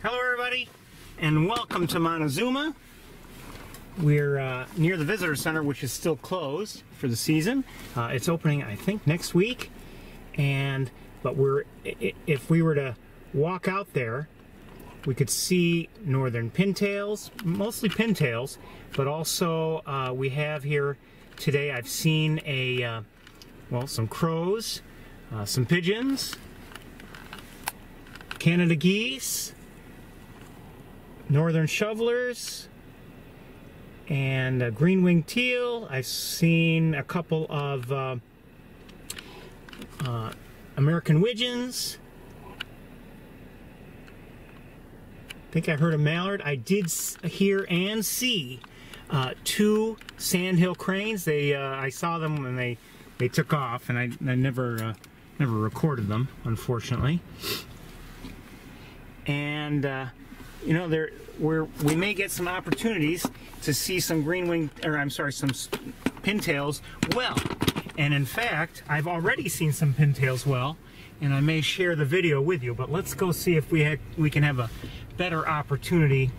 Hello everybody, and welcome to Montezuma. We're near the visitor center, which is still closed for the season. It's opening, I think, next week. But if we were to walk out there, we could see northern pintails, mostly pintails, but also we have here today, I've seen some crows, some pigeons, Canada geese, northern shovelers, and green-winged teal. I've seen a couple of American widgeons. I think I heard a mallard. I did hear and see two sandhill cranes. I saw them when they took off, and I never recorded them, unfortunately. And you know, we may get some opportunities to see some some pintails well. And in fact, I've already seen some pintails well, and I may share the video with you. But let's go see if we can have a better opportunity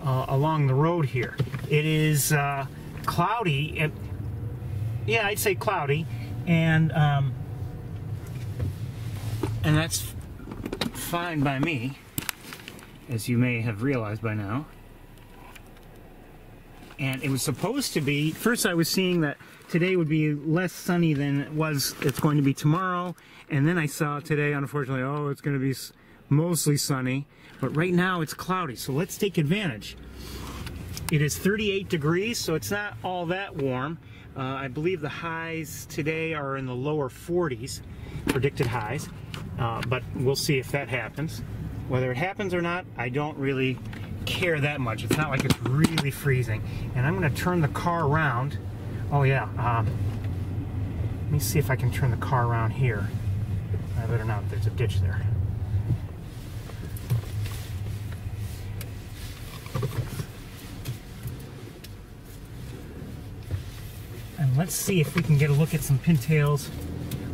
along the road here. It is cloudy. Yeah, I'd say cloudy, and that's fine by me, as you may have realized by now. And it was supposed to be, first I was seeing that today would be less sunny than it's going to be tomorrow, and then I saw today, unfortunately, it's going to be mostly sunny, but right now it's cloudy, so let's take advantage. It is 38 degrees, so it's not all that warm. I believe the highs today are in the lower 40s, predicted highs, but we'll see if that happens. Whether it happens or not, I don't really care that much. It's not like it's really freezing. And I'm going to turn the car around. Oh yeah, let me see if I can turn the car around here. I better not, there's a ditch there. And let's see if we can get a look at some pintails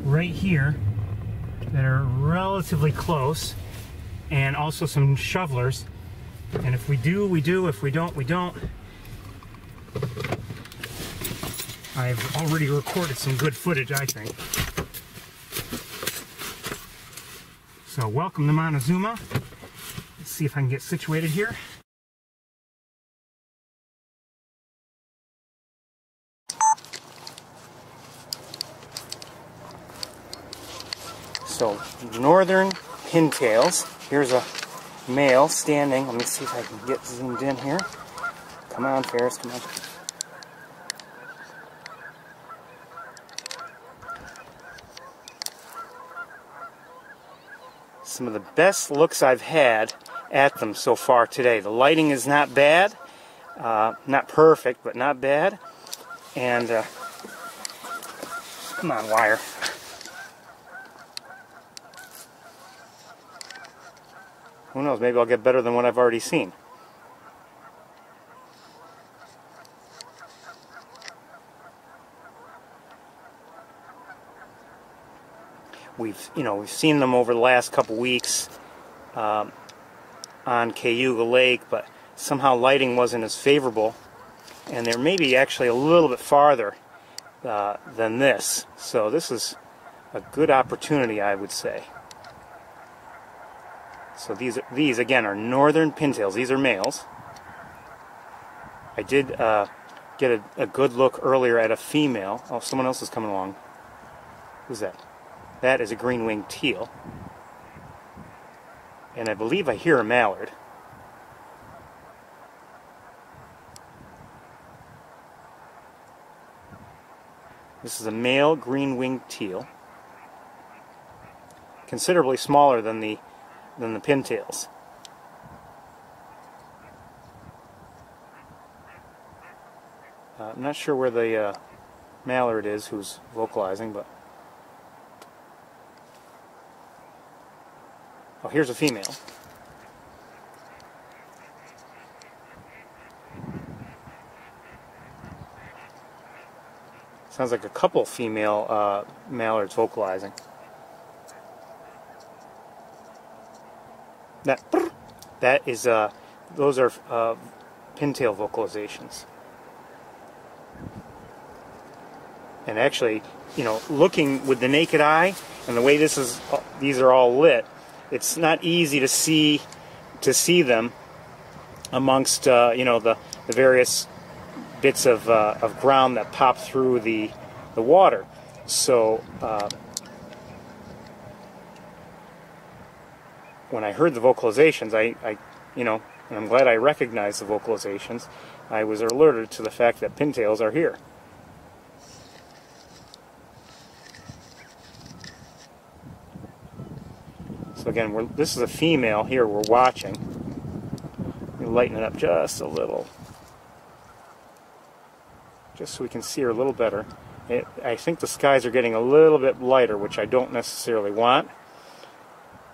right here that are relatively close, and also some shovelers. And if we do, we do. If we don't, we don't. I've already recorded some good footage, I think. So welcome to Montezuma. Let's see if I can get situated here. So, northern pintails. Here's a male standing. Let me see if I can get zoomed in here. Come on, Ferris, come on. Some of the best looks I've had at them so far today. The lighting is not bad. Not perfect, but not bad. And, come on, wire. Who knows, maybe I'll get better than what I've already seen. We've seen them over the last couple weeks on Cayuga Lake, but somehow lighting wasn't as favorable, and they're maybe actually a little bit farther than this. So this is a good opportunity, I would say. So these again are northern pintails. These are males. I did get a good look earlier at a female. Oh, someone else is coming along. Who's that? That is a green-winged teal. And I believe I hear a mallard. This is a male green-winged teal. Considerably smaller than the pintails. I'm not sure where the mallard is who's vocalizing, but... Oh, here's a female. Sounds like a couple female mallards vocalizing. That That is, those are pintail vocalizations. And actually, you know, looking with the naked eye and the way these are all lit, it's not easy to see them amongst you know, the various bits of ground that pop through the water. So when I heard the vocalizations, I you know, and I'm glad I recognized the vocalizations, I was alerted to the fact that pintails are here. So again, this is a female here we're watching. Let me lighten it up just a little, just so we can see her a little better. I think the skies are getting a little bit lighter, which I don't necessarily want.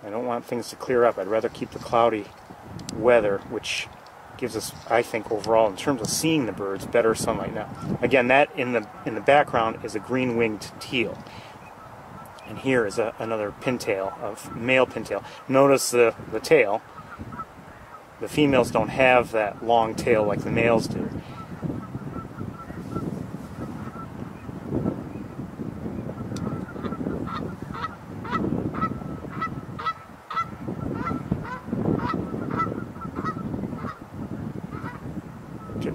I don't want things to clear up. I'd rather keep the cloudy weather, which gives us, I think, overall, in terms of seeing the birds, better sunlight. Now, again, that in the background is a green-winged teal. And here is another pintail, a male pintail. Notice the tail. The females don't have that long tail like the males do.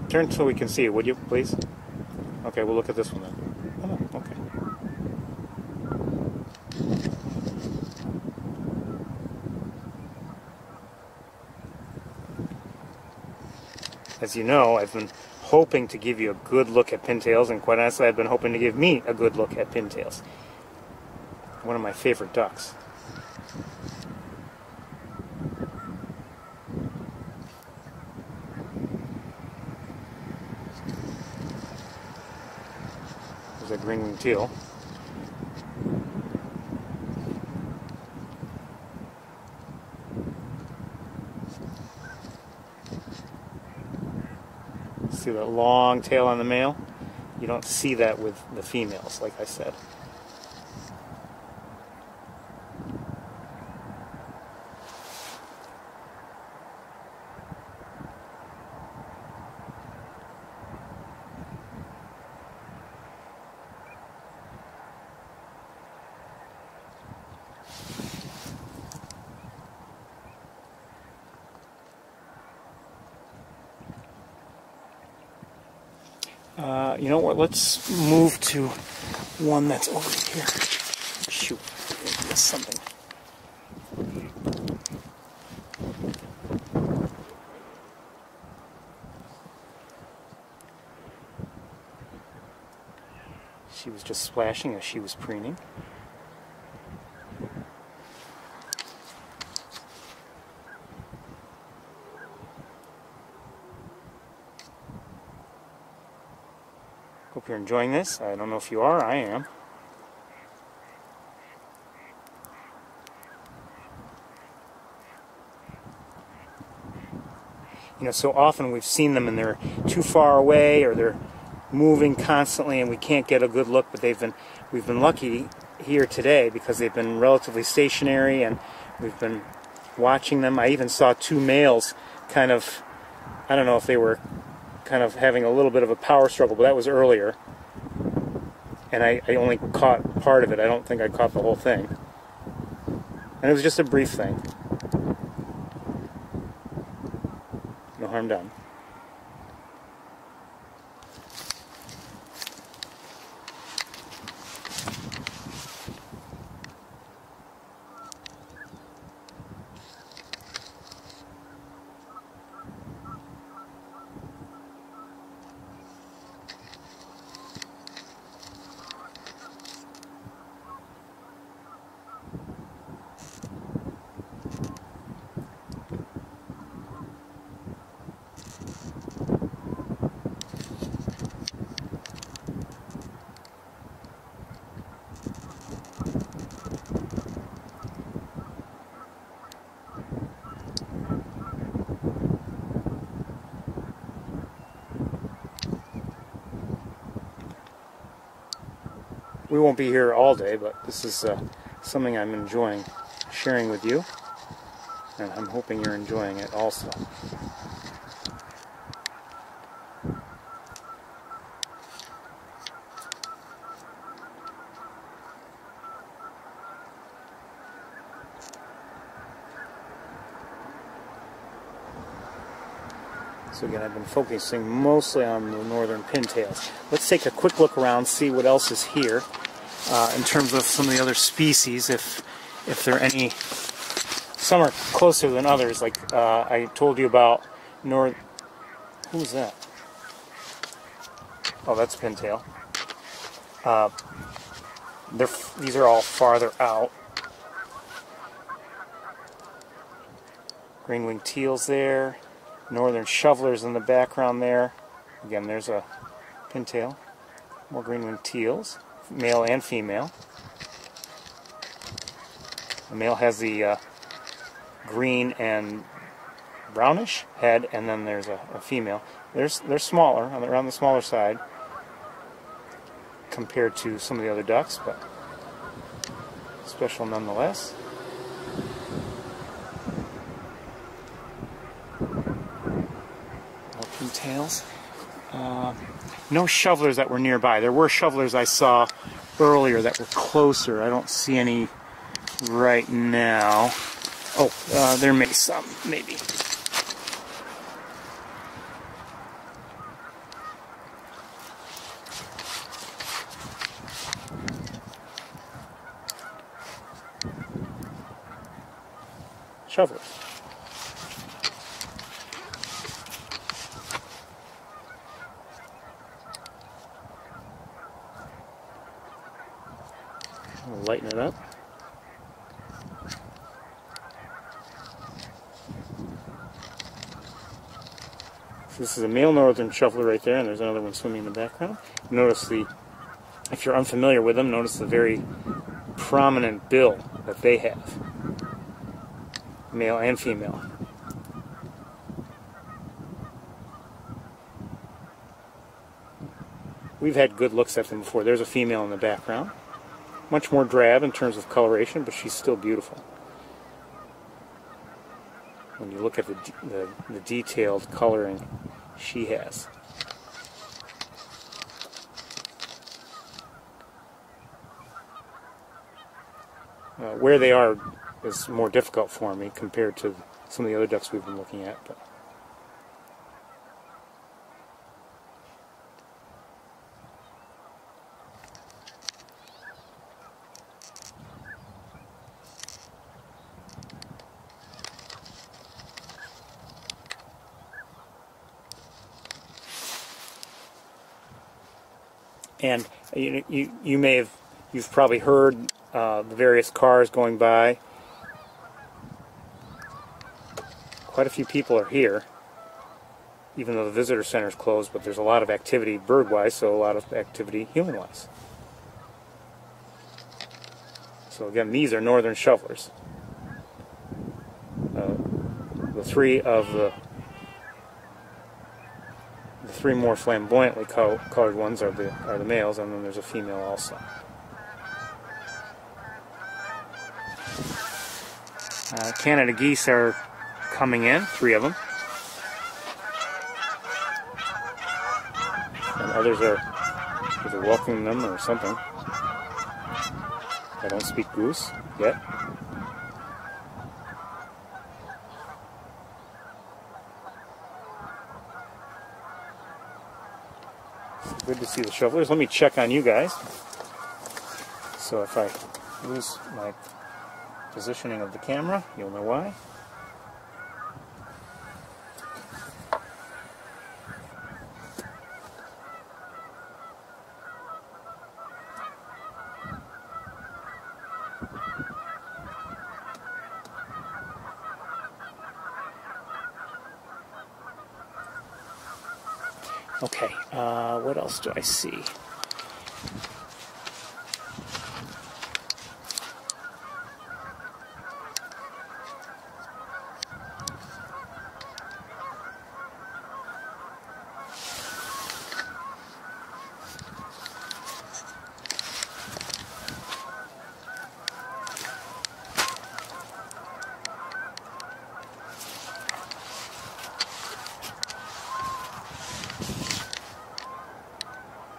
Turn so we can see it, would you, please? Okay, we'll look at this one then. Oh, okay. As you know, I've been hoping to give you a good look at pintails, and quite honestly, I've been hoping to give me a good look at pintails. One of my favorite ducks. There's a green-winged teal. See that long tail on the male? You don't see that with the females, like I said. You know what, let's move to one that's over here. Shoot, I missed something. She was just splashing as she was preening. Hope you're enjoying this. I don't know if you are. I am. You know, so often we've seen them and they're too far away or they're moving constantly and we can't get a good look, but we've been lucky here today because they've been relatively stationary and we've been watching them. I even saw two males kind of, I don't know if they were kind of having a little bit of a power struggle, but that was earlier. And I only caught part of it. I don't think I caught the whole thing. And it was just a brief thing. No harm done. We won't be here all day, but this is something I'm enjoying sharing with you. and I'm hoping you're enjoying it also. So again, I've been focusing mostly on the northern pintails. Let's take a quick look around, see what else is here in terms of some of the other species, if there are any. Some are closer than others, like I told you about north. Who's that? Oh, that's a pintail. These are all farther out. Green-winged teals there. Northern shovelers in the background there. Again, there's a pintail. More green-winged teals, male and female. The male has the green and brownish head, and then there's a female. They're smaller, around the smaller side compared to some of the other ducks, but special nonetheless. Tails. No shovelers that were nearby. There were shovelers I saw earlier that were closer. I don't see any right now. Oh, there may be some, maybe. Shovelers. I'll lighten it up. So this is a male northern shoveler right there, and there's another one swimming in the background. Notice if you're unfamiliar with them, notice the very prominent bill that they have, male and female. We've had good looks at them before. There's a female in the background. Much more drab in terms of coloration, but she's still beautiful. When you look at the detailed coloring she has. Where they are is more difficult for me compared to some of the other ducks we've been looking at. But and you've probably heard the various cars going by. Quite a few people are here, even though the visitor center is closed, but there's a lot of activity bird-wise, so a lot of activity human-wise. So again, these are northern shovelers. The three more flamboyantly colored ones are the males, and then there's a female also. Canada geese are coming in, 3 of them. And others are either welcoming them or something. I don't speak goose yet. It's good to see the shovelers. Let me check on you guys. So if I lose my positioning of the camera, you'll know why. Okay, what else do I see?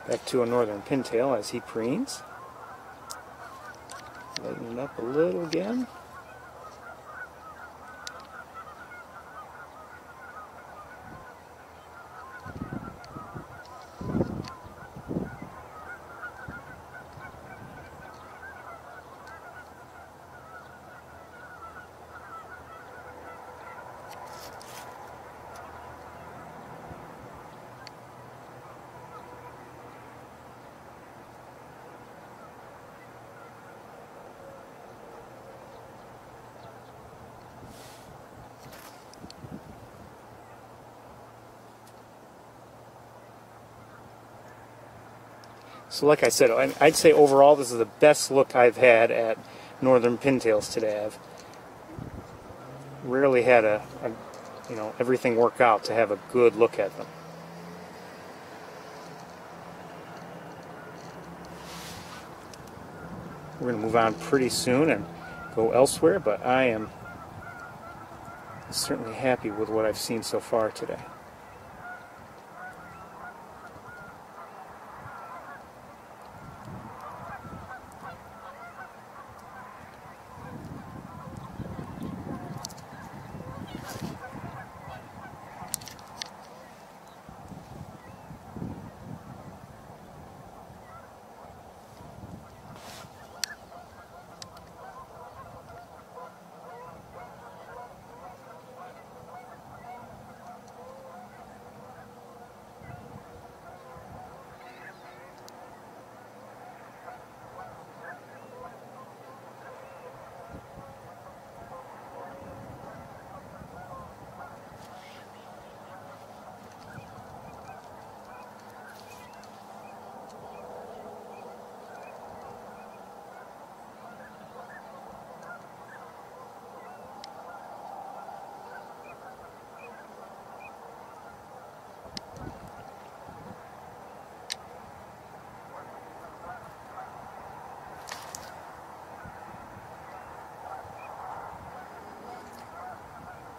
Back to a northern pintail as he preens. Lighten it up a little again. So like I said, I'd say overall this is the best look I've had at northern pintails today. I've rarely had everything work out to have a good look at them. We're going to move on pretty soon and go elsewhere, but I am certainly happy with what I've seen so far today.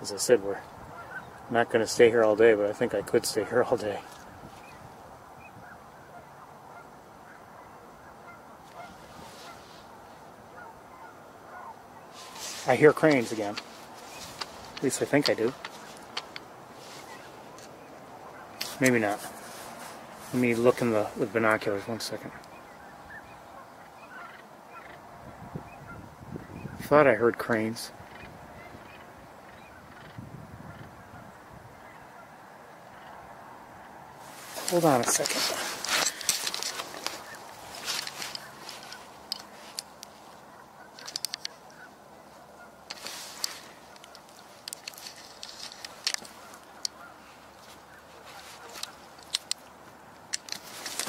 As I said, we're not going to stay here all day, but I think I could stay here all day. I hear cranes again. At least I think I do. Maybe not. Let me look with binoculars 1 second. Thought I heard cranes. Hold on a second.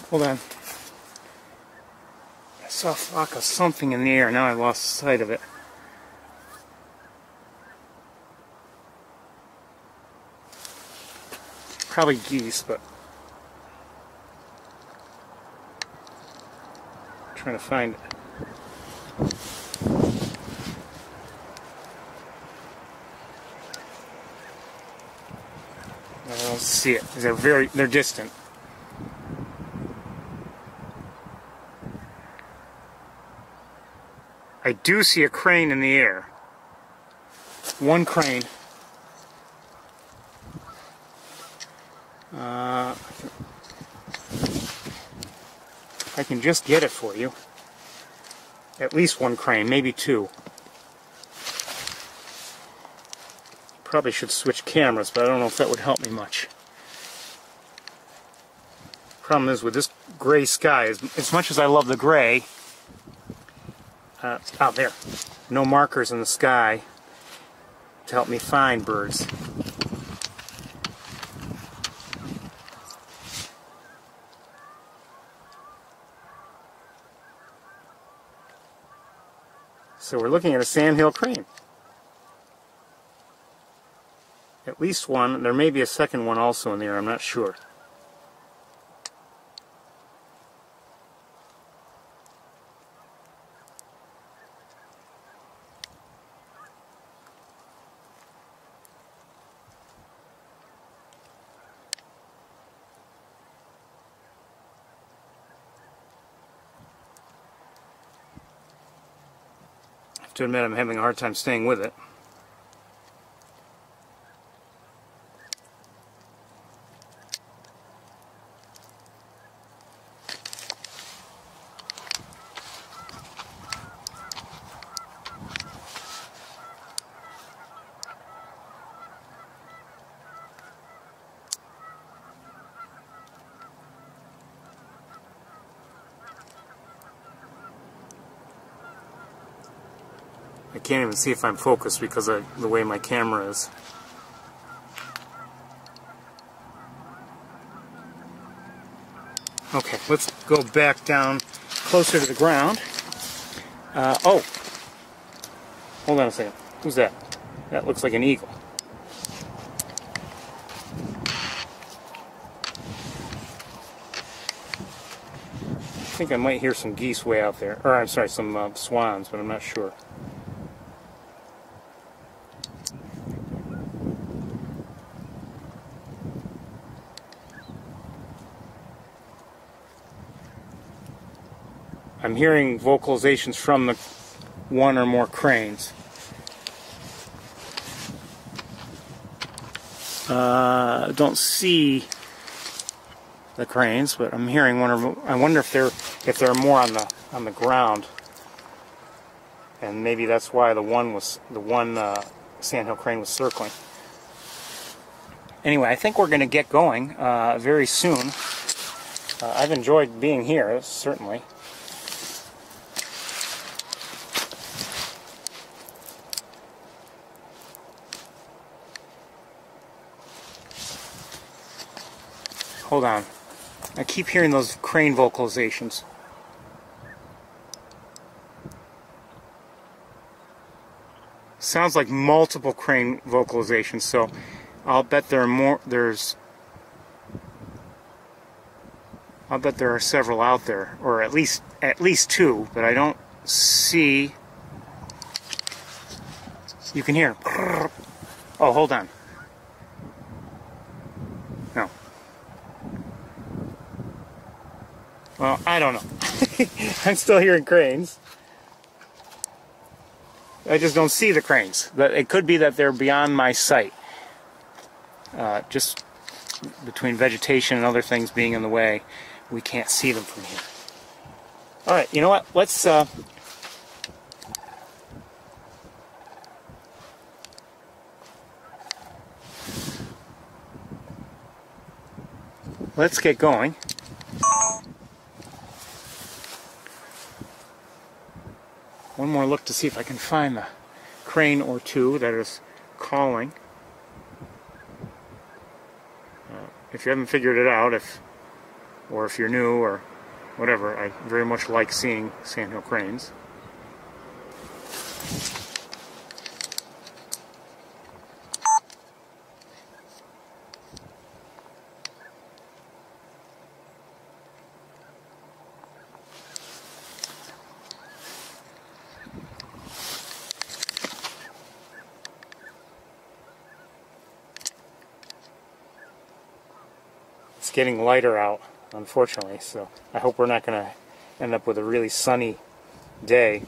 Hold on. I saw a flock of something in the air. Now I lost sight of it. Probably geese, but I'm trying to find it. I don't see it. They're distant. I do see a crane in the air. One crane. I can just get it for you. At least one crane, maybe two. Probably should switch cameras, but I don't know if that would help me much. Problem is with this gray sky, as much as I love the gray, out there, no markers in the sky to help me find birds. So we're looking at a sandhill crane. At least one. There may be a second one also in the air, I'm not sure. to admit I'm having a hard time staying with it. I can't even see if I'm focused because of the way my camera is. Okay, let's go back down closer to the ground. Oh, hold on a second. Who's that? That looks like an eagle. I think I might hear some geese way out there. Or, I'm sorry, some swans, but I'm not sure. I'm hearing vocalizations from the one or more cranes. Don't see the cranes, but I'm hearing one or more. I wonder if there are more on the ground, and maybe that's why the one sandhill crane was circling. Anyway, I think we're going to get going very soon. I've enjoyed being here, certainly. Hold on. I keep hearing those crane vocalizations. Sounds like multiple crane vocalizations, so I'll bet there are more. I'll bet there are several out there, or at least two, but I don't see. You can hear. Oh, hold on. No. Well, I don't know. I'm still hearing cranes. I just don't see the cranes. It could be that they're beyond my sight. Just between vegetation and other things being in the way, we can't see them from here. Alright, you know what? Let's get going. One more look to see if I can find the crane or two that is calling. If you haven't figured it out, or if you're new or whatever, I very much like seeing sandhill cranes. It's getting lighter out, unfortunately, so I hope we're not going to end up with a really sunny day.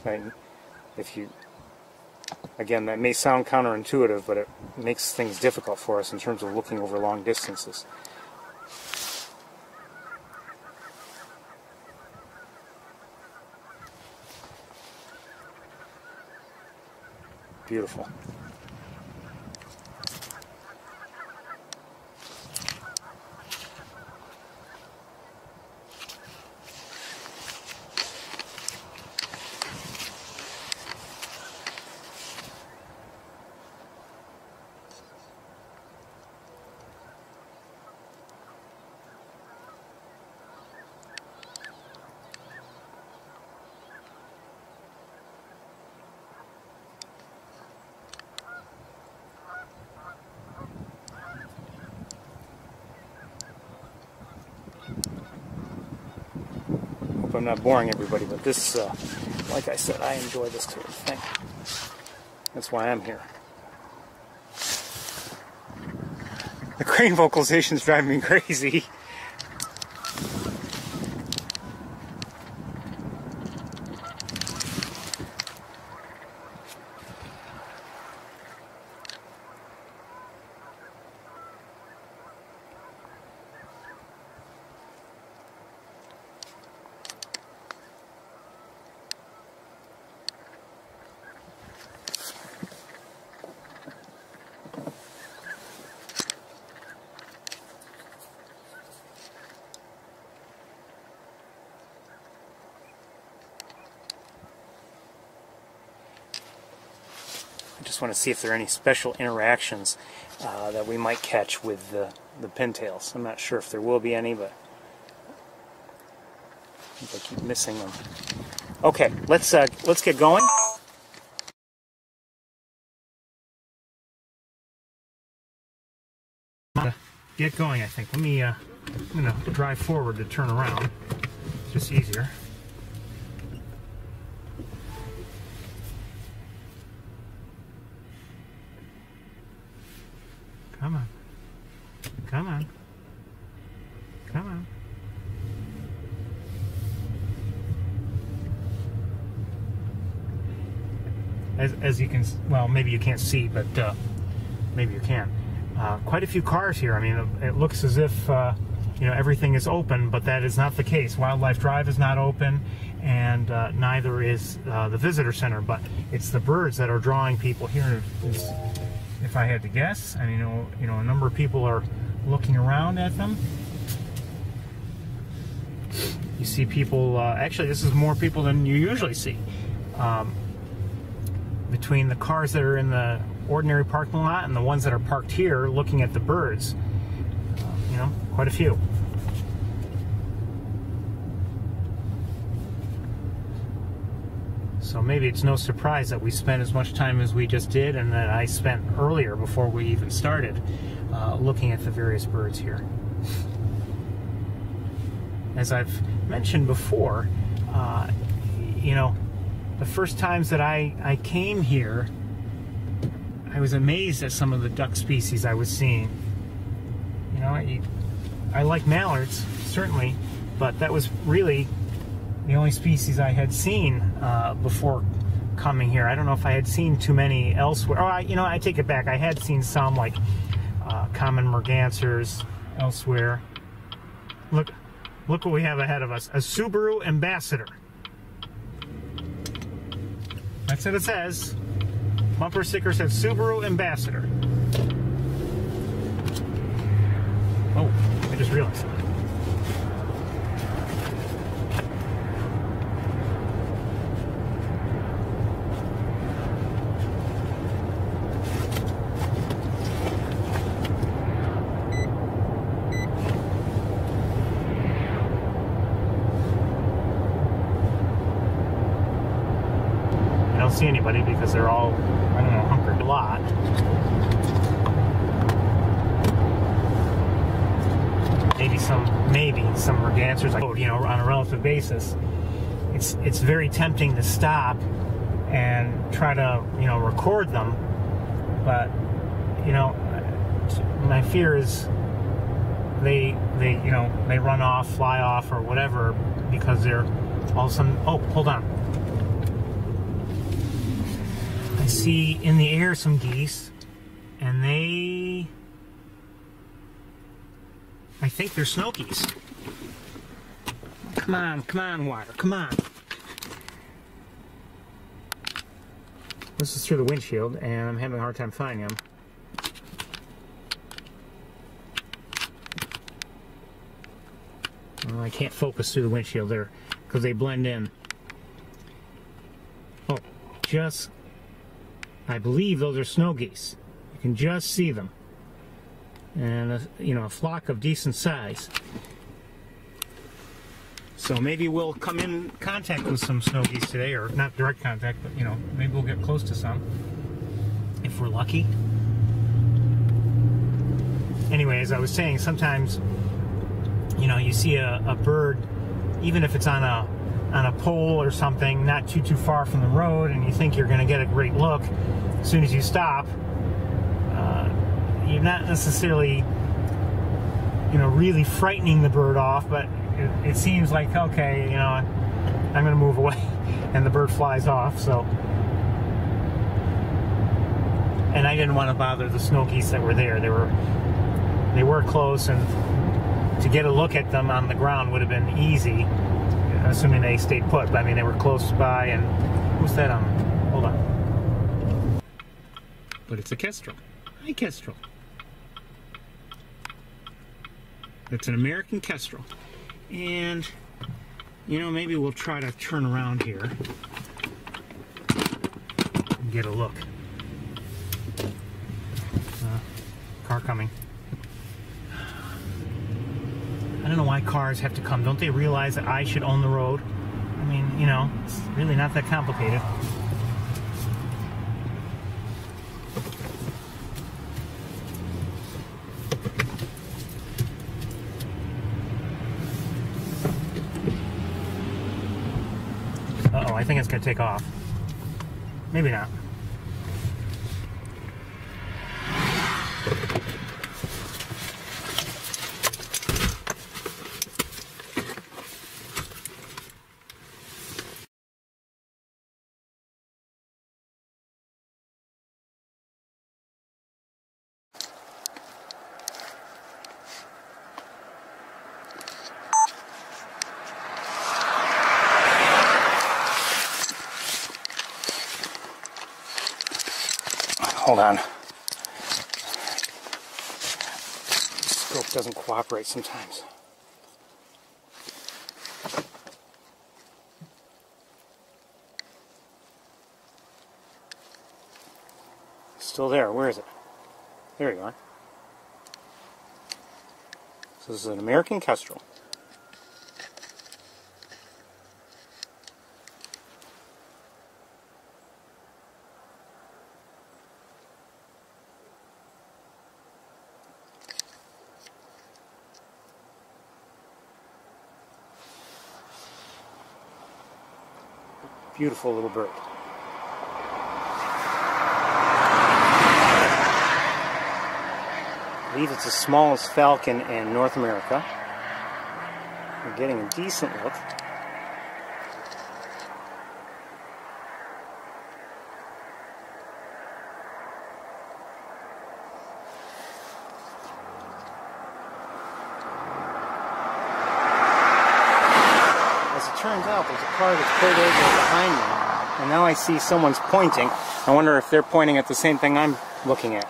Again, that may sound counterintuitive, but it makes things difficult for us in terms of looking over long distances. Beautiful. I'm not boring everybody, but this, like I said, I enjoy this sort of thing. That's why I'm here. The crane vocalizations drive me crazy. just want to see if there are any special interactions that we might catch with the pintails. I'm not sure if there will be any, but I keep missing them. Okay, let's get going. Get going, I think. Let me. I'm gonna drive forward to turn around. It's just easier. Come on. Come on. Come on. As you can, well, maybe you can't see, but maybe you can. Quite a few cars here. I mean, it looks as if you know, everything is open, but that is not the case. Wildlife Drive is not open, and neither is the visitor center. But it's the birds that are drawing people here. If I had to guess, and you know, a number of people are looking around at them. You see people. Actually, this is more people than you usually see. Between the cars that are in the ordinary parking lot and the ones that are parked here looking at the birds, you know, quite a few. So maybe it's no surprise that we spent as much time as we just did, and that I spent earlier before we even started looking at the various birds here. As I've mentioned before, you know, the first times that I came here, I was amazed at some of the duck species I was seeing. You know, I like mallards, certainly, but that was really the only species I had seen before coming here. I don't know if I had seen too many elsewhere. Oh, you know, I take it back. I had seen some, like common mergansers elsewhere. Look what we have ahead of us. A Subaru Ambassador. That's what it says. Bumper sticker said Subaru Ambassador. Oh, I just realized. I don't see anybody because they're all, I don't know, hunkered a lot. Maybe some mergansers, like, you know, on a relative basis. It's very tempting to stop and try to, you know, record them, but you know, my fear is they you know, they run off, fly off, or whatever, because they're all of a sudden. Oh, hold on. I see in the air some geese, and I think they're snow geese. Come on, water, come on. This is through the windshield, and I'm having a hard time finding them. Well, I can't focus through the windshield there, because they blend in. Oh, I believe those are snow geese. You can just see them. And you know, a flock of decent size. So maybe we'll come in contact with some snow geese today, or not direct contact, but you know, maybe we'll get close to some if we're lucky. Anyway, as I was saying, sometimes, you know, you see a bird, even if it's on a pole or something, not too far from the road, and you think you're going to get a great look. As soon as you stop, you're not necessarily, you know, really frightening the bird off, but it seems like, okay, you know, I'm going to move away, and the bird flies off. So, and I didn't want to bother the snow geese that were there. They were close, and to get a look at them on the ground would have been easy, assuming they stayed put. But I mean, they were close by, and who's that on? Hold on. But it's a kestrel. Hi, kestrel. It's an American kestrel. And, you know, maybe we'll try to turn around here and get a look. car coming. I don't know why cars have to come. Don't they realize that I should own the road? I mean, you know, it's really not that complicated. Uh-oh, I think it's going to take off. Maybe not. Hold on. Scope doesn't cooperate sometimes. Still there. Where is it? There you are. So this is an American Kestrel. Beautiful little bird. I believe it's the smallest falcon in North America. We're getting a decent look. Turns out there's a car that's pulled over behind me, and now I see someone's pointing. I wonder if they're pointing at the same thing I'm looking at.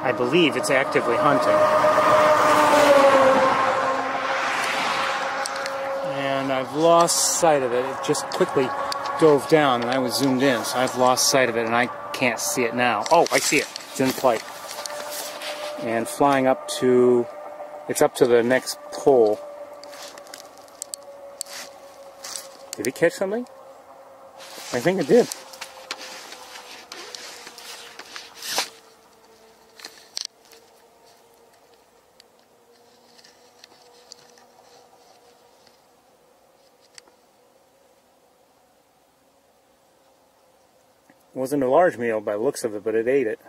I believe it's actively hunting. And I've lost sight of it. It just quickly dove down and I was zoomed in, so I've lost sight of it and I can't see it now. Oh, I see it. It's in flight. And flying up to, it's up to the next pole. Did it catch something? I think it did. It wasn't a large meal by the looks of it, but it ate it.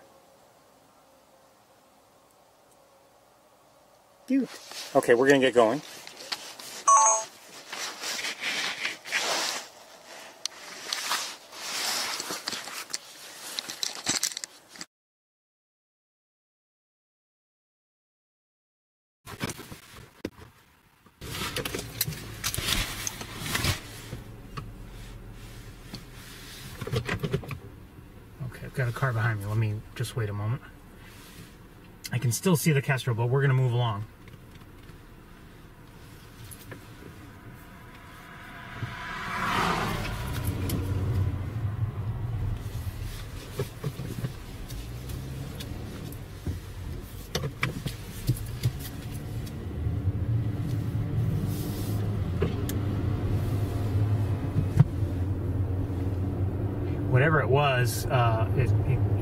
Cute. Okay, we're going to get going. Got a car behind me. Let me just wait a moment. I can still see the Kestrel, but we're going to move along. Whatever it was, it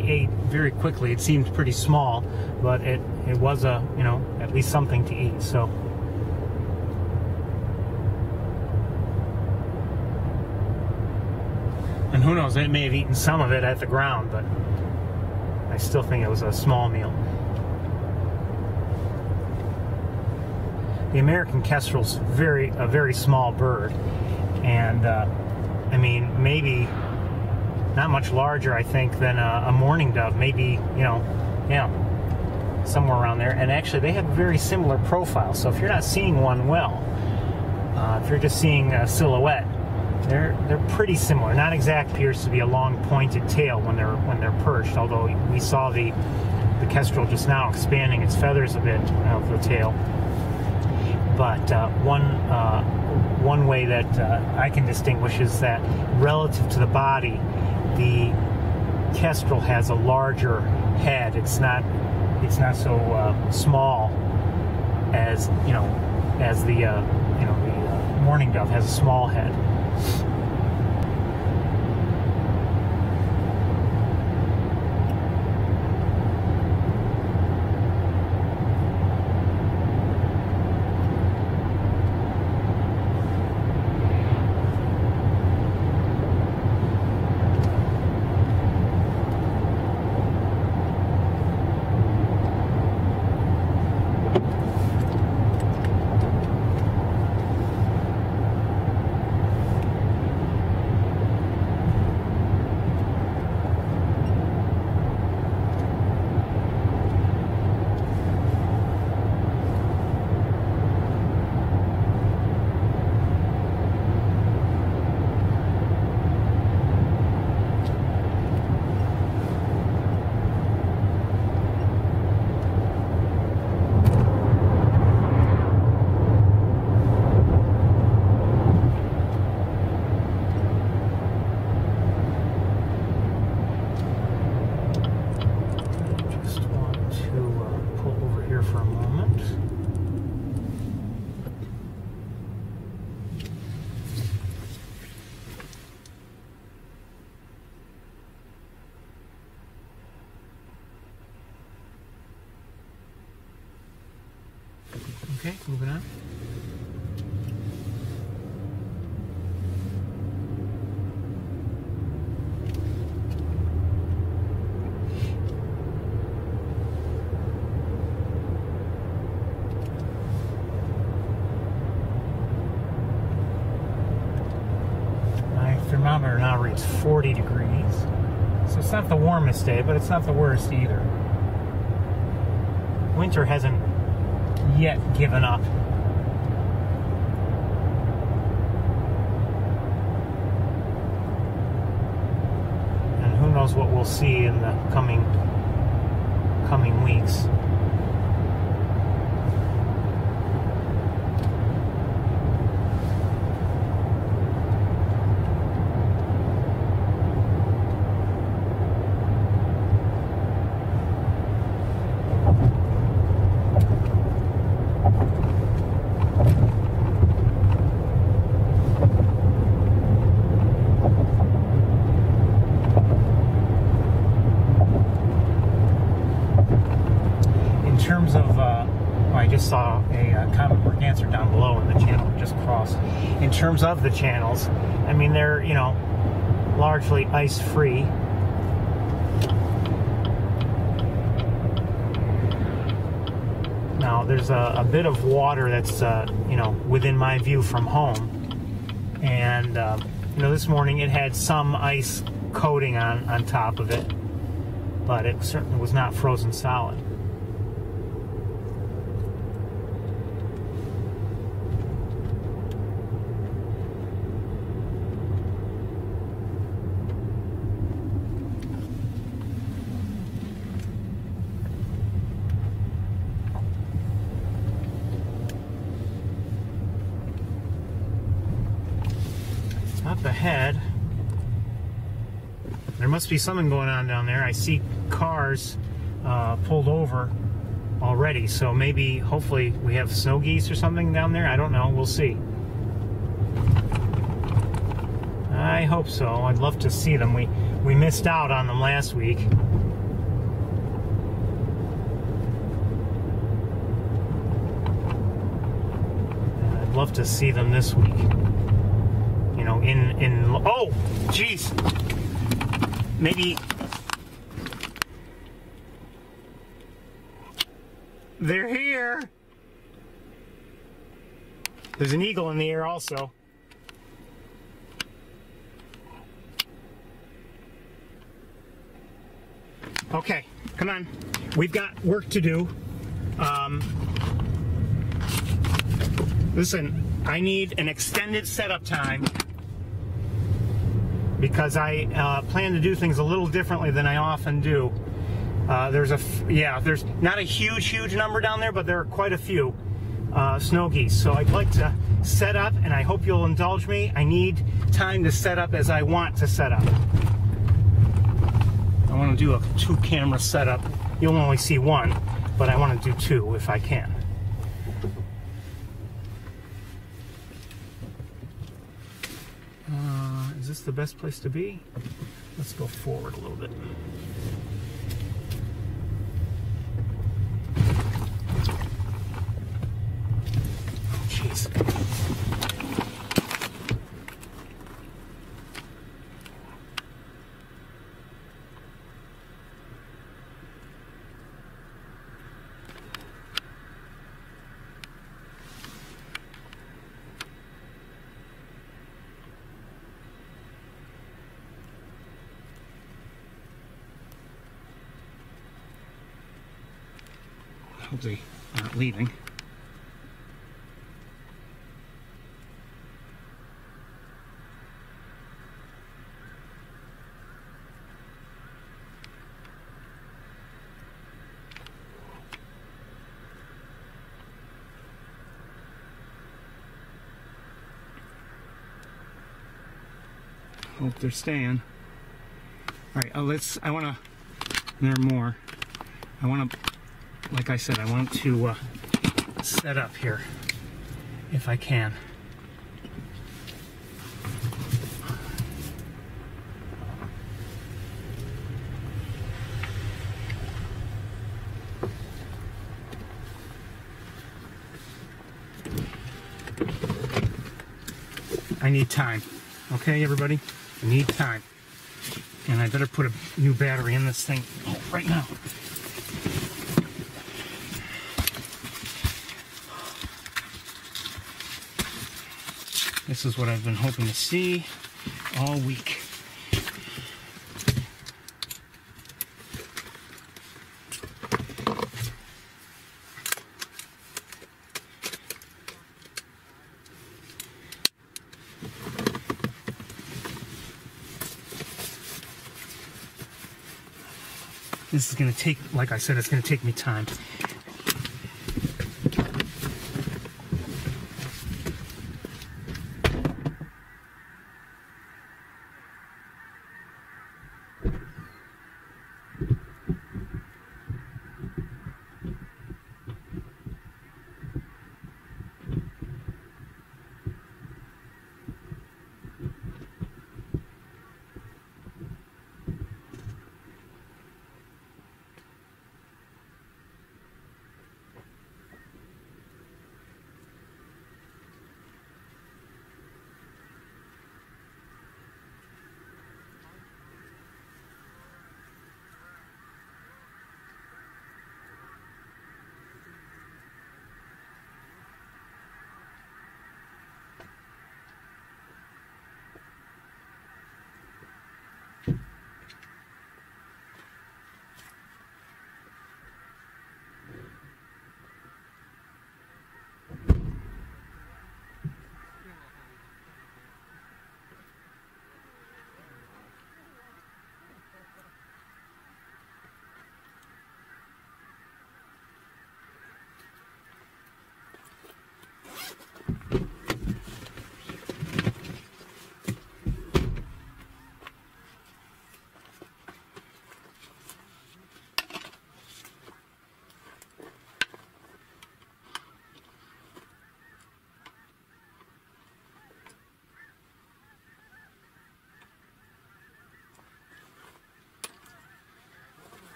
ate very quickly. It seemed pretty small, but it was a, you know, at least something to eat. So, and who knows, it may have eaten some of it at the ground, but I still think it was a small meal. The American kestrel's a very small bird, and I mean, maybe not much larger, I think, than a mourning dove. Maybe, you know, yeah, somewhere around there. And actually, they have a very similar profile. So if you're not seeing one well, if you're just seeing a silhouette, they're pretty similar. Not exact, appears to be a long pointed tail when they're perched. Although we saw the kestrel just now expanding its feathers a bit of the tail. But one way that I can distinguish is that relative to the body, the kestrel has a larger head. It's not so small as the mourning dove has a small head. Okay, moving on. My thermometer now reads 40 degrees. So it's not the warmest day, but it's not the worst either. Winter hasn't yet given up. And who knows what we'll see in the coming weeks. Saw a comment mark answer down below in the channel just crossed. In terms of the channels, I mean, they're, you know, largely ice-free. Now, there's a bit of water that's, you know, within my view from home. And, you know, this morning it had some ice coating on top of it, but it certainly was not frozen solid. Up ahead, there must be something going on down there. I see cars pulled over already, so maybe, hopefully, we have snow geese or something down there. I don't know. We'll see. I hope so. I'd love to see them. We missed out on them last week. I'd love to see them this week. You know, oh, jeez. Maybe They're here. There's an eagle in the air also. Okay, come on. We've got work to do. Listen, I need an extended setup time because I plan to do things a little differently than I often do. There's not a huge number down there, but there are quite a few snow geese. So I'd like to set up, and I hope you'll indulge me. I need time to set up as I want to set up. I want to do a 2-camera setup. You'll only see one, but I want to do 2 if I can. Is this the best place to be? Let's go forward a little bit. Oh, jeez. Hope they aren't leaving. Hope they're staying. All right, I want to, there are more. I want to, like I said, I want to set up here, if I can. I need time. Okay, everybody? I need time. And I better put a new battery in this thing right now. This is what I've been hoping to see all week. This is going to take, like I said, it's going to take me time.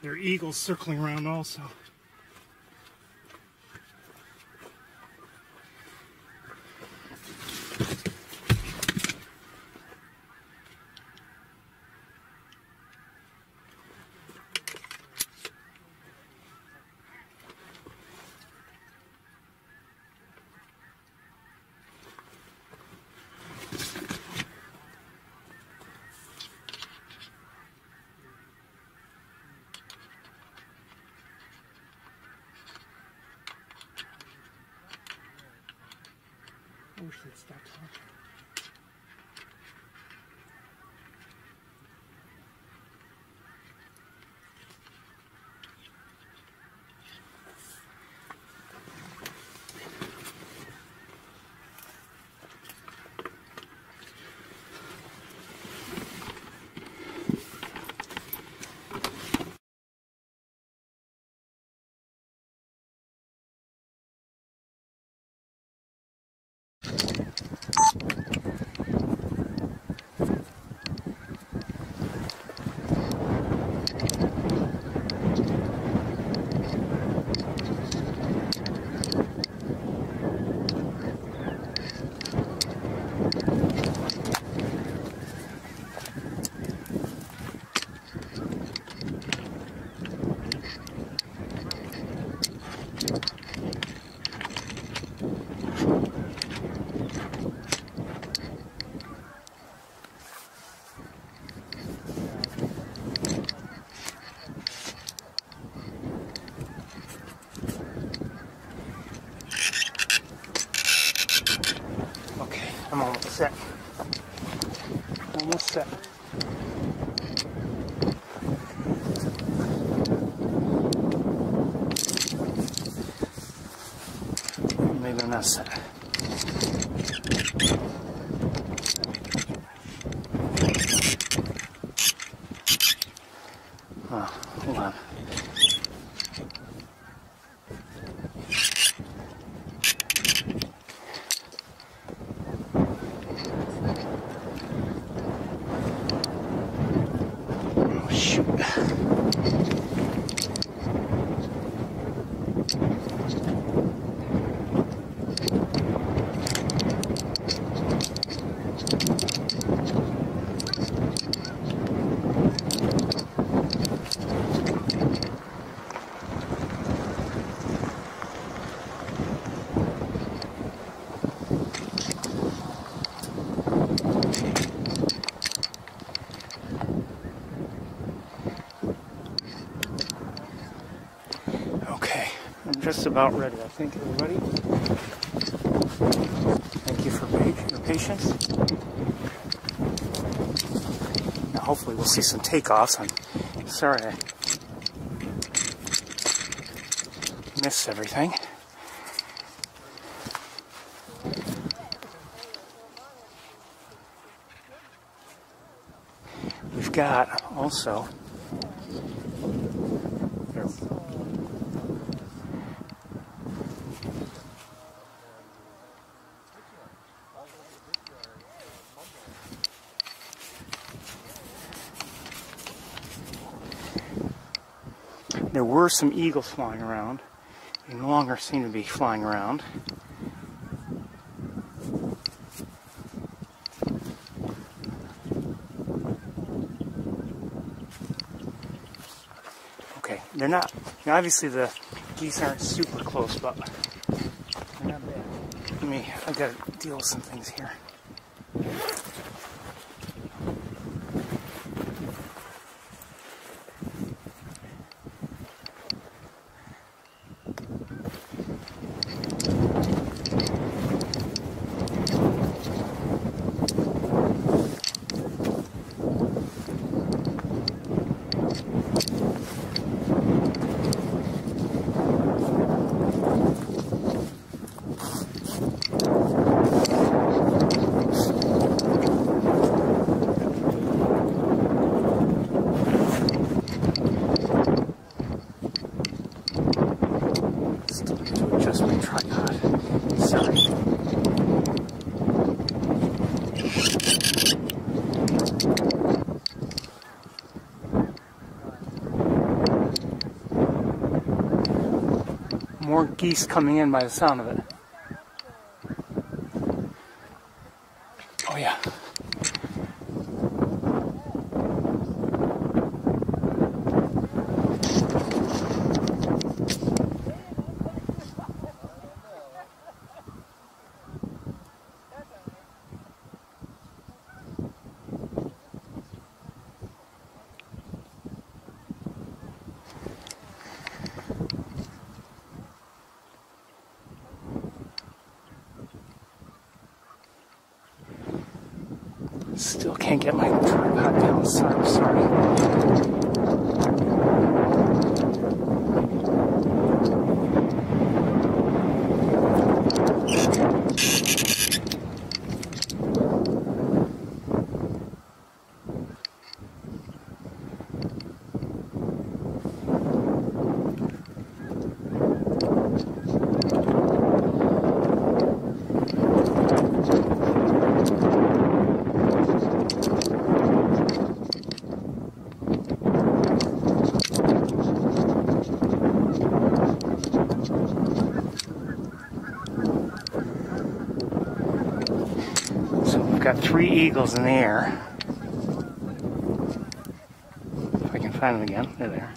There are eagles circling around also. Okay, I'm almost set. Almost set. Maybe I'm not set. Oh, hold on. Oh, shoot. Okay, I'm just about ready, I think, everybody. Thank you for your patience. Now, hopefully we'll see some takeoffs. I'm sorry I missed everything. We've got also there were some eagles flying around. They no longer seem to be flying around. Okay, they're not, obviously the geese aren't super close, but they're not bad. I've got to deal with some things here. More geese coming in by the sound of it. Oh yeah. Still can't get my tripod down. Sorry. Got 3 eagles in the air. If I can find them again, they're there.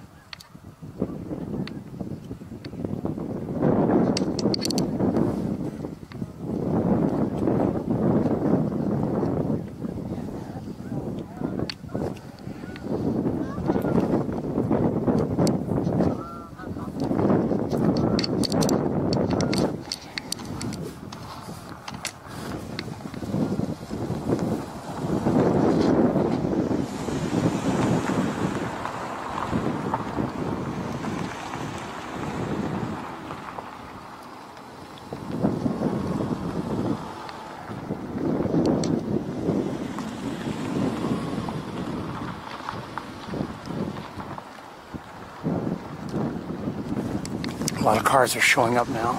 A lot of cars are showing up now.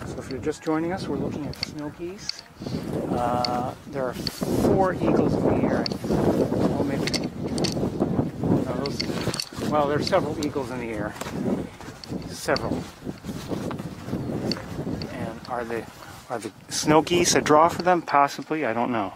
So if you're just joining us, we're looking at snow geese. There are 4 eagles in the air. Well, maybe. No, well, there are several eagles in the air. Several. And are the snow geese a draw for them? Possibly. I don't know.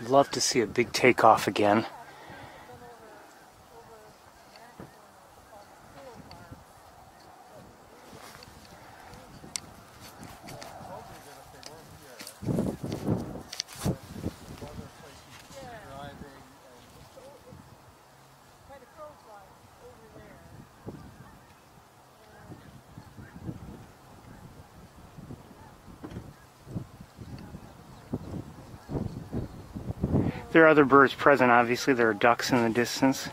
Love to see a big takeoff again. There are other birds present, obviously. There are ducks in the distance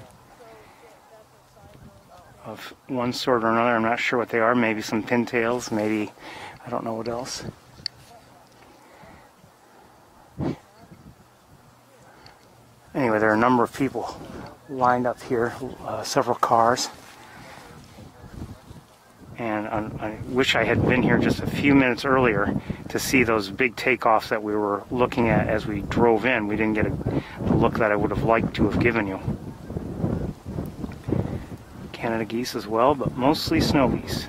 of one sort or another. I'm not sure what they are. Maybe some pintails, maybe, I don't know what else. Anyway, there are a number of people lined up here, several cars. And I wish I had been here just a few minutes earlier to see those big takeoffs that we were looking at as we drove in. We didn't get the look that I would have liked to have given you. Canada geese as well, but mostly snow geese.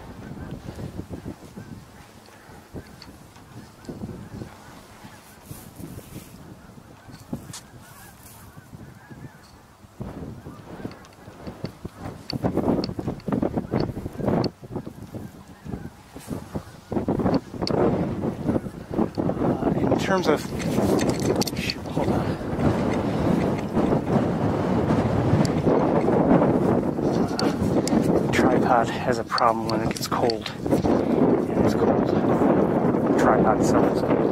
In terms of, hold on. The tripod has a problem when it gets cold. And it's cold. The tripod itself is cold.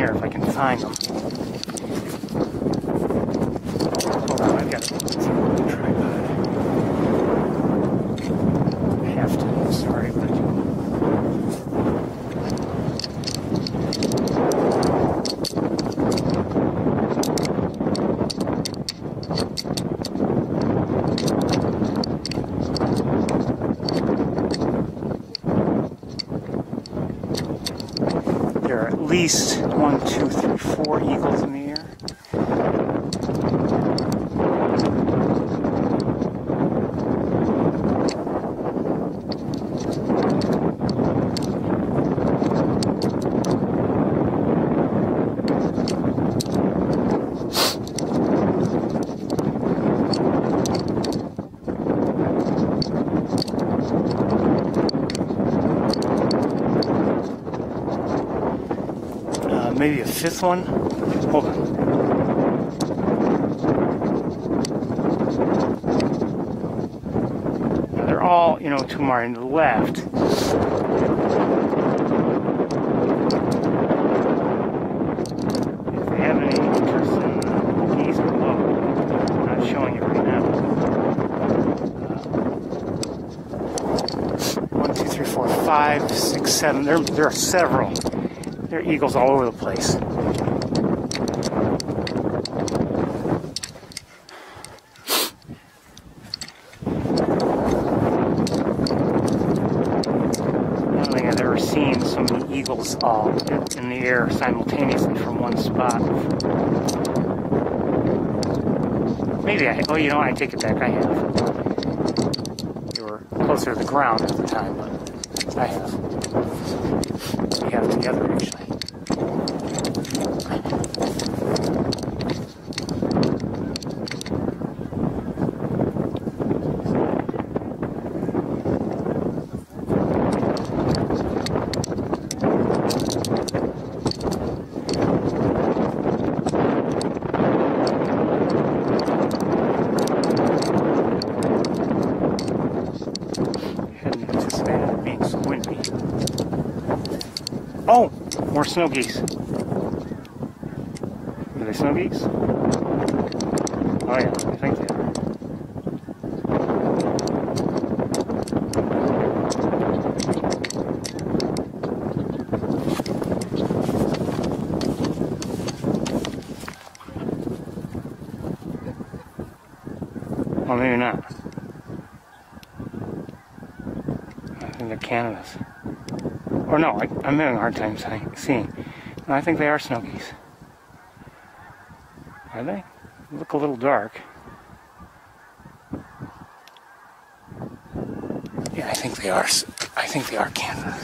If I can find them. Hold on, I've got to tripod. I have to, sorry, but least 1, 2, 3, 4 eagles in the air. Maybe a fifth one. Hold on. Now they're all, to my left. If they have any interest in geese below, I'm not showing it right now. 1, 2, 3, 4, 5, 6, 7. There are several. There are eagles all over the place. I don't think I've ever seen so many eagles all in the air simultaneously from one spot. Maybe I take it back, I have. They were closer to the ground at the time, but I have. We have together, actually. Oh, more snow geese. Are they snow geese? Oh yeah, I think they are. Well, maybe not. I think they're Canada's. Or no, I'm having a hard time seeing. No, I think they are snow geese. Are they? They look a little dark. Yeah, I think they are. I think they are Canada.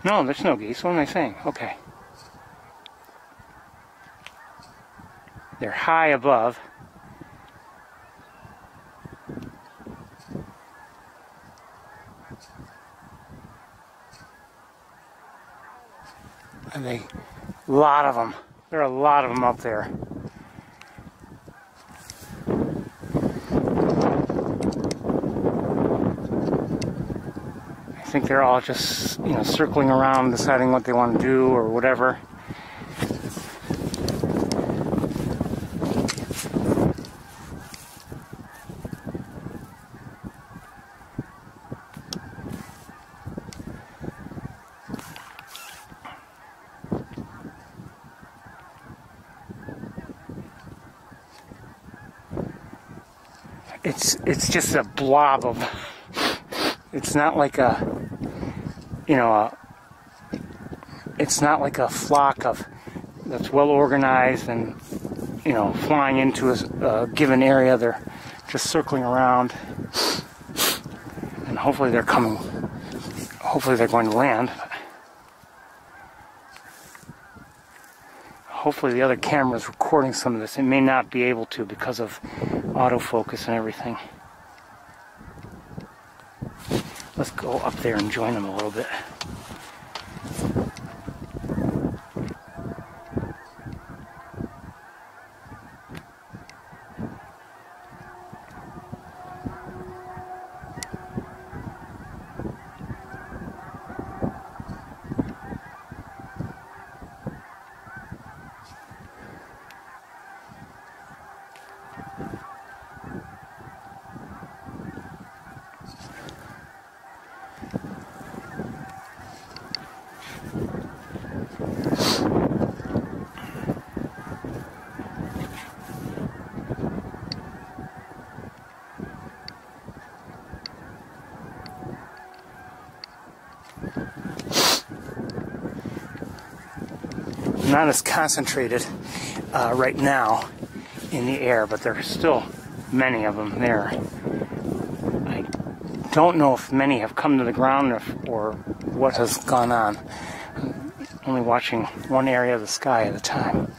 No, they're snow geese. What am I saying? Okay. They're high above. And a lot of them. There are a lot of them up there. I think they're all just, circling around, deciding what they want to do or whatever. It's just a blob of. It's not like it's not like a flock that's well organized and flying into a given area. They're just circling around, and hopefully they're coming. Hopefully they're going to land. Hopefully the other camera is recording some of this. It may not be able to because of autofocus and everything. Let's go up there and join them a little bit. not as concentrated right now in the air, but there's still many of them there. I don't know if many have come to the ground or what has gone on. I'm only watching one area of the sky at a time.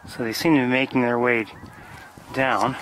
So they seem to be making their way down.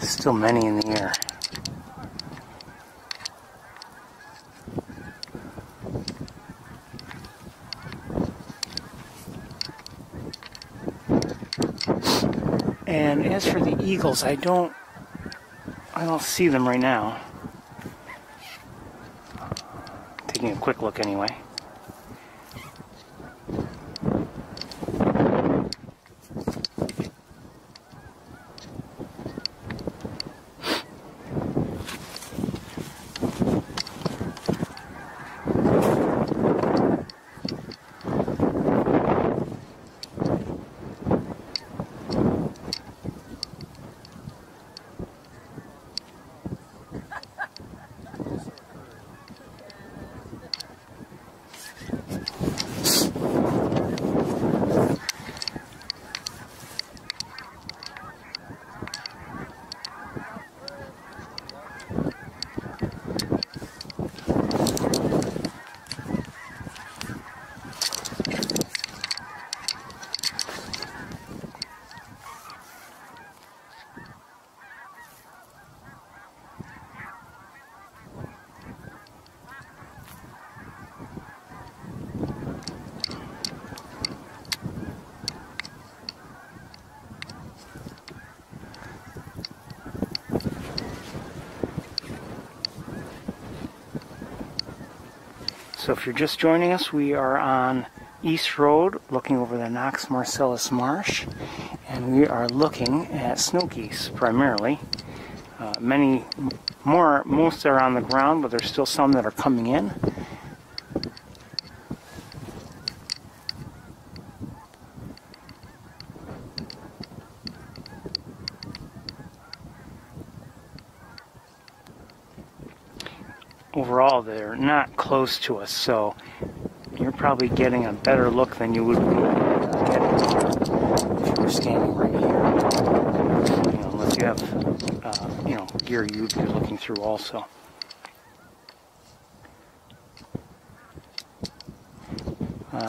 Still many in the air. And as for the eagles, I don't see them right now. Taking a quick look anyway. So if you're just joining us, we are on East Road looking over the Knox Marcellus Marsh, and we are looking at snow geese primarily. Most are on the ground, but there's still some that are coming in. Overall, they're not close to us, so you're probably getting a better look than you would get if you were standing right here. Unless you have, gear you'd be looking through also.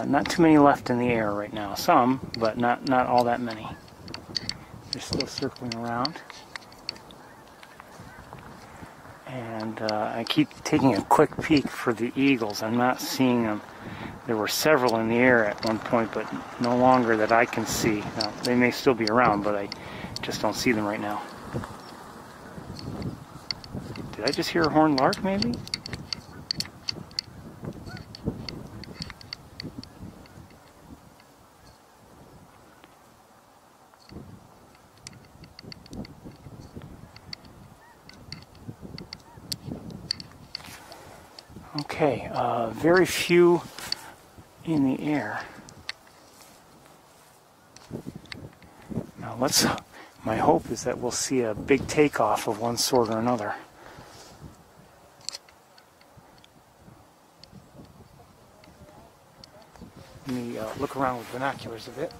Not too many left in the air right now. Some, but not all that many. They're still circling around. And I keep taking a quick peek for the eagles. I'm not seeing them. There were several in the air at one point, but no longer that I can see. Now, they may still be around, but I just don't see them right now. Did I just hear a horned lark, maybe? Okay, very few in the air. Now my hope is that we'll see a big takeoff of one sort or another. Let me look around with binoculars a bit.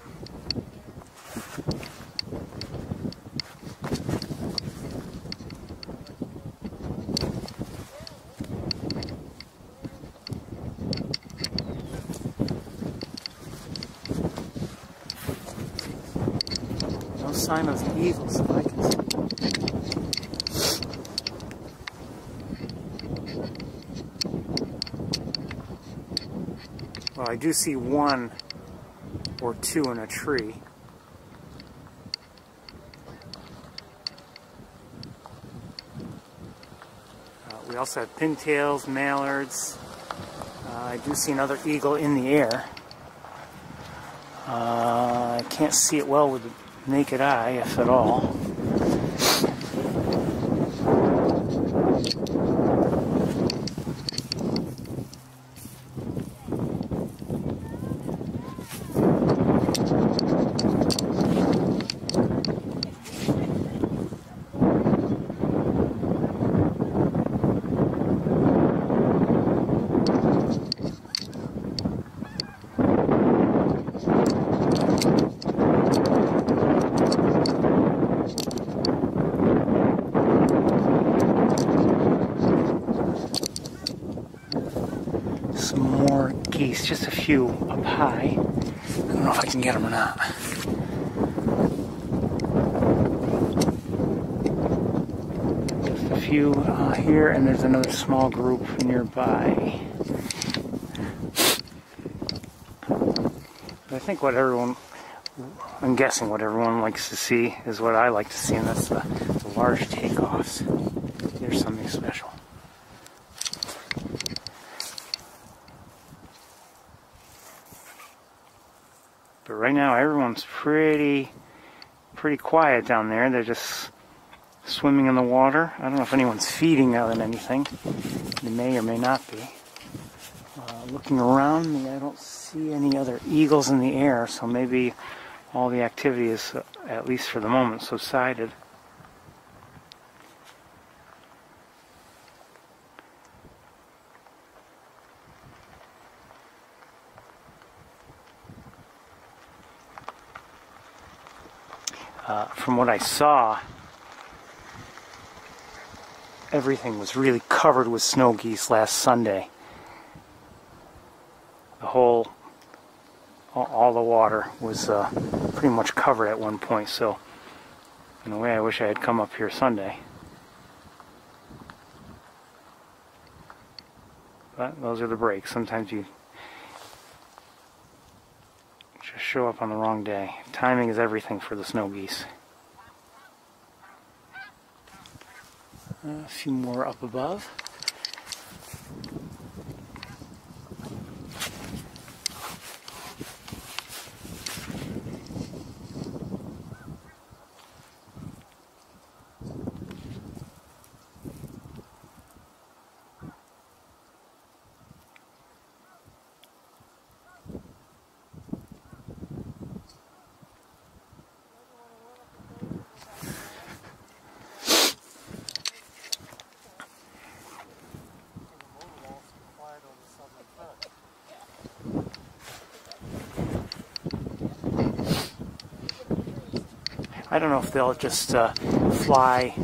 No sign of the eagles, if I can see. Well, I do see one or two in a tree. We also have pintails, mallards. I do see another eagle in the air. I can't see it well with the naked eye, if at all. Some more geese, just a few up high. I don't know if I can get them or not. Just a few here, and there's another small group nearby. But I think I'm guessing what everyone likes to see is what I like to see, and that's the large takeoffs. There's something special. But right now, everyone's pretty quiet down there. They're just swimming in the water. I don't know if anyone's feeding out than anything. They may or may not be. Looking around me, I don't see any other eagles in the air, so maybe all the activity is, at least for the moment, subsided. From what I saw, everything was really covered with snow geese last Sunday. All the water was pretty much covered at one point, so in a way I wish I had come up here Sunday. But those are the breaks. Sometimes you just show up on the wrong day. Timing is everything for the snow geese. A few more up above. I don't know if they'll just fly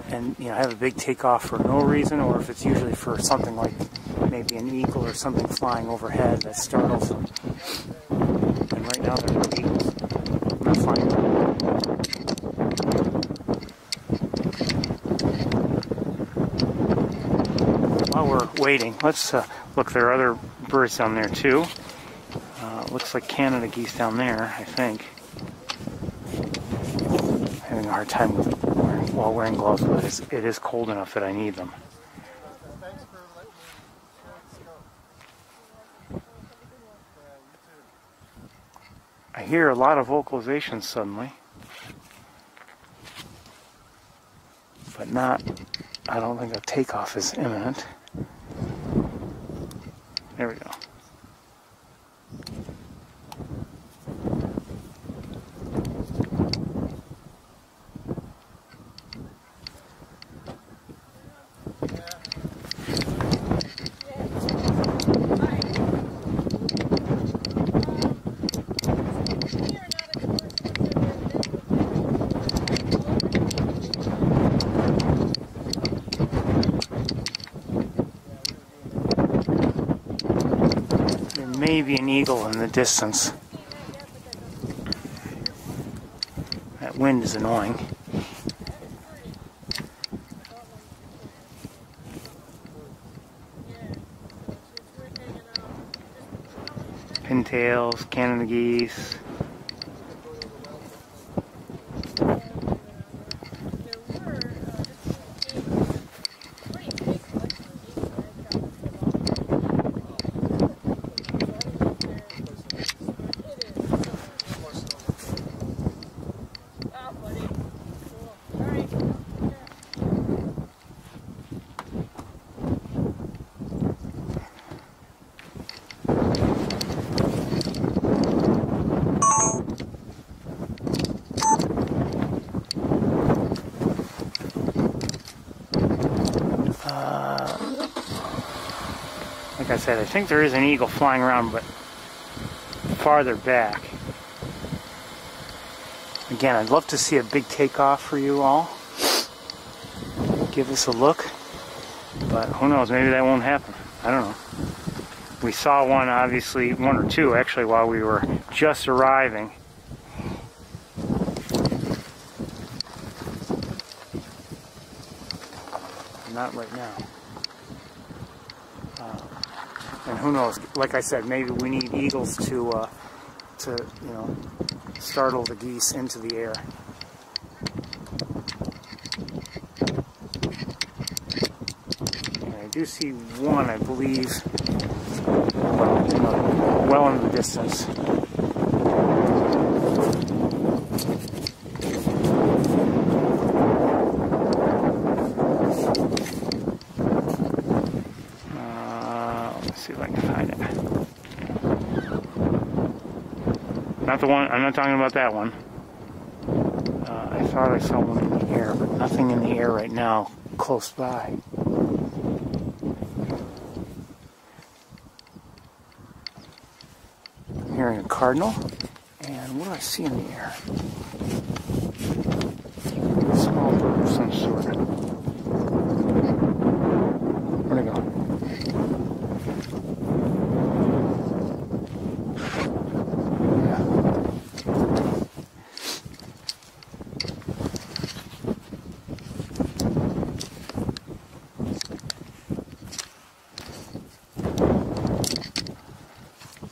and have a big takeoff for no reason, or if it's usually for something like maybe an eagle or something flying overhead that startles them. And right now there are no eagles. I'm not flying them. While we're waiting, let's look. There are other birds down there too. Looks like Canada geese down there, I think. Having a hard time while wearing gloves, but it is cold enough that I need them. I hear a lot of vocalizations suddenly, but I don't think a takeoff is imminent. There we go. Maybe an eagle in the distance. That wind is annoying. Pintails, Canada geese. Like I said, I think there is an eagle flying around, but farther back. Again, I'd love to see a big takeoff for you all. Give us a look. But who knows, maybe that won't happen. I don't know. We saw one, obviously, one or two actually, while we were just arriving. Not right now. And who knows? Like I said, maybe we need eagles to startle the geese into the air. And I do see one, I believe, well in the distance. See if I can find it. Not the one, I'm not talking about that one. I thought I saw one in the air, but nothing in the air right now close by. I'm hearing a cardinal, and what do I see in the air? A small bird of some sort. Where'd it go?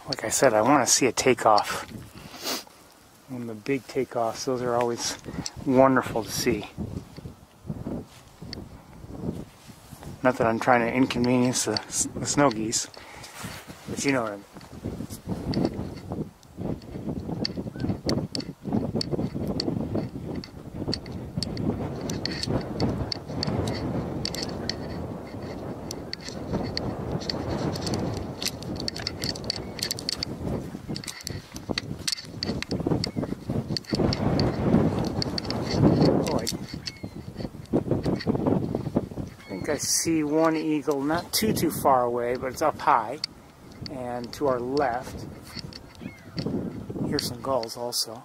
Like I said, I want to see a takeoff. And the big takeoffs, those are always wonderful to see. Not that I'm trying to inconvenience the snow geese, but you know what I mean. I see one eagle not too far away, but it's up high, and to our left. Here's some gulls also.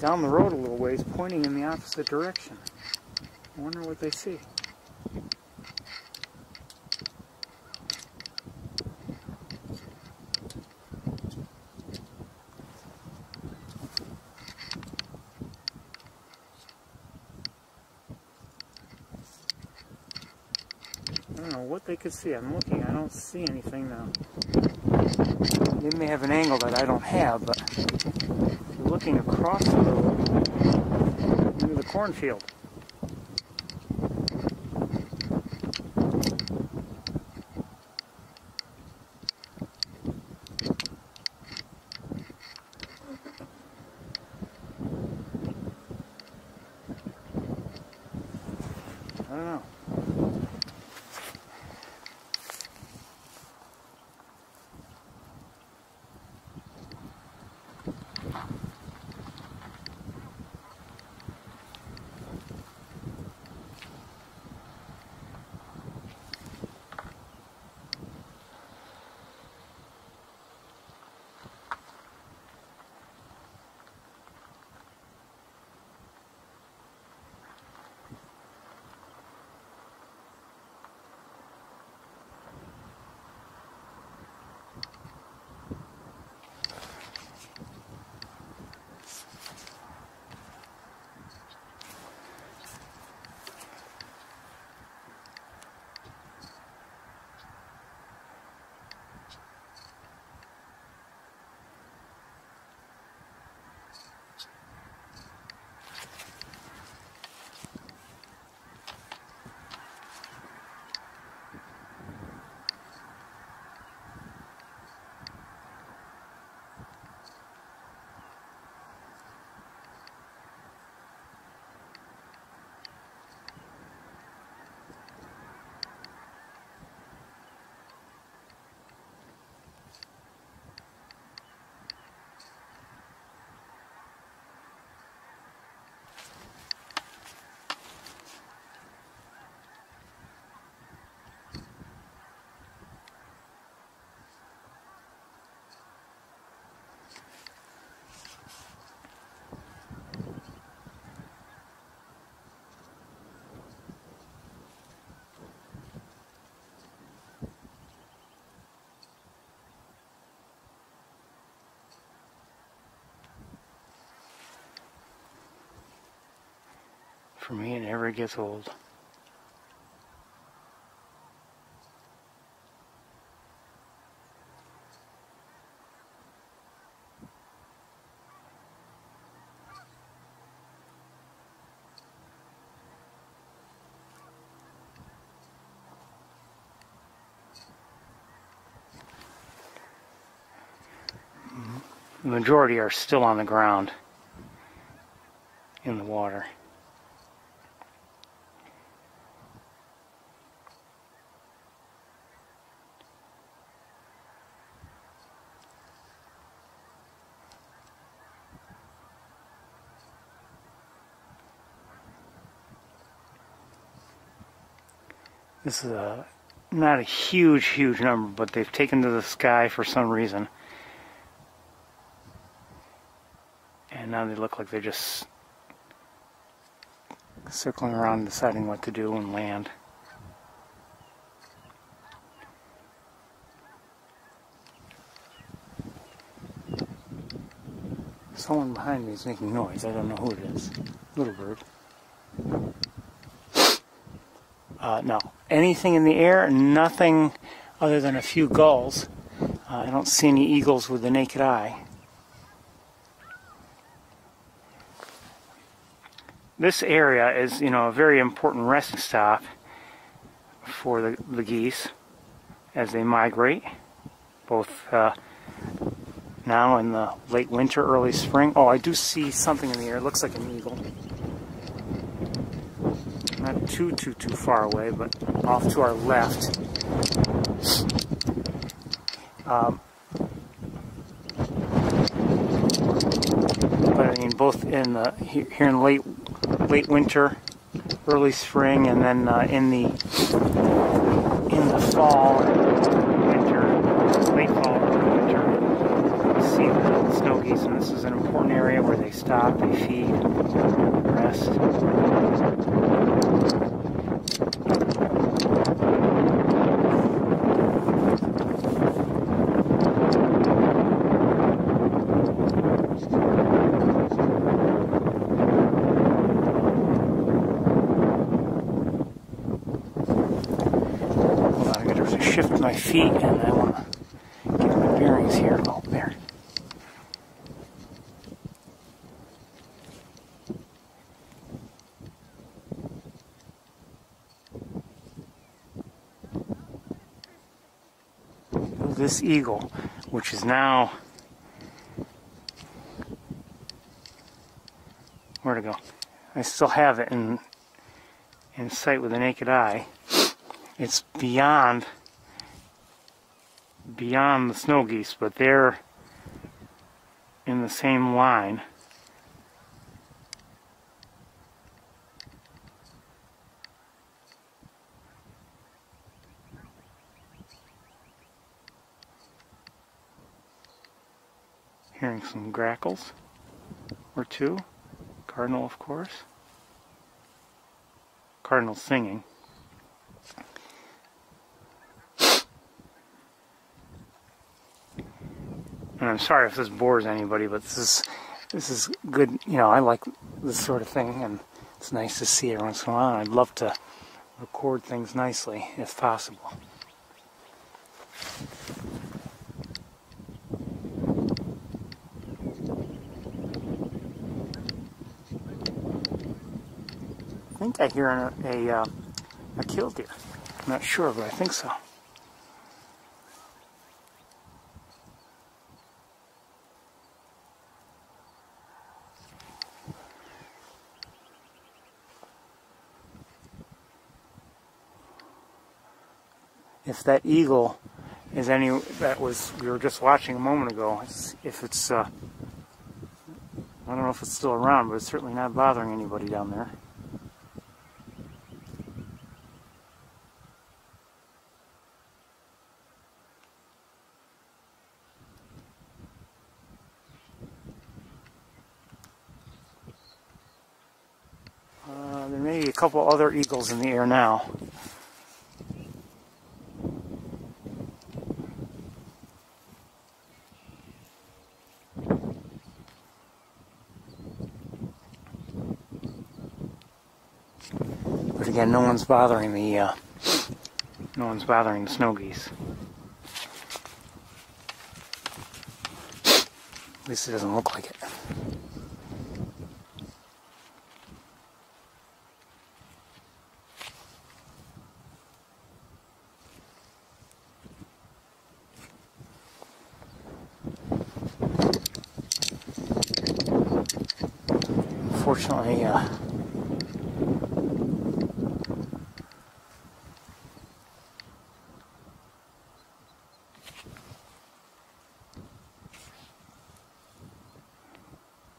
down the road a little ways, pointing in the opposite direction. I wonder what they see. I don't know what they could see. I'm looking. I don't see anything now. They may have an angle that I don't have, but you're looking across the road into the cornfield. I don't know. For me, it never gets old. The majority are still on the ground in the water. This is not a huge number, but they've taken to the sky for some reason. And now they look like they're just circling around, deciding what to do and land. Someone behind me is making noise. I don't know who it is. Little bird. No. Anything in the air? Nothing other than a few gulls. I don't see any eagles with the naked eye. This area is, a very important resting stop for the geese as they migrate, both now in the late winter, early spring. Oh, I do see something in the air. It looks like an eagle. Not too far away, but off to our left. But I mean, both in the here in late winter, early spring, and then in the fall, winter, late fall, winter, see the snow geese, and this is an important area where they stop, they feed, rest. Hold on, I'm going to shift my feet, and I want to get my bearings here. Oh, there. This eagle, which is now, where to go? I still have it in sight with the naked eye. It's beyond the snow geese, but they're in the same line. Hearing some grackles or two. Cardinal, of course. Cardinal singing. And I'm sorry if this bores anybody, but this is good. You know, I like this sort of thing, and it's nice to see every once in a while. I'd love to record things nicely, if possible. I think I hear a killdeer. I'm not sure, but I think so. If that eagle is we were just watching a moment ago, if it's, I don't know if it's still around, but it's certainly not bothering anybody down there. There may be a couple other eagles in the air now. But again, no one's bothering the snow geese. At least it doesn't look like it. Unfortunately,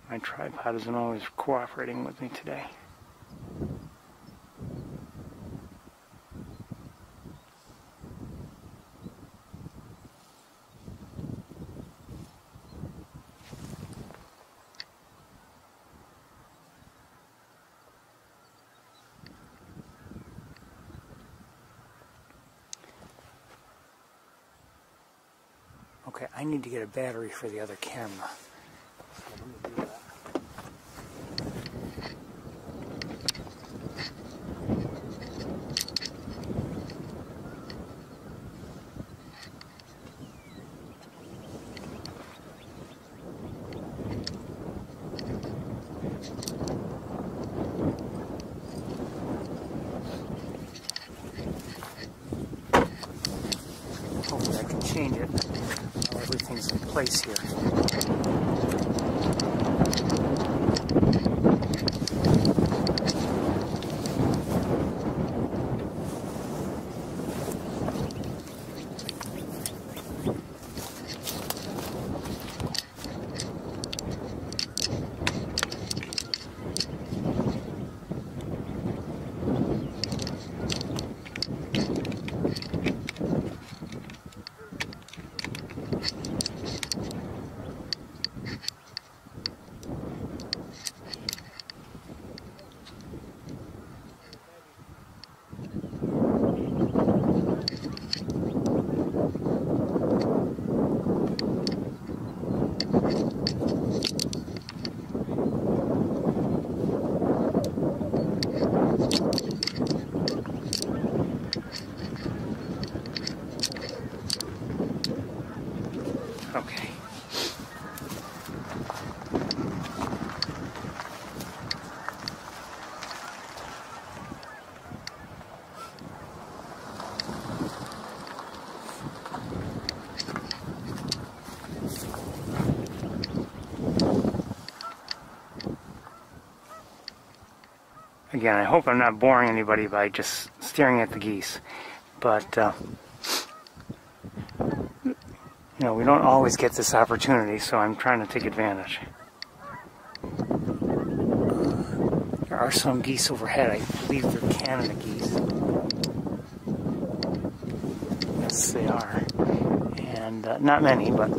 my tripod isn't always cooperating with me today. Okay, I need to get a battery for the other camera. So let me do that. Hopefully I can change it while everything's in place here. again, I hope I'm not boring anybody by just staring at the geese. But, you know, we don't always get this opportunity, so I'm trying to take advantage. There are some geese overhead. I believe they're Canada geese. Yes, they are. And not many, but...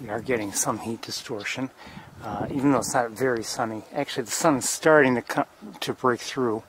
we are getting some heat distortion, even though it's not very sunny. Actually, the sun is starting to break through.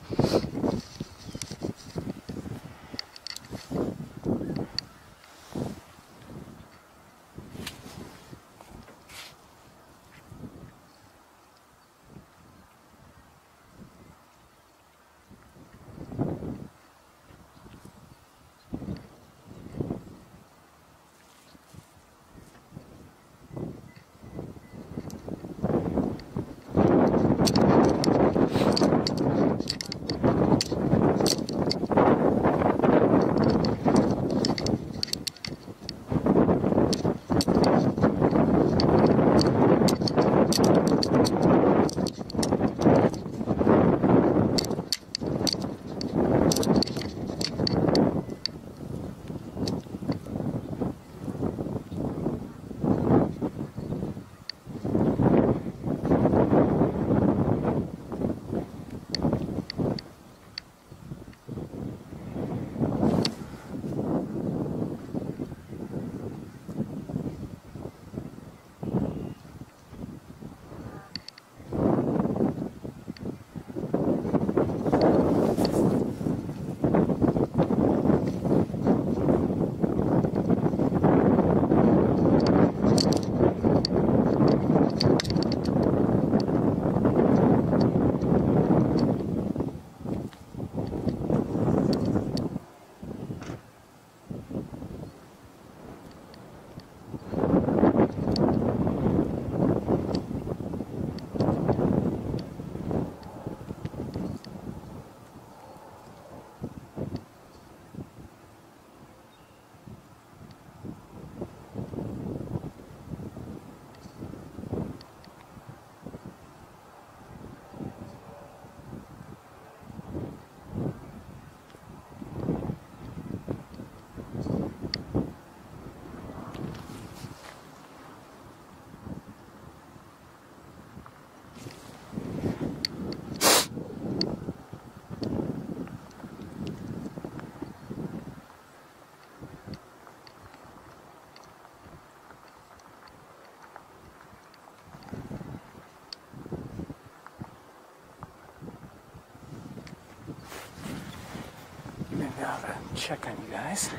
Maybe I'll check on you guys.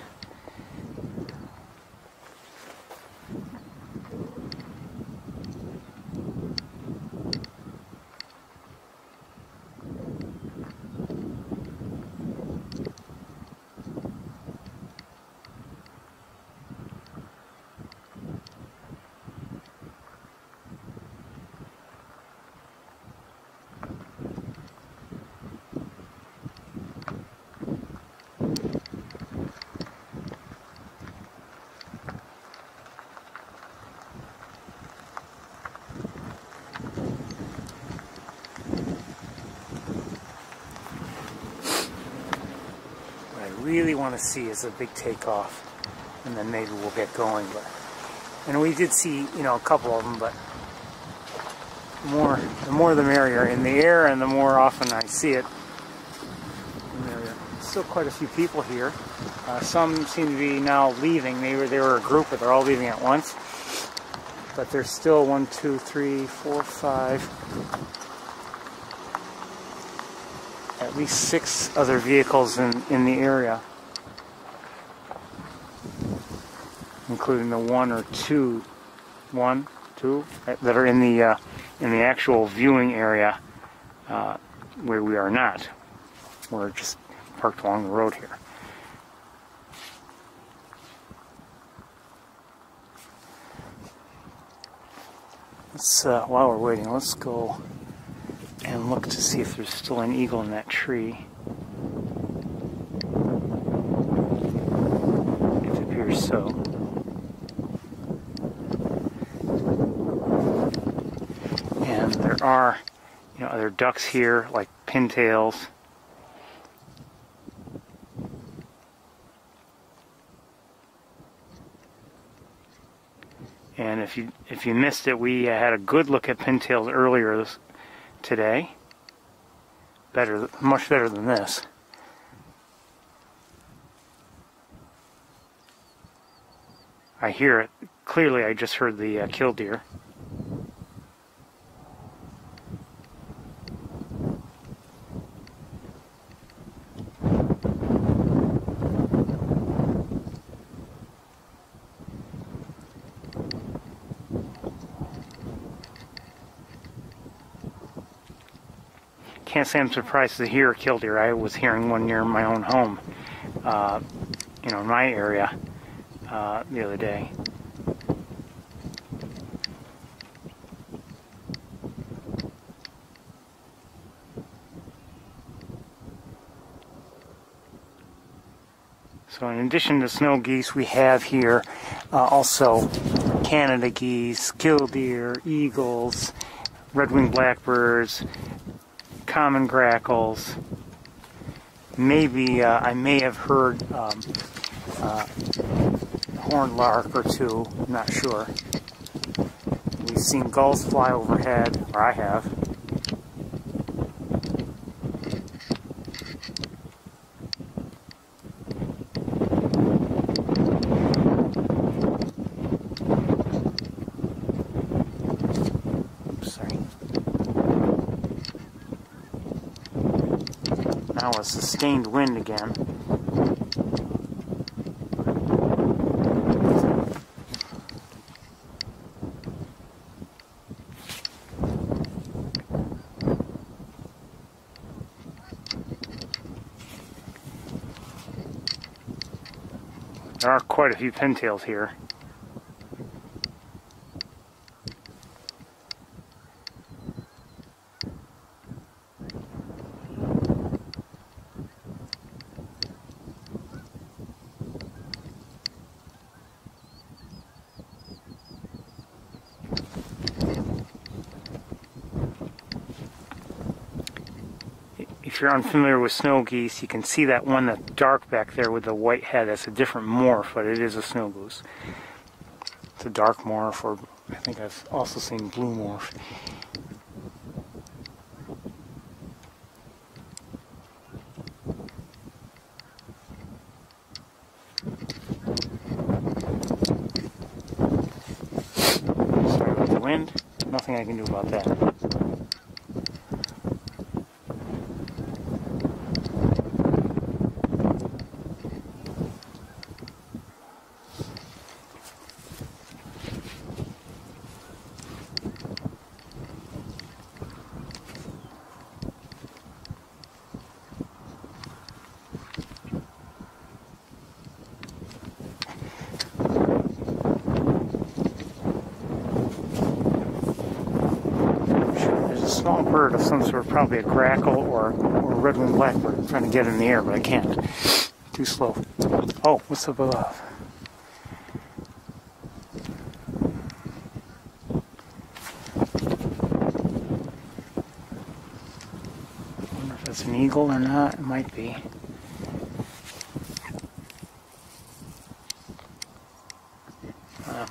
Really want to see is a big takeoff, and then maybe we'll get going. But and we did see, you know, a couple of them, but the more the merrier in the air, and the more often I see it, the merrier. Still quite a few people here. Some seem to be now leaving. They were a group, but they're all leaving at once. But there's still 1, 2, 3, 4, 5. At least 6 other vehicles in the area, including the 1 or 2 that are in the actual viewing area where we are not. We're just parked along the road here. Let's, while we're waiting, let's go and look to see if there's still an eagle in that tree. It appears so. And there are, other ducks here, like pintails. And if you missed it, we had a good look at pintails earlier today. Much better than this. I hear it clearly. I just heard the killdeer. Can't say I'm surprised to hear a killdeer. I was hearing one near my own home, in my area the other day. So in addition to snow geese, we have here also Canada geese, killdeer, eagles, red-winged blackbirds, common grackles. Maybe I may have heard horned lark or two, I'm not sure. We've seen gulls fly overhead, or I have. Now a sustained wind again. There are quite a few pintails here. If you're unfamiliar with snow geese, you can see that one that's dark back there with the white head. That's a different morph, but it is a snow goose. It's a dark morph, or I think I've also seen blue morph. Sorry about the wind. Nothing I can do about that. Small bird of some sort, probably a grackle or a red-winged blackbird. I'm trying to get in the air, but I can't. Too slow. Oh, what's up above? I wonder if it's an eagle or not. It might be.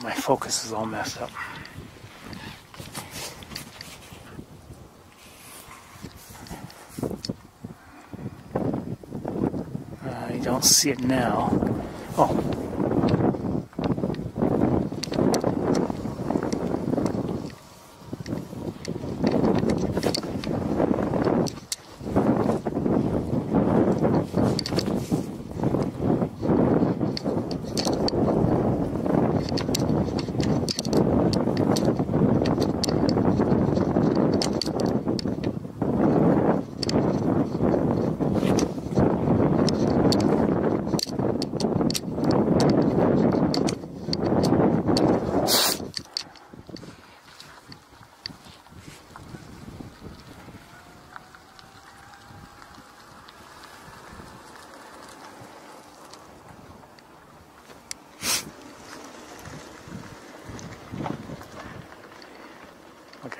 My focus is all messed up. Don't see it now. Oh.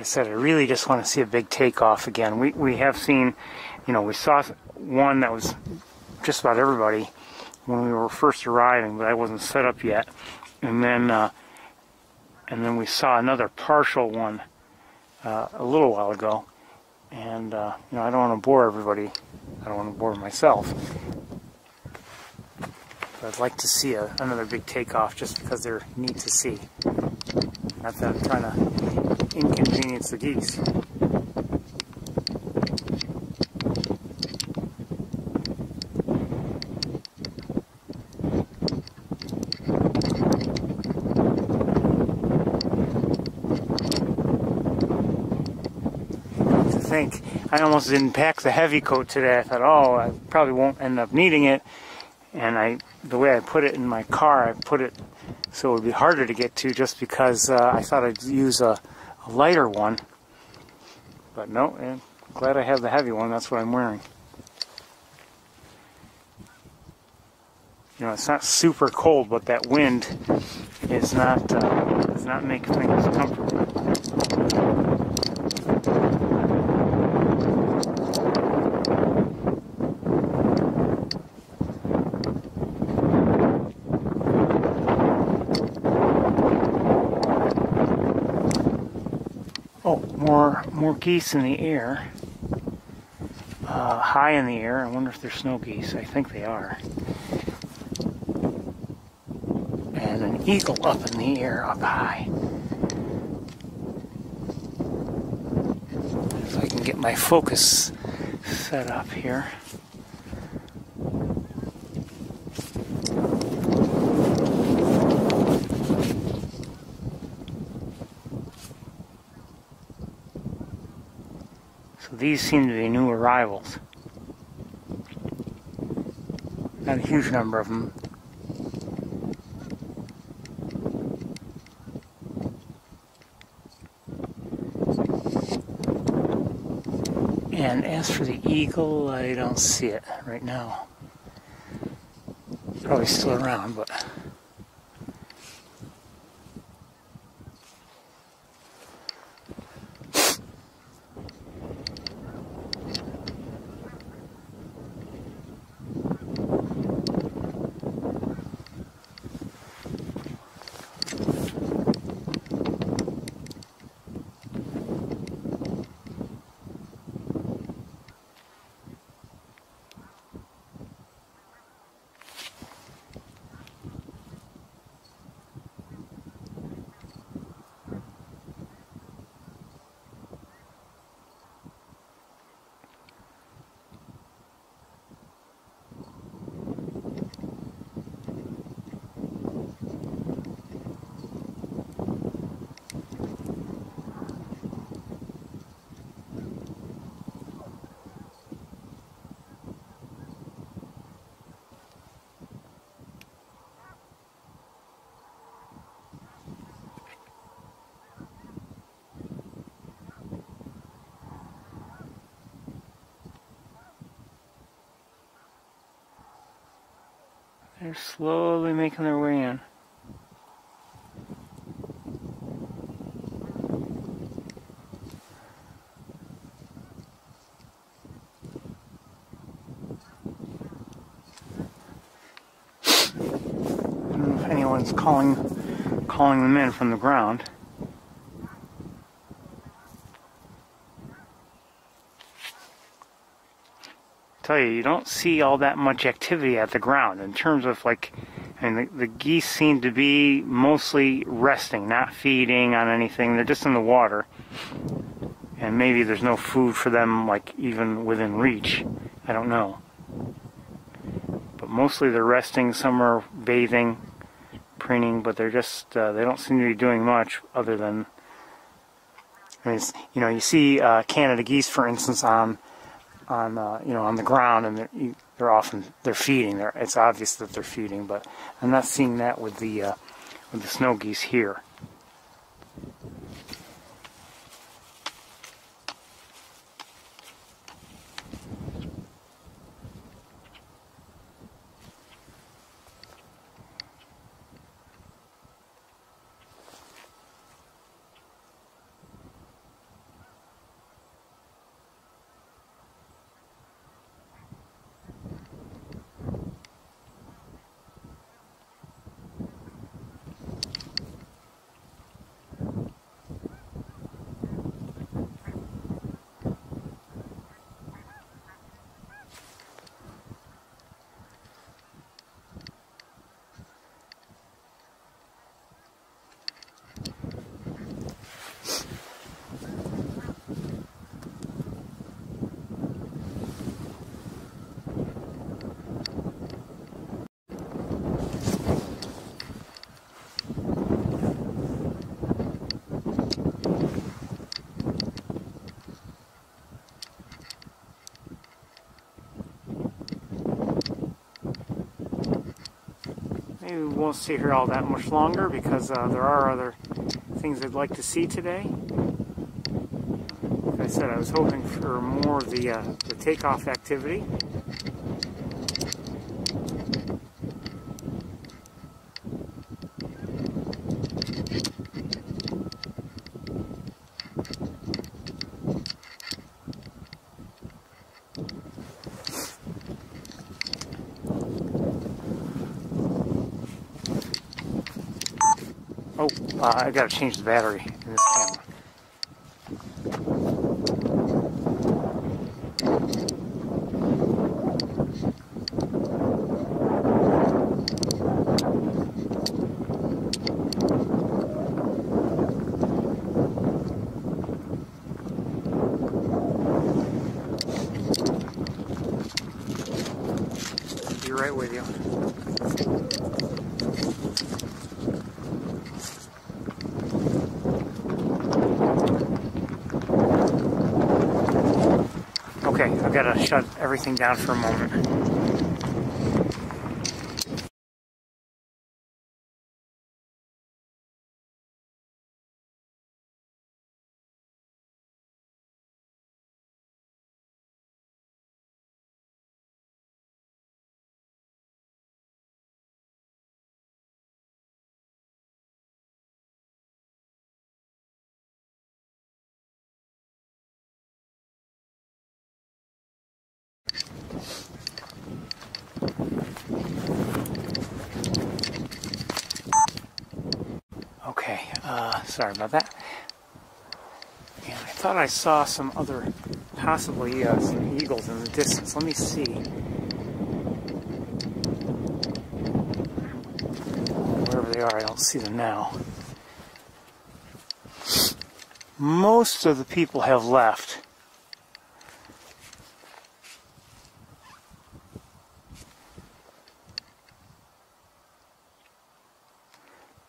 I said, I really just want to see a big takeoff again. We have seen, you know, we saw one that was just about everybody when we were first arriving, but I wasn't set up yet. And then we saw another partial one a little while ago. And you know, I don't want to bore everybody. I don't want to bore myself. But I'd like to see another big takeoff just because they're neat to see. Not that I'm trying to inconvenience the geese. I almost didn't pack the heavy coat today. I thought, oh, I probably won't end up needing it. And the way I put it in my car, I put it so it would be harder to get to just because I thought I'd use a lighter one. But no, I'm glad I have the heavy one. That's what I'm wearing. You know, it's not super cold, but that wind is not does not make things comfortable. Oh, more geese in the air. High in the air. I wonder if they're snow geese. I think they are. And an eagle up in the air, up high. If I can get my focus set up here. So these seem to be new arrivals. Not a huge number of them. And as for the eagle, I don't see it right now. Probably still around, but... They're slowly making their way in. I don't know if anyone's calling them in from the ground. Tell you, you don't see all that much activity at the ground in terms of like, I mean, the geese seem to be mostly resting, not feeding on anything. They're just in the water, and maybe there's no food for them, like even within reach. I don't know, but mostly they're resting. Some are bathing, preening, but they're just they don't seem to be doing much other than, I mean, you know, you see Canada geese, for instance, on you know, on the ground, and they're feeding. It's obvious that they're feeding, but I'm not seeing that with the snow geese here. maybe we won't stay here all that much longer because there are other things I'd like to see today. Like I said, I was hoping for more of the takeoff activity. Oh, I gotta change the battery in this camera. Be right with you. Okay, I've got to shut everything down for a moment. Okay, sorry about that. And I thought I saw some other, possibly some eagles in the distance. Let me see. Wherever they are, I don't see them now. Most of the people have left.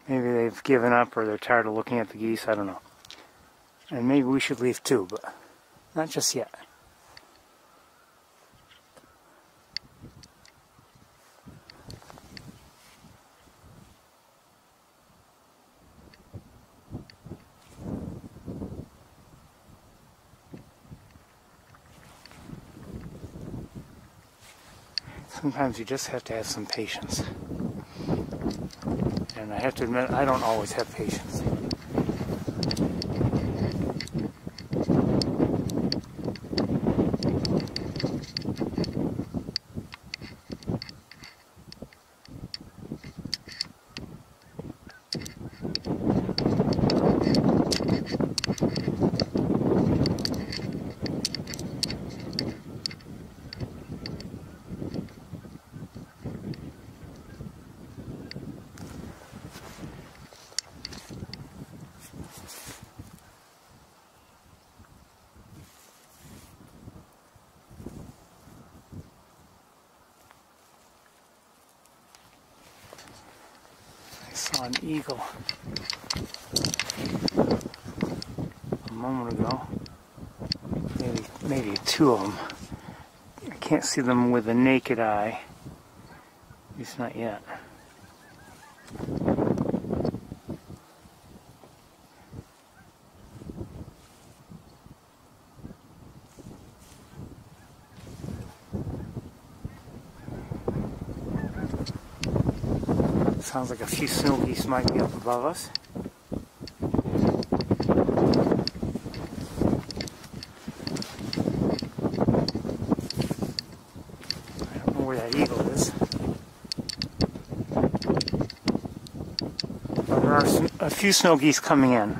Maybe they've given up or they're tired of looking at the geese, I don't know. And maybe we should leave too, but not just yet. Sometimes you just have to have some patience. And I have to admit, I don't always have patience. I saw an eagle a moment ago. Maybe two of them. I can't see them with the naked eye. At least not yet. Sounds like a few snow geese might be up above us. I don't know where that eagle is. But there are a few snow geese coming in.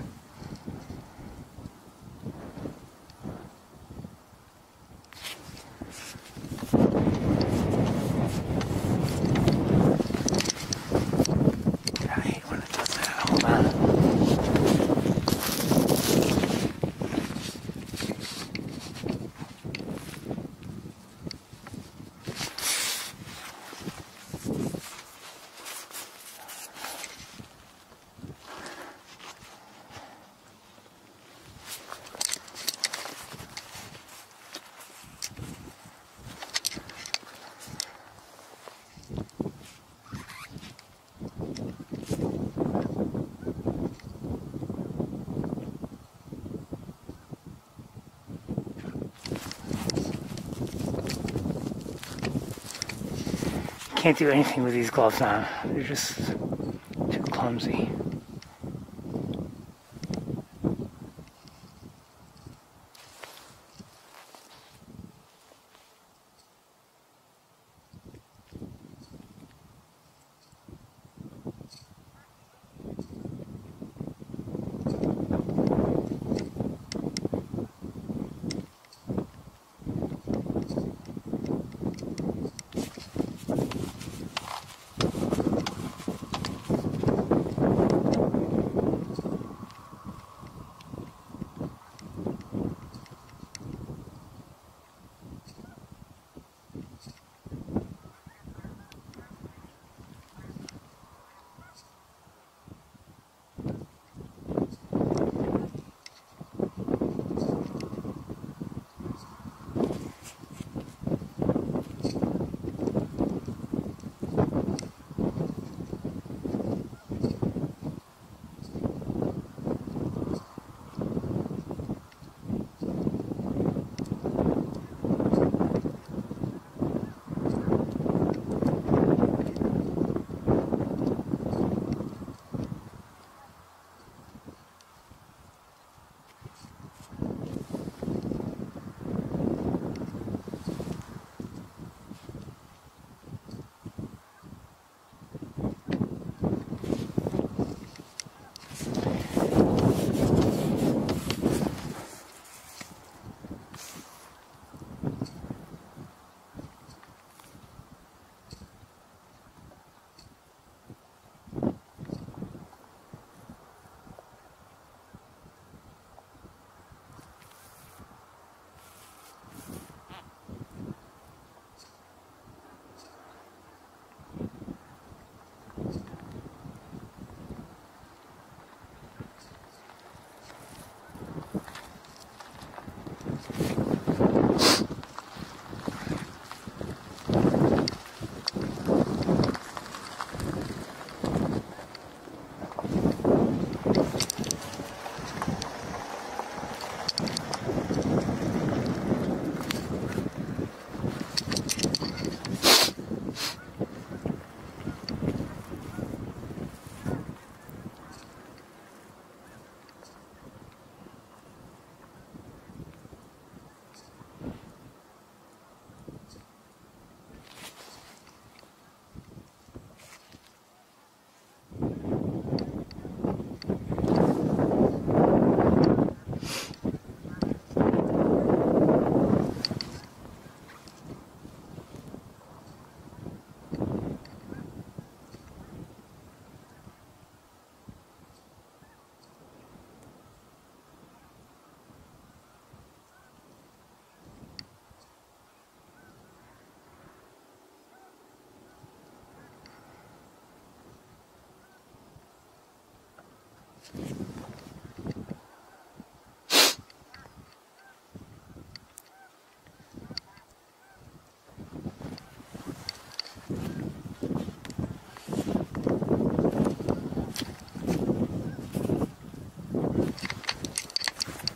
can't do anything with these gloves on. They're just too clumsy.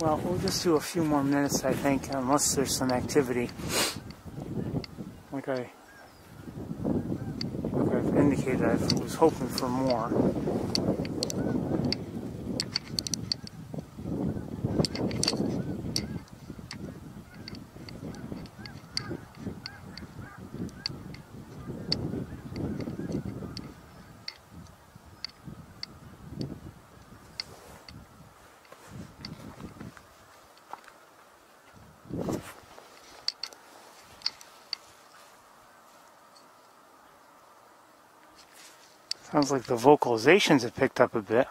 Well, we'll just do a few more minutes, I think, unless there's some activity. Like I've indicated, I was hoping for more. Sounds like the vocalizations have picked up a bit.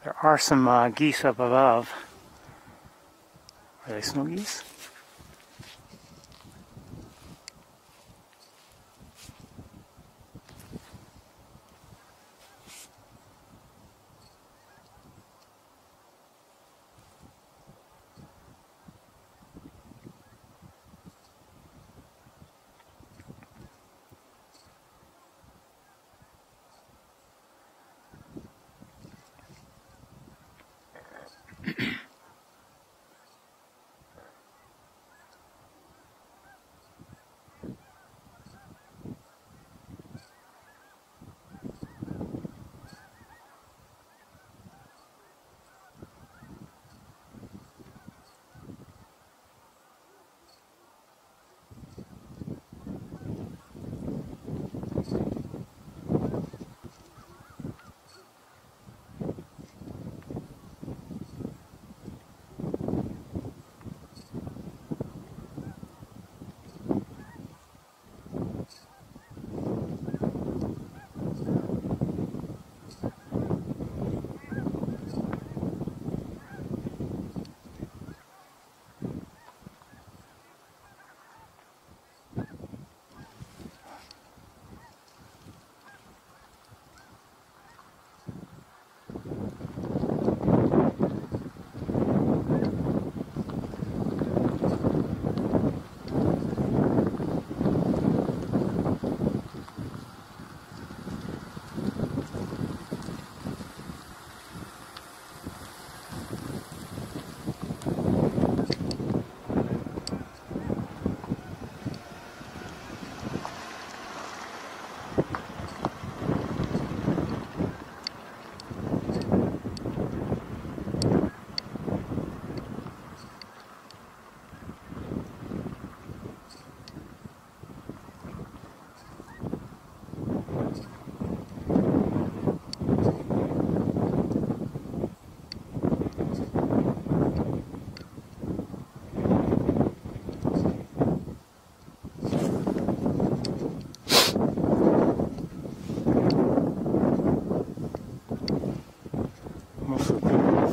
There are some geese up above. Are they snow geese?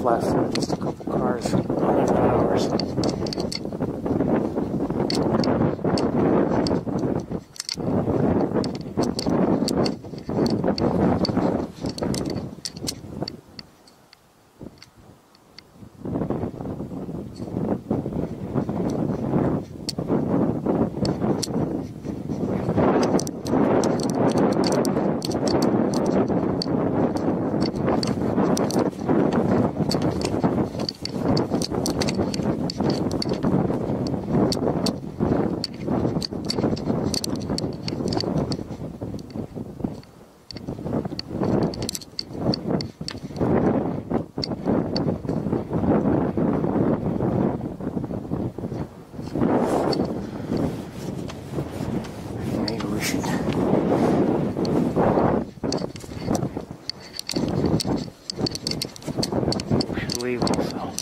left. There are just a couple cars. Oh, they're not ours. Leave also.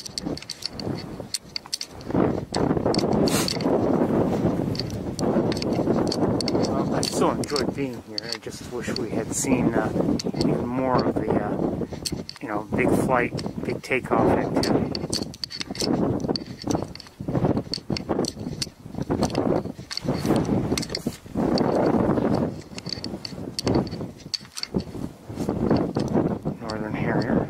Well, I still enjoyed being here. I just wish we had seen even more of the, you know, big flight, big takeoff activity. Northern Harrier.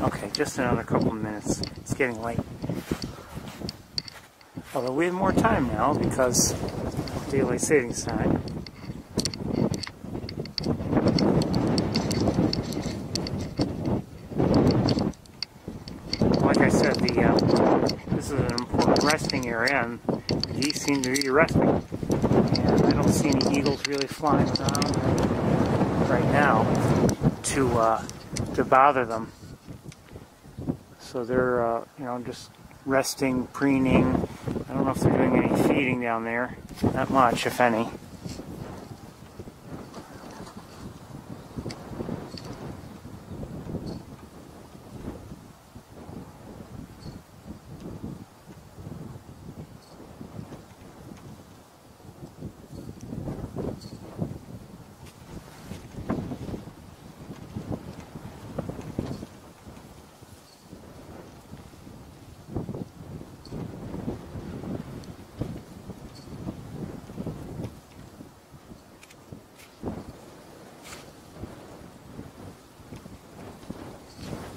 Okay, just another couple of minutes. It's getting late. Although we have more time now because of daylight savings time. Like I said, this is an important resting area, and the geese seem to be resting. And I don't see any eagles really flying around right now to bother them. So they're, you know, just resting, preening. I don't know if they're doing any feeding down there. Not much, if any.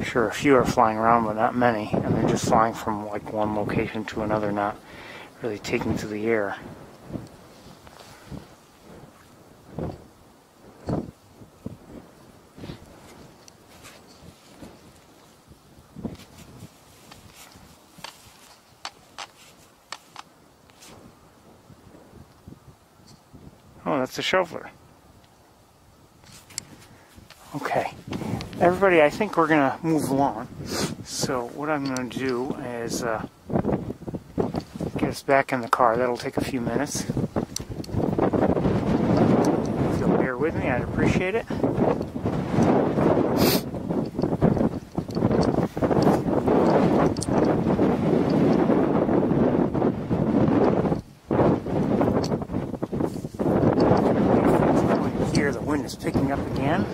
Sure, a few are flying around, but not many, and they're just flying from like one location to another, not really taking to the air. Oh, that's a shoveler. Okay. Everybody, I think we're going to move along. So what I'm going to do is get us back in the car. That'll take a few minutes. If you'll bear with me, I'd appreciate it. Here, the wind is picking up again.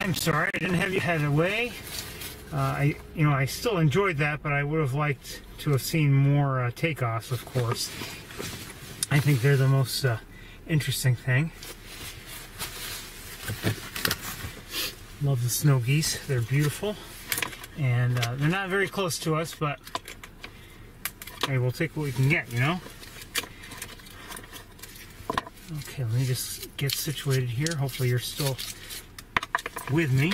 I'm sorry I didn't have you head away. I still enjoyed that, but I would have liked to have seen more takeoffs, of course. I think they're the most interesting thing. Love the snow geese. They're beautiful. And they're not very close to us, but hey, we'll take what we can get, you know? Okay, let me just get situated here. Hopefully you're still with me.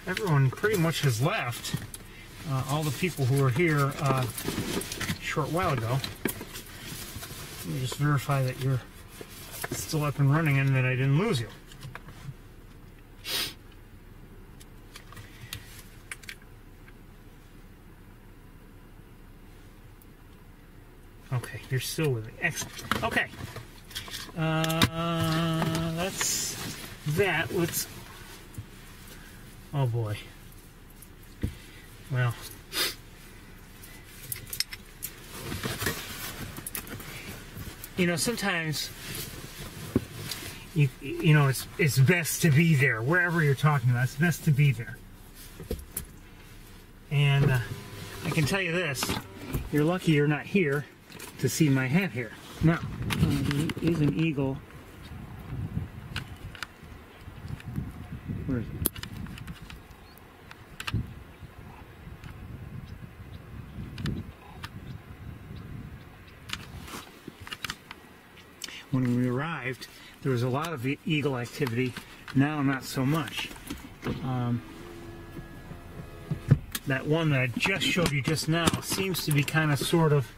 Everyone pretty much has left. All the people who were here a short while ago. Let me just verify that you're still up and running and that I didn't lose you. Okay, you're still with me. Excellent. Okay. That's that. Let's... Oh boy. Well. You know, sometimes you know it's best to be there wherever you're talking about. It's best to be there. And I can tell you this: you're lucky you're not here to see my hat here. Now, there is an eagle. Where is it? When we arrived, there was a lot of eagle activity. Now, not so much. That one that I just showed you just now seems to be kind of sort of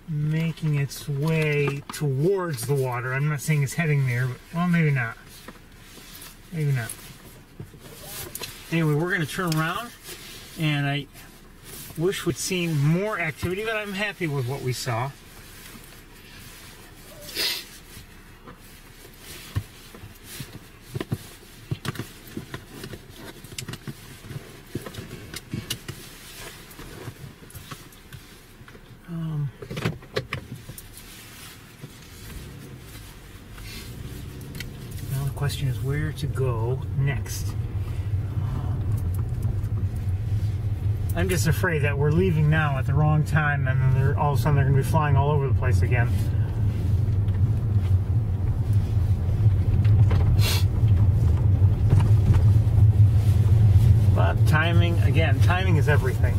making its way towards the water. I'm not saying it's heading there, but, well, maybe not. Maybe not. Anyway, we're going to turn around, and I wish we'd seen more activity, but I'm happy with what we saw. Now the question is where to go next. I'm just afraid that we're leaving now at the wrong time, and then all of a sudden they're going to be flying all over the place again. But timing, again, timing is everything.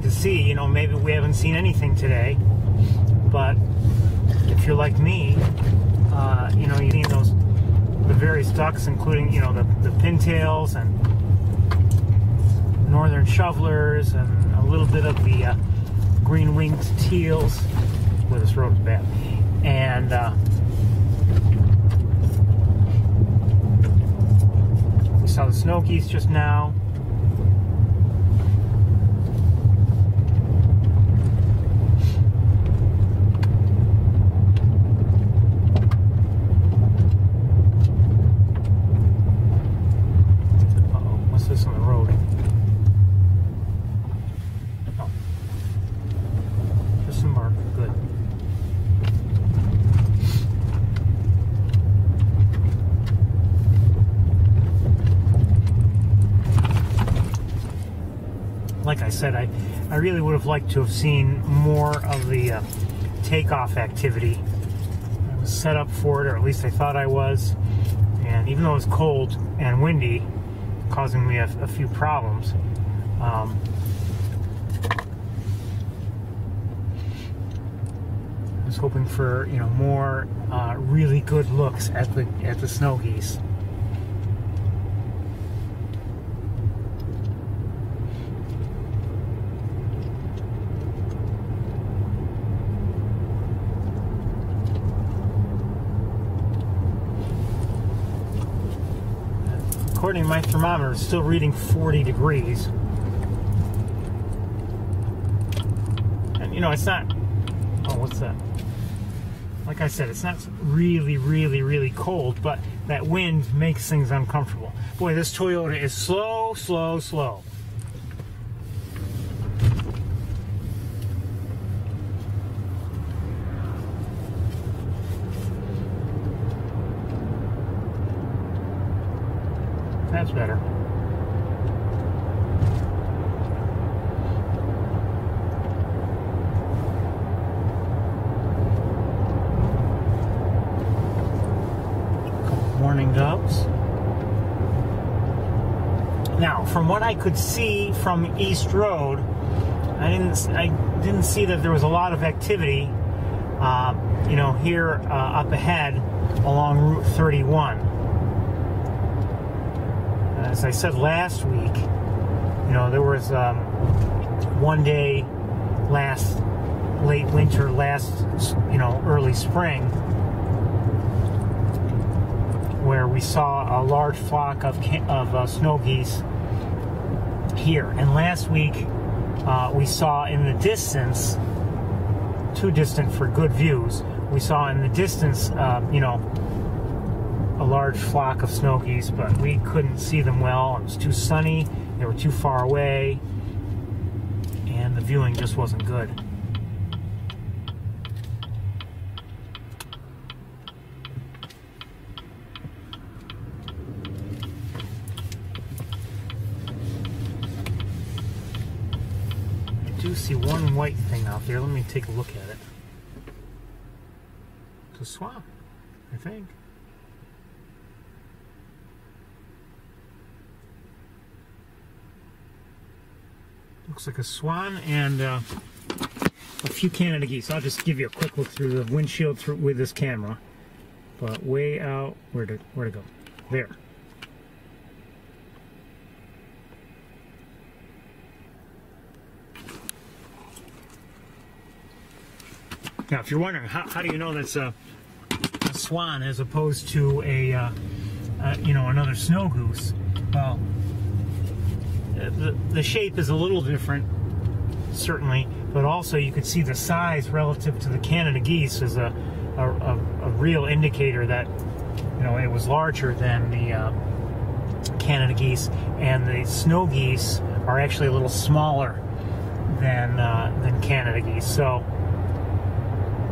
See, you know, maybe we haven't seen anything today, but if you're like me, you know, you've seen the various ducks, including, you know, the pintails and northern shovelers and a little bit of the green-winged teals. Well, this road is bad. And we saw the snow geese just now. Like I said, I really would have liked to have seen more of the takeoff activity. I was set up for it, or at least I thought I was. And even though it was cold and windy, causing me a few problems, I was hoping for, you know, more really good looks at the snow geese. according to my thermometer, it's still reading 40 degrees. And you know, it's not, oh, what's that? Like I said, it's not really, really, really cold, but that wind makes things uncomfortable. Boy, this Toyota is slow, slow, slow. That's better. Warning doves. Now, from what I could see from East Road, I didn't see that there was a lot of activity, you know, here up ahead along Route 31. As I said last week, you know, there was one day last late winter, you know, early spring, where we saw a large flock of snow geese here. And last week, we saw in the distance, too distant for good views, we saw in the distance, you know, a large flock of snow geese, but we couldn't see them well. It was too sunny, they were too far away, and the viewing just wasn't good. I do see one white thing out there. Let me take a look at it. It's a swan, I think. Looks like a swan and a few Canada geese. I'll just give you a quick look through the windshield with this camera. But way out, where to go? There. Now, if you're wondering, how do you know that's a swan as opposed to a you know, another snow goose? Well, the shape is a little different, certainly, but also you could see the size relative to the Canada geese is a real indicator that, you know, it was larger than the Canada geese, and the snow geese are actually a little smaller than Canada geese. So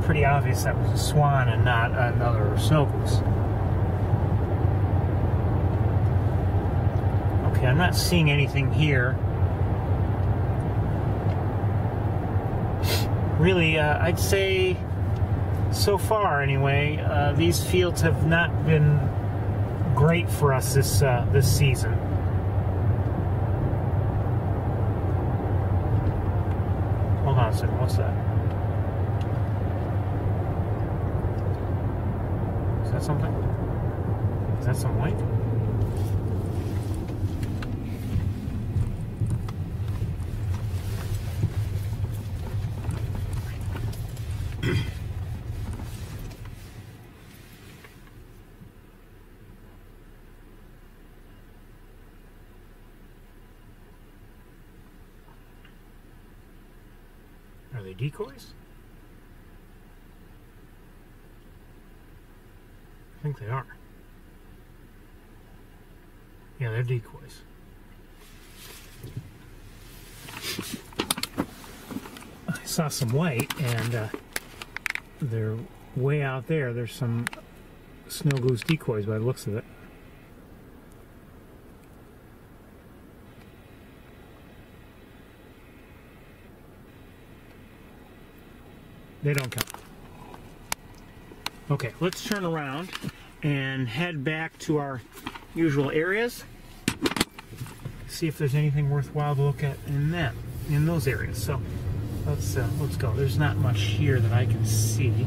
pretty obvious that was a swan and not another snow goose. Okay, I'm not seeing anything here. Really, I'd say, so far anyway, these fields have not been great for us this season. Hold on a second, what's that? Is that something? Is that some white? Are they decoys? I think they are. Yeah, they're decoys. I saw some white, and they're way out there. There's some snow goose decoys by the looks of it. They don't count. Okay, let's turn around and head back to our usual areas. See if there's anything worthwhile to look at in those areas. So let's go. There's not much here that I can see.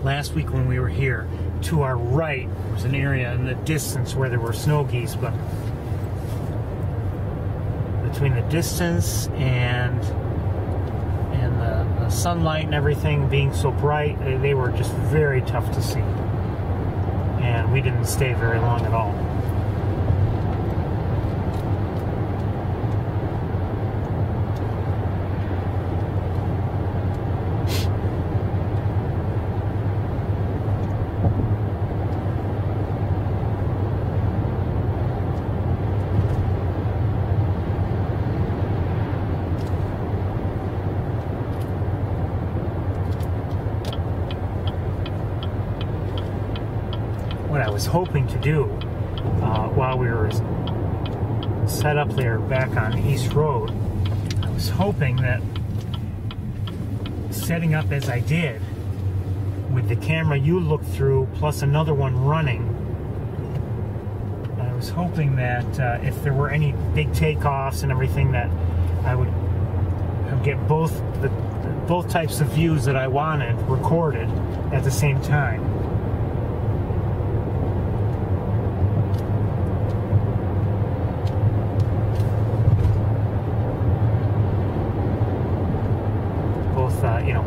Last week when we were here, to our right was an area in the distance where there were snow geese, but between the distance and the sunlight and everything being so bright, they were just very tough to see. we didn't stay very long at all. What I was hoping to do while we were set up there back on East Road, I was hoping that setting up as I did with the camera you looked through plus another one running, I was hoping that if there were any big takeoffs and everything, that I would get both types of views that I wanted recorded at the same time. You know,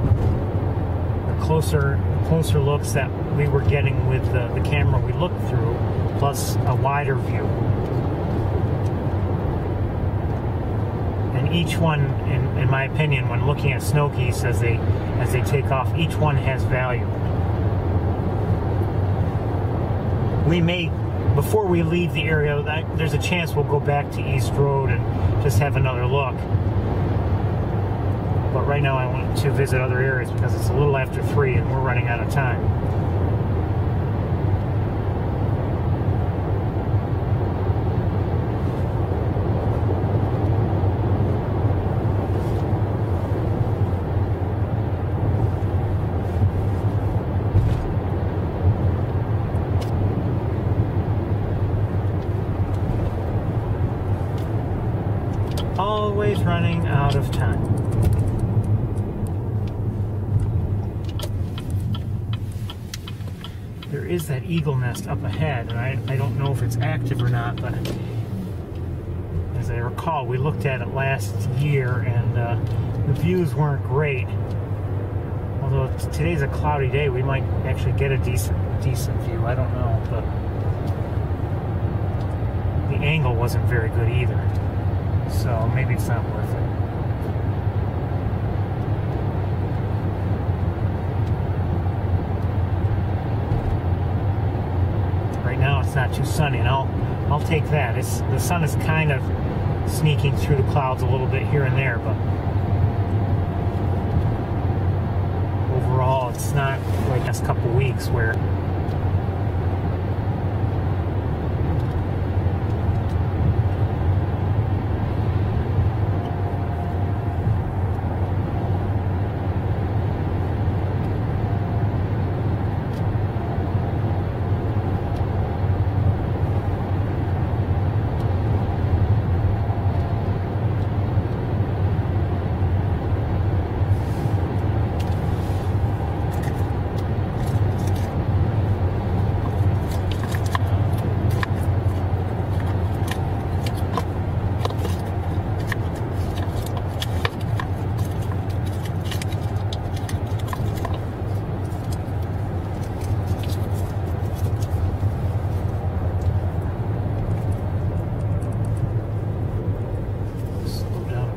the closer looks that we were getting with the camera we looked through, plus a wider view. And each one, in my opinion, when looking at snow geese as they take off, each one has value. We may, before we leave the area, there's a chance we'll go back to East Road and just have another look. But right now I want to visit other areas because it's a little after 3 and we're running out of time. Always running out of time. There is that eagle nest up ahead, and I don't know if it's active or not, but as I recall, we looked at it last year, and the views weren't great. Although today's a cloudy day, we might actually get a decent view. I don't know, but the angle wasn't very good either, so maybe it's not worth it. Now it's not too sunny, and I'll take that. The sun is kind of sneaking through the clouds a little bit here and there, but overall it's not like the last couple weeks where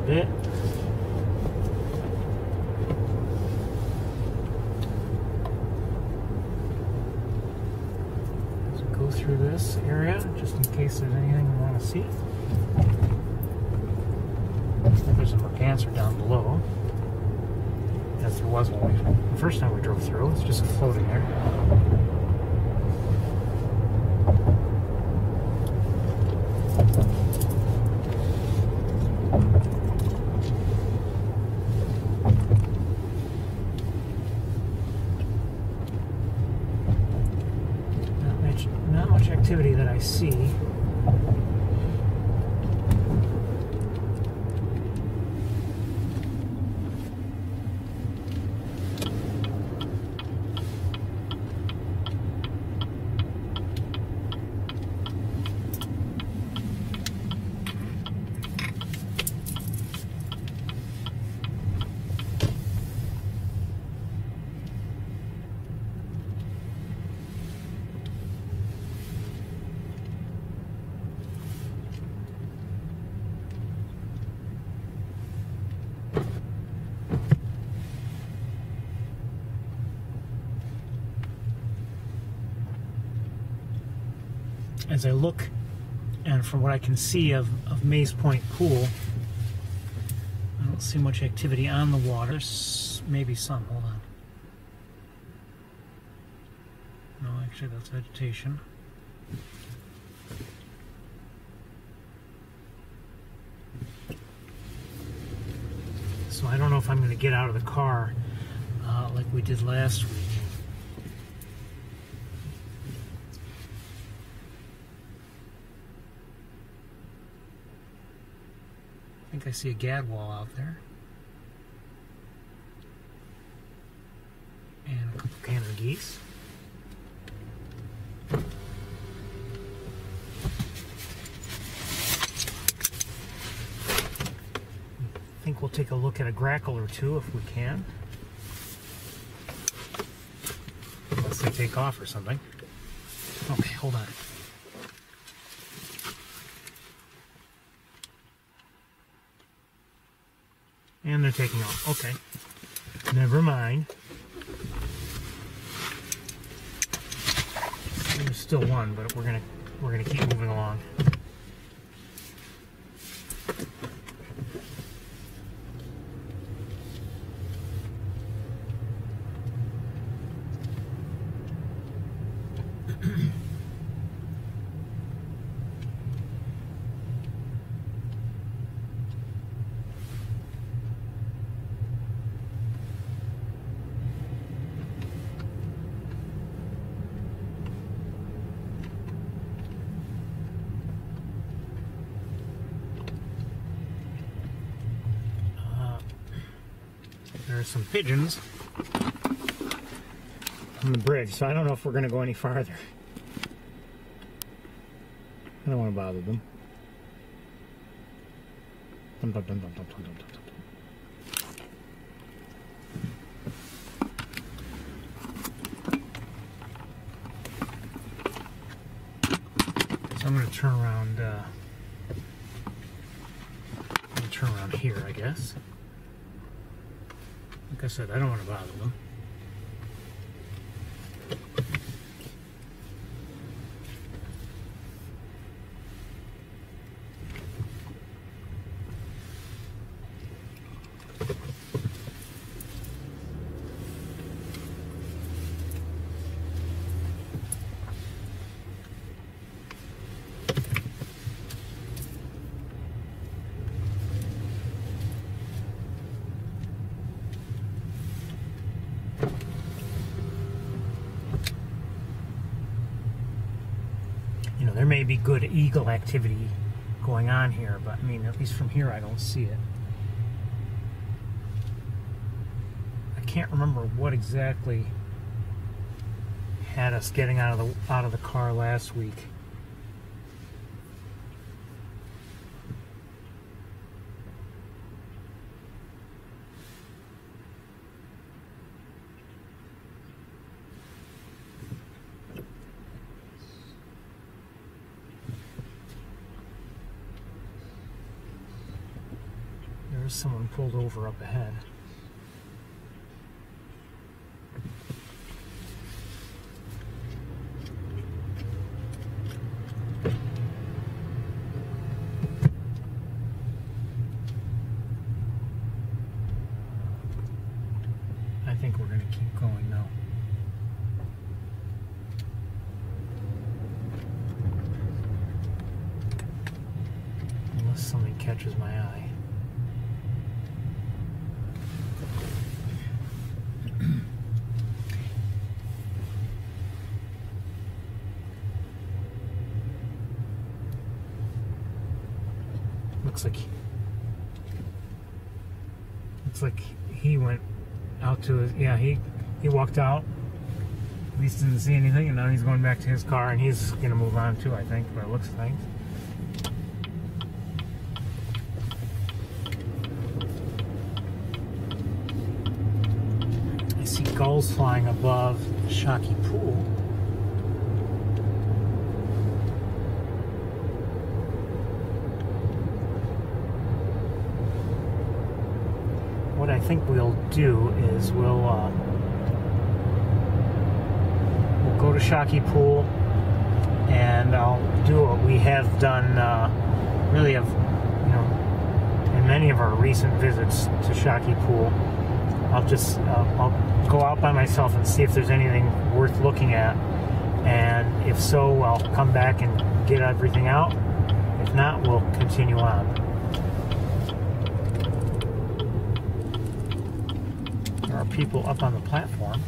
bit. So go through this area just in case there's anything you want to see. There's a merganser down below. As there was when the first time we drove through. It's just floating there. Not much activity that I see. as I look, and from what I can see of Maze Point Pool, I don't see much activity on the water. Maybe some. Hold on. No, actually, that's vegetation. So I don't know if I'm going to get out of the car like we did last week. I think I see a gadwall out there. And a couple Canada geese. I think we'll take a look at a grackle or two if we can. Unless they take off or something. Okay, hold on. And they're taking off. Okay. Never mind. There's still one, but we're gonna keep moving along. There's some pigeons on the bridge, so I don't know if we're going to go any farther. I don't want to bother them. Dum, dum, dum, dum, dum, dum, dum, dum. So I'm going to turn around. Turn around here, I guess. Like I said, I don't want to bother them. There may be good eagle activity going on here, but I mean, at least from here I don't see it. I can't remember what exactly had us getting out of the car last week. There's someone pulled over up ahead. I think we're going to keep going now. Unless something catches my eye. Looks like he went out to his, yeah, he walked out, at least didn't see anything, and now he's going back to his car, and he's gonna move on too, I think, by the looks of things. I see gulls flying above Shockey Pool. What I think we'll do is we'll go to Shockey Pool, and I'll do what we have done, really have, in many of our recent visits to Shockey Pool. I'll go out by myself and see if there's anything worth looking at, and if so, I'll come back and get everything out. If not, we'll continue on. There are people up on the platform.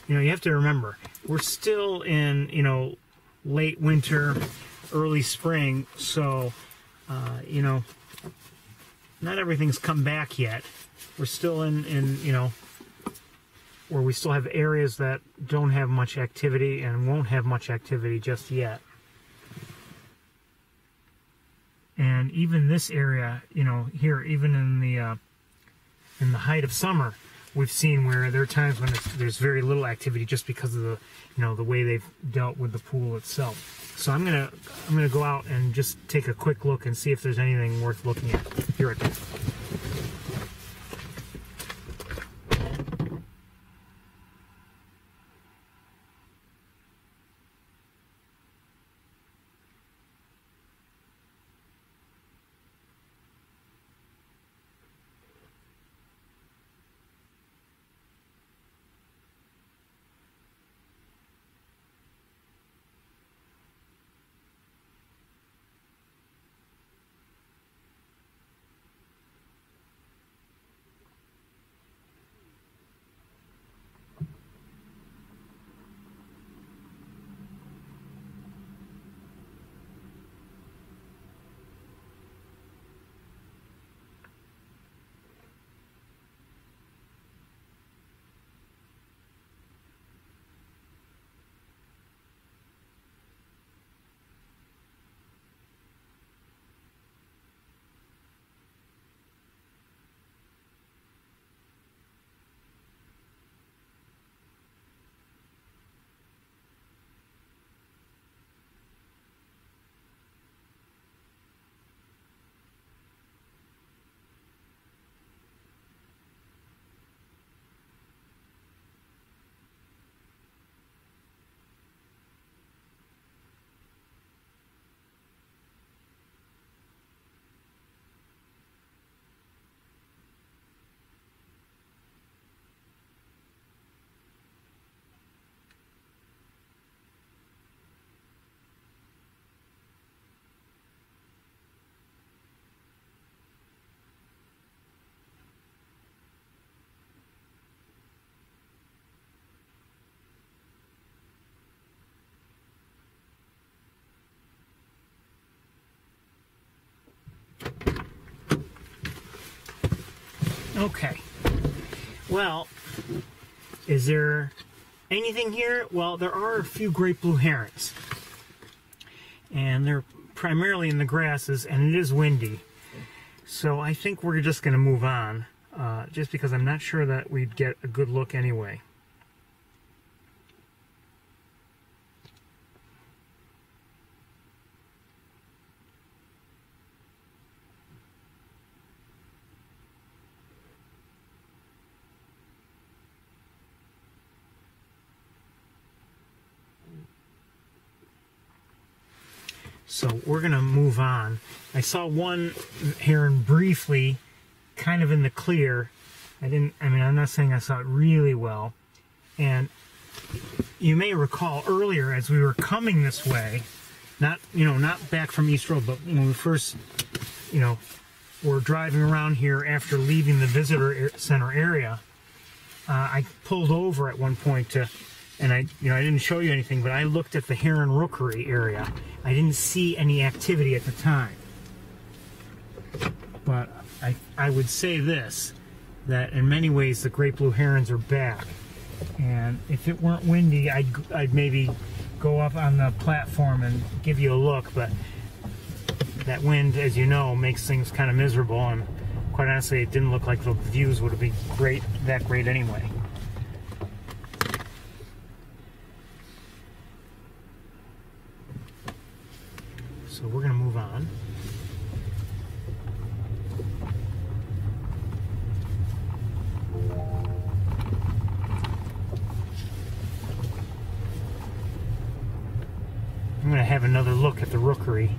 You have to remember, we're still in, late winter, early spring, so, not everything's come back yet. We're still in where we still have areas that don't have much activity and won't have much activity just yet. And even this area, here, even in the height of summer, we've seen where there are times when there's very little activity just because of the, the way they've dealt with the pool itself. So I'm gonna go out and just take a quick look and see if there's anything worth looking at. Here it is. Okay. Well, is there anything here? Well, there are a few great blue herons. And they're primarily in the grasses, and it is windy. So I think we're just going to move on, just because I'm not sure that we'd get a good look anyway. So we're going to move on. I saw one heron briefly, kind of in the clear. I'm not saying I saw it really well. And you may recall earlier as we were coming this way, not back from East Road, but when we first, were driving around here after leaving the visitor center area, I pulled over at one point to, and I didn't show you anything, but I looked at the heron rookery area. I didn't see any activity at the time. But I would say this, that in many ways the great blue herons are back. And if it weren't windy, I'd maybe go up on the platform and give you a look, but that wind, as you know, makes things kind of miserable, and quite honestly, it didn't look like the views would have been that great anyway. So we're going to move on. I'm going to have another look at the rookery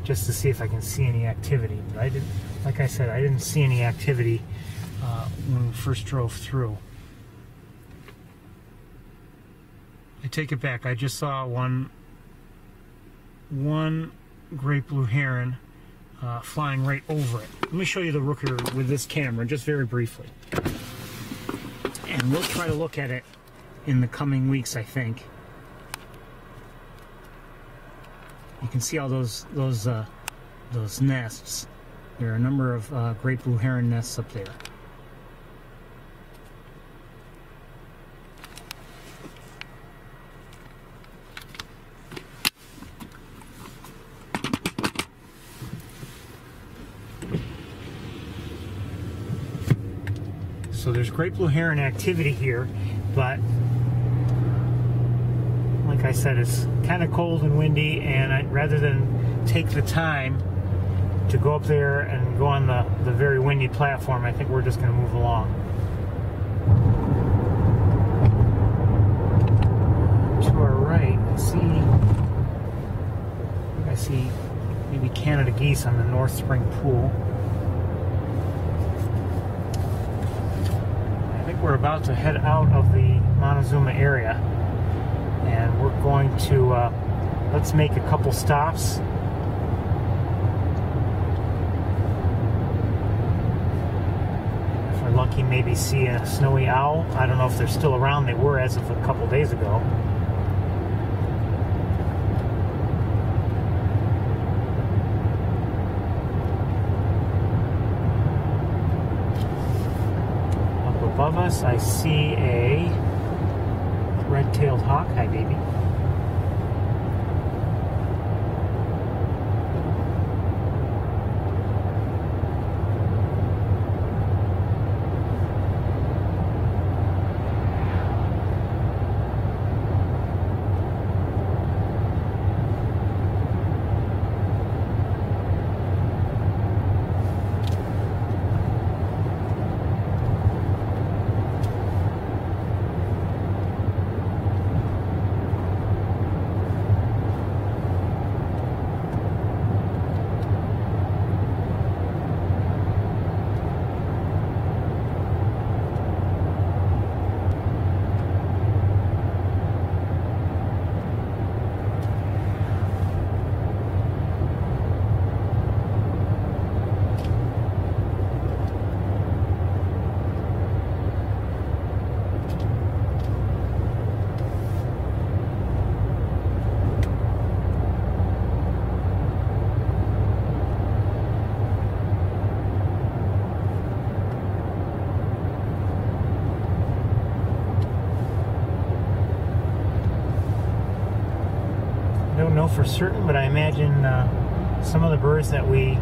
just to see if I can see any activity. But I didn't, like I said, I didn't see any activity when we first drove through. I take it back. I just saw one great blue heron flying right over it. Let me show you the rookery with this camera just very briefly. And we'll try to look at it in the coming weeks, I think. You can see all those nests. There are a number of great blue heron nests up there. So there's great blue heron activity here, but like I said, it's kind of cold and windy, and rather than take the time to go up there and go on the very windy platform, I think we're just going to move along. To our right, I see maybe Canada geese on the North Spring Pool. I think we're about to head out of the Montezuma area, and we're going to let's make a couple stops. If we're lucky, maybe see a snowy owl. I don't know if they're still around. They were as of a couple days ago. Up above us, I see a red-tailed hawk. Hi, baby. Know for certain, but I imagine some of the birds that we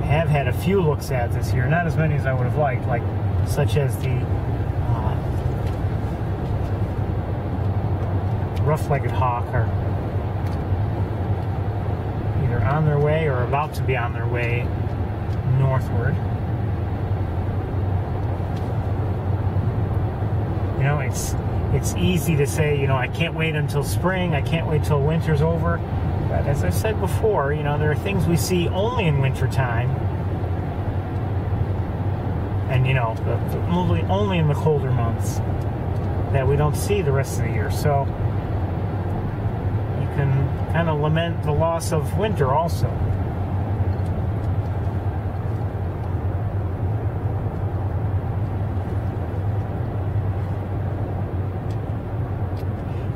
have had a few looks at this year, not as many as I would have liked, like such as the rough-legged hawk, are either on their way or about to be on their way northward. You know, it's easy to say, you know, I can't wait until spring, I can't wait till winter's over. But as I said before, you know, there are things we see only in wintertime. And, you know, only in the colder months that we don't see the rest of the year. So you can kind of lament the loss of winter also.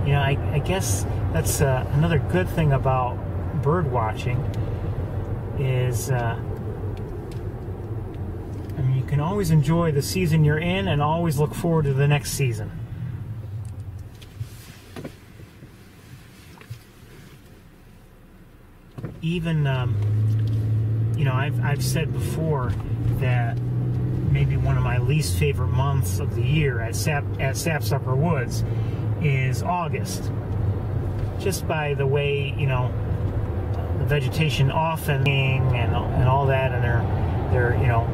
You know, I guess that's another good thing about bird watching is, I mean, you can always enjoy the season you're in and always look forward to the next season. Even you know, I've said before that maybe one of my least favorite months of the year at Sapsucker Woods is August. Just by the way, you know, the vegetation often and all that, and they're you know,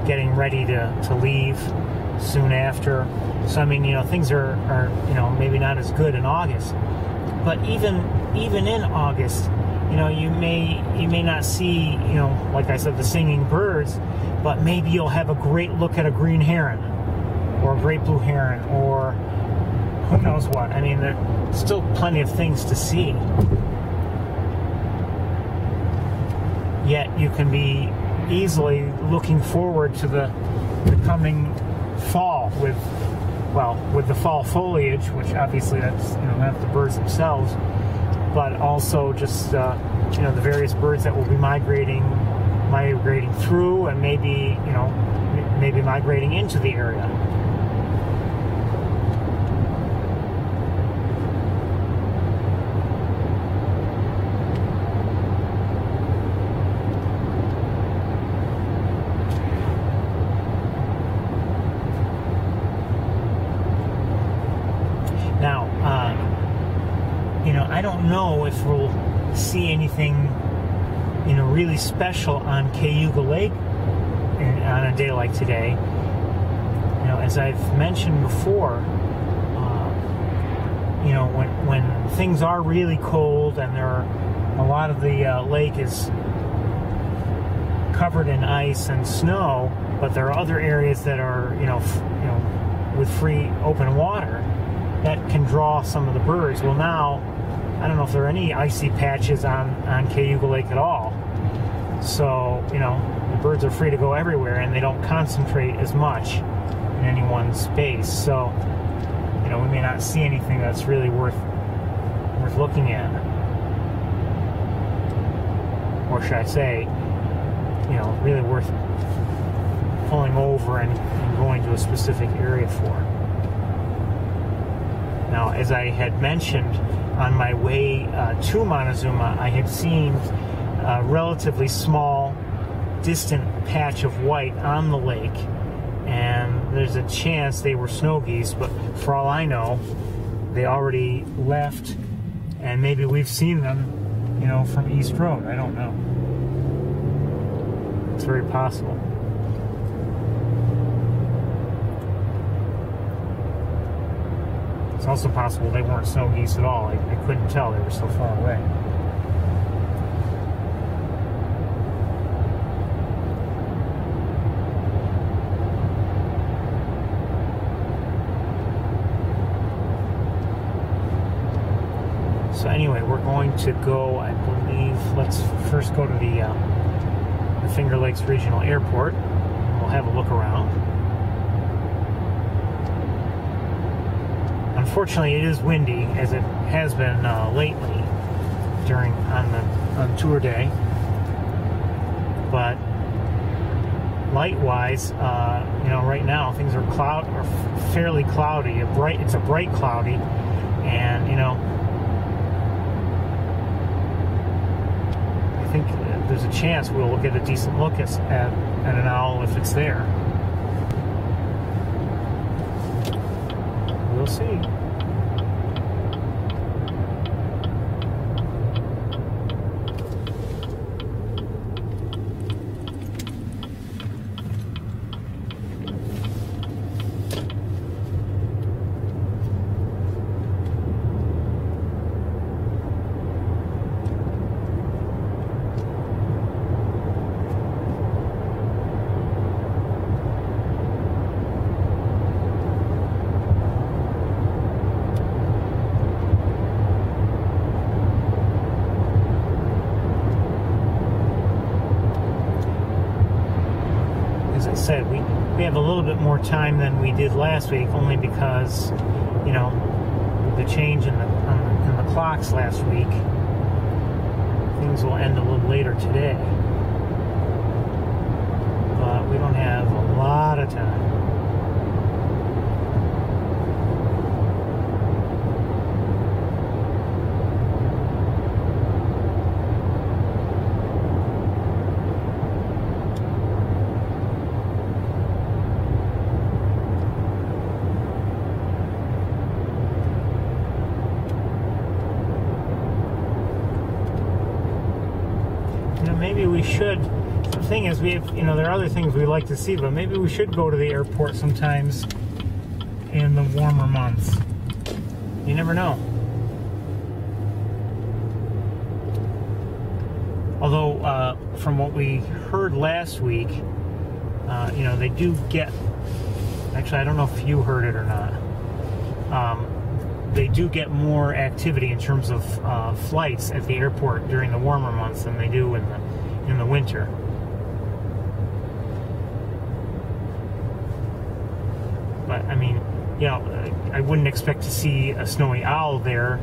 getting ready to leave soon after. So I mean, you know, things are you know, maybe not as good in August. But even in August, you know, you may not see, you know, like I said, the singing birds, but maybe you'll have a great look at a green heron or a great blue heron or who knows what. I mean, there's still plenty of things to see. Yet you can be easily looking forward to the coming fall with the fall foliage, which obviously that's, you know, not the birds themselves, but also just you know, the various birds that will be migrating through, and maybe, you know, maybe migrating into the area. Now, you know, I don't know if we'll see anything, you know, really special on Cayuga Lake on a day like today. You know, as I've mentioned before, you know, when things are really cold and a lot of the lake is covered in ice and snow, but there are other areas that are, you know, with free open water that can draw some of the birds. Well, now I don't know if there are any icy patches on Cayuga Lake at all. So, you know, the birds are free to go everywhere, and they don't concentrate as much in any one space. So, you know, we may not see anything that's really worth looking at. Or should I say, you know, really worth pulling over and going to a specific area for. Now, as I had mentioned, on my way to Montezuma, I had seen a relatively small, distant patch of white on the lake, and there's a chance they were snow geese, but for all I know, they already left, and maybe we've seen them, you know, from East Road. I don't know. It's very possible. It's also possible they weren't snow geese at all. I couldn't tell. They were so far away. So anyway, we're going to go, I believe, let's first go to the Finger Lakes Regional Airport, and we'll have a look around. Unfortunately, it is windy, as it has been lately on tour day. But light-wise, you know, right now things are fairly cloudy. It's a bright cloudy, and you know, I think there's a chance we'll get a decent look at an owl if it's there. We'll see. Said we have a little bit more time than we did last week, only because, you know, the change in the clocks last week, things will end a little later today, but we don't have a lot of time. should. The thing is, we have, there are other things we like to see, but maybe we should go to the airport sometimes in the warmer months. You never know. Although, from what we heard last week, they do get. Actually, I don't know if you heard it or not. They do get more activity in terms of flights at the airport during the warmer months than they do in the winter. But I mean, I wouldn't expect to see a snowy owl there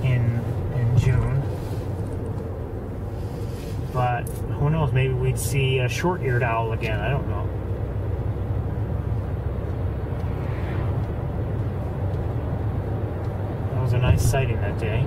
in June. But who knows? Maybe we'd see a short-eared owl again. I don't know. That was a nice sighting that day.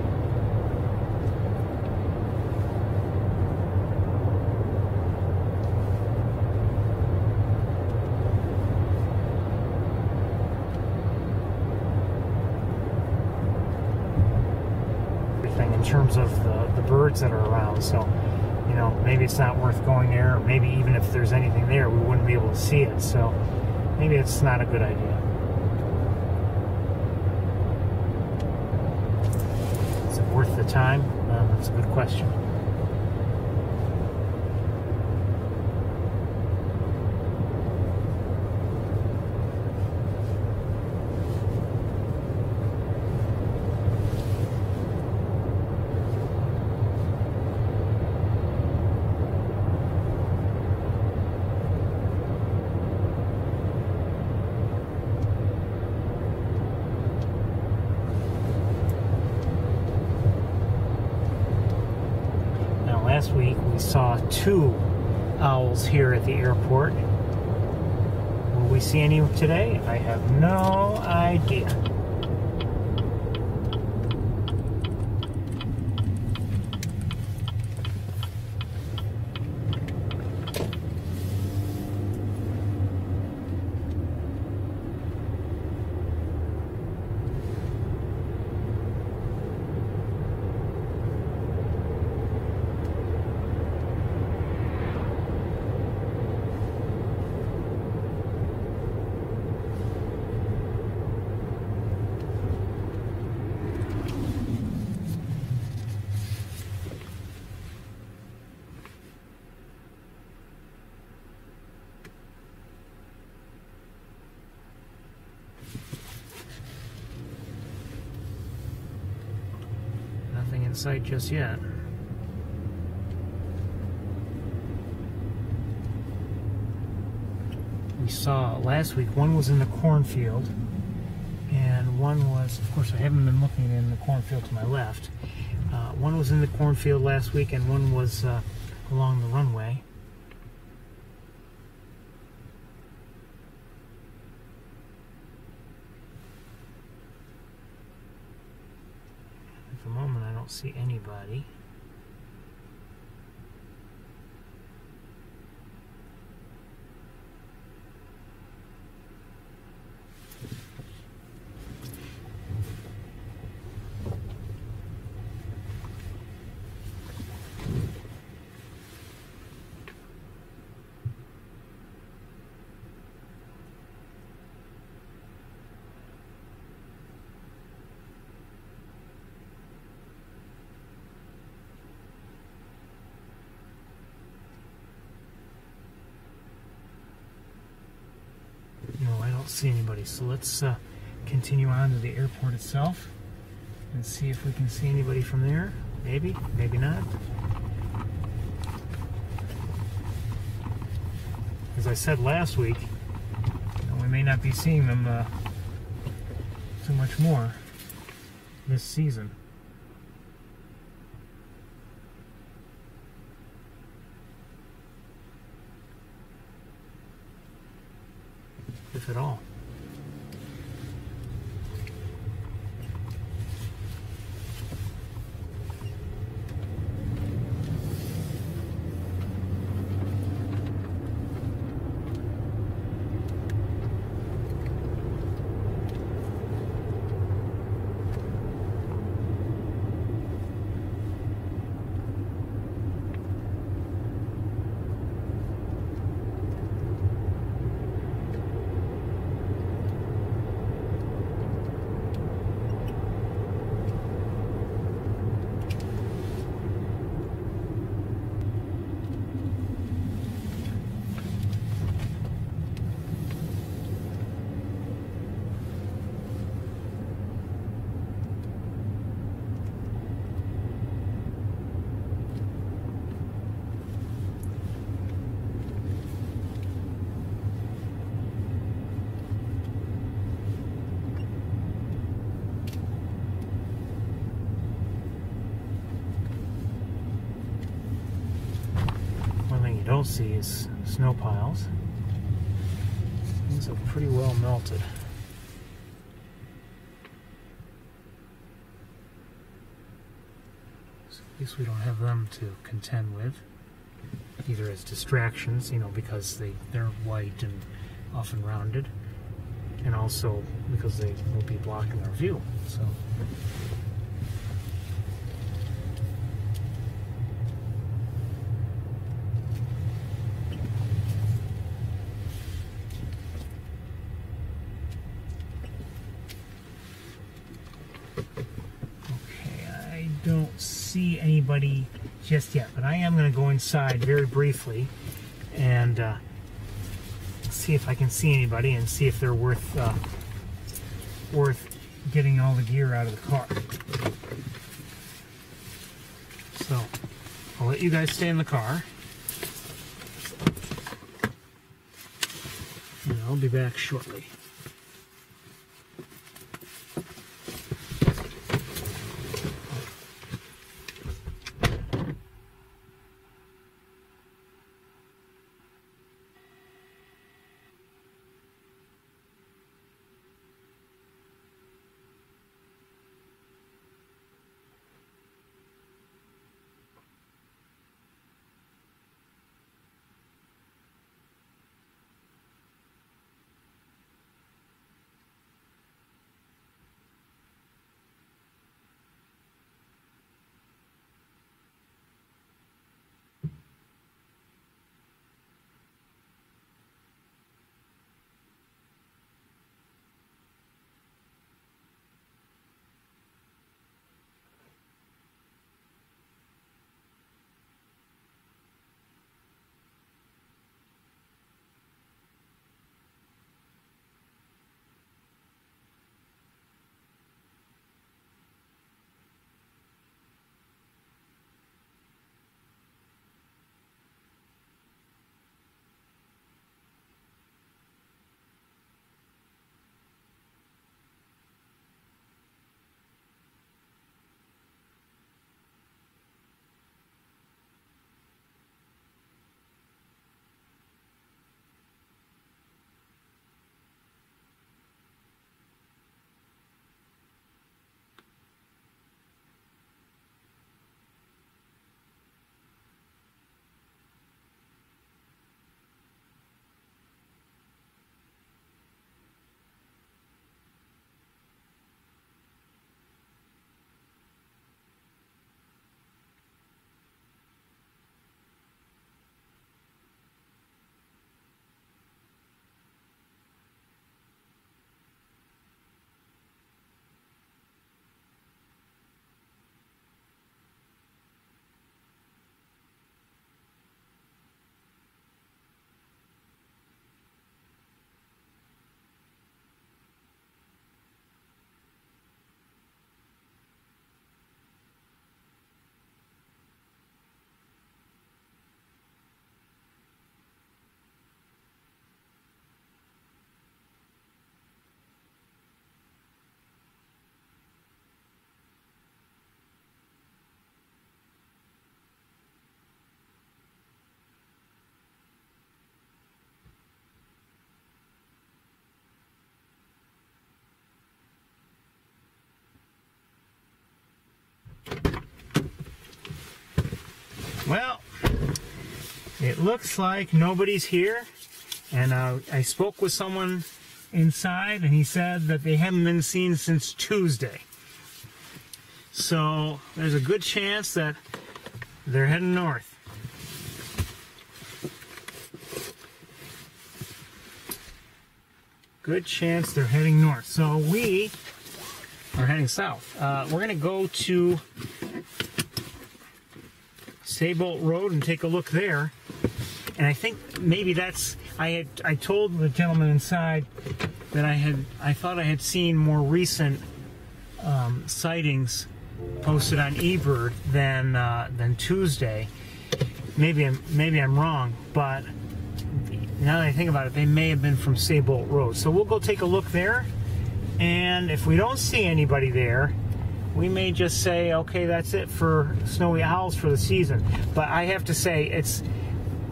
Everything in terms of the birds that are around. So, maybe it's not worth going there, or maybe even if there's anything there, we wouldn't be able to see it. So maybe it's not a good idea. Is it worth the time? That's a good question. Last week we saw 2 owls here at the airport. Will we see any today? I have no idea. Nothing in sight just yet. We saw last week, one was in the cornfield, and one was, of course I haven't been looking in the cornfield to my left. One was in the cornfield last week, and one was along the runway. At the moment I don't see anybody. No, I don't see anybody. So let's continue on to the airport itself and see if we can see anybody from there. Maybe, maybe not. As I said last week, we may not be seeing them too much more this season. If at all. don't see is snow piles. These are pretty well melted. So at least we don't have them to contend with, either as distractions, you know, because they're white and often rounded, and also because they will be blocking our view. So. Don't see anybody just yet, but I am going to go inside very briefly and see if I can see anybody and see if they're worth getting all the gear out of the car. So I'll let you guys stay in the car, and I'll be back shortly. Well, it looks like nobody's here, and I spoke with someone inside, and he said that they haven't been seen since Tuesday. So there's a good chance that they're heading north. Good chance they're heading north. So we are heading south. We're going to go to Saybolt Road and take a look there. And I think maybe that's, I told the gentleman inside that I thought I had seen more recent sightings posted on eBird than Tuesday. Maybe I'm wrong, but now that I think about it, they may have been from Saybolt Road. So we'll go take a look there, and if we don't see anybody there, we may just say, okay, that's it for snowy owls for the season. But I have to say,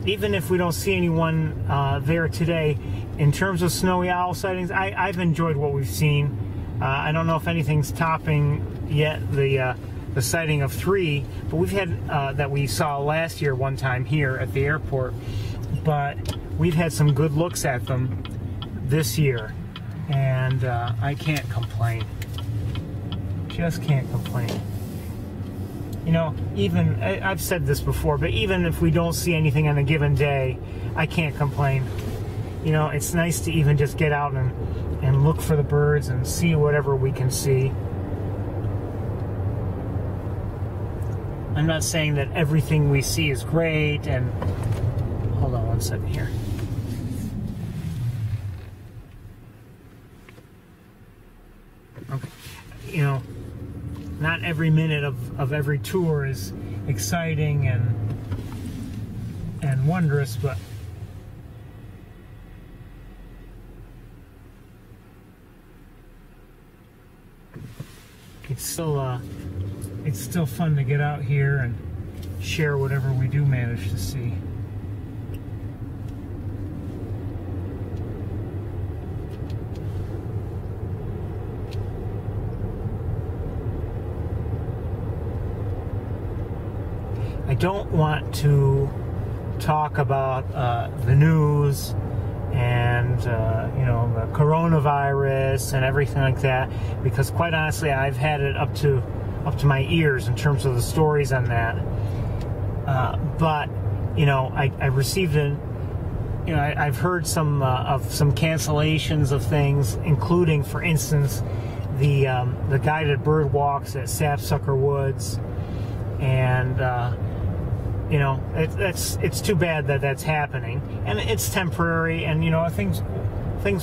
even if we don't see anyone there today, in terms of snowy owl sightings, I've enjoyed what we've seen. I don't know if anything's topping yet the sighting of 3, but we've had that we saw last year one time here at the airport. But we've had some good looks at them this year, and I can't complain. Just can't complain. You know, even, I've said this before, but even if we don't see anything on a given day, I can't complain. You know, it's nice to even just get out and look for the birds and see whatever we can see. I'm not saying that everything we see is great, and hold on one second here. Okay. You know, not every minute of every tour is exciting and wondrous, but it's still fun to get out here and share whatever we do manage to see. I don't want to talk about the news and you know, the coronavirus and everything like that, because quite honestly, I've had it up to my ears in terms of the stories on that. But you know, I received I've heard some of some cancellations of things, including, for instance, the guided bird walks at Sapsucker Woods, and you know, it's too bad that that's happening, and it's temporary, and you know, things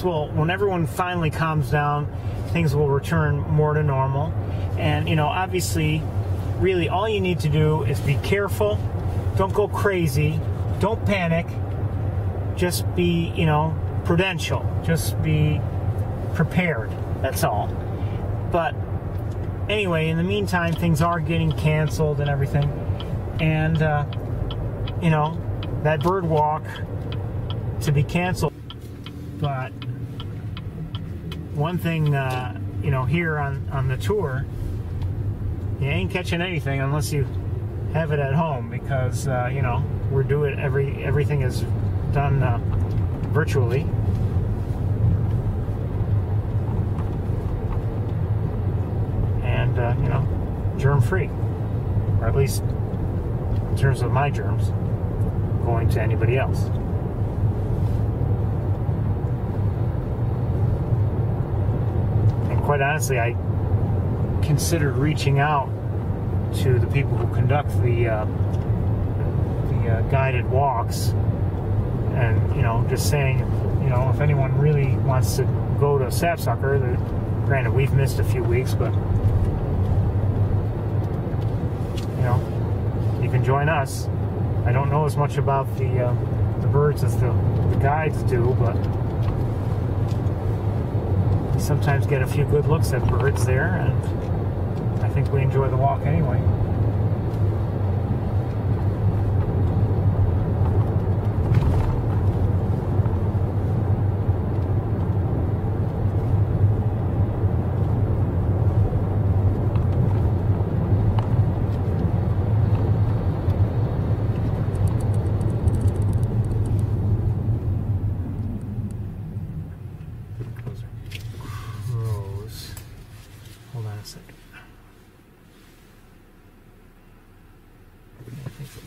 will, when everyone finally calms down, things will return more to normal. And you know, obviously, really all you need to do is be careful, don't go crazy, don't panic, just be, you know, prudential, just be prepared, that's all. But anyway, in the meantime, things are getting canceled and everything. And, you know, that bird walk to be canceled. But one thing, you know, here on the tour, you ain't catching anything unless you have it at home, because, you know, we're doing everything is done virtually. And, you know, germ-free, or at least in terms of my germs going to anybody else. And quite honestly, I considered reaching out to the people who conduct the guided walks, and you know, just saying, you know, if anyone really wants to go to Sapsucker, granted we've missed a few weeks, but you know, you can join us. I don't know as much about the birds as the guides do, but you sometimes get a few good looks at birds there, and I think we enjoy the walk anyway.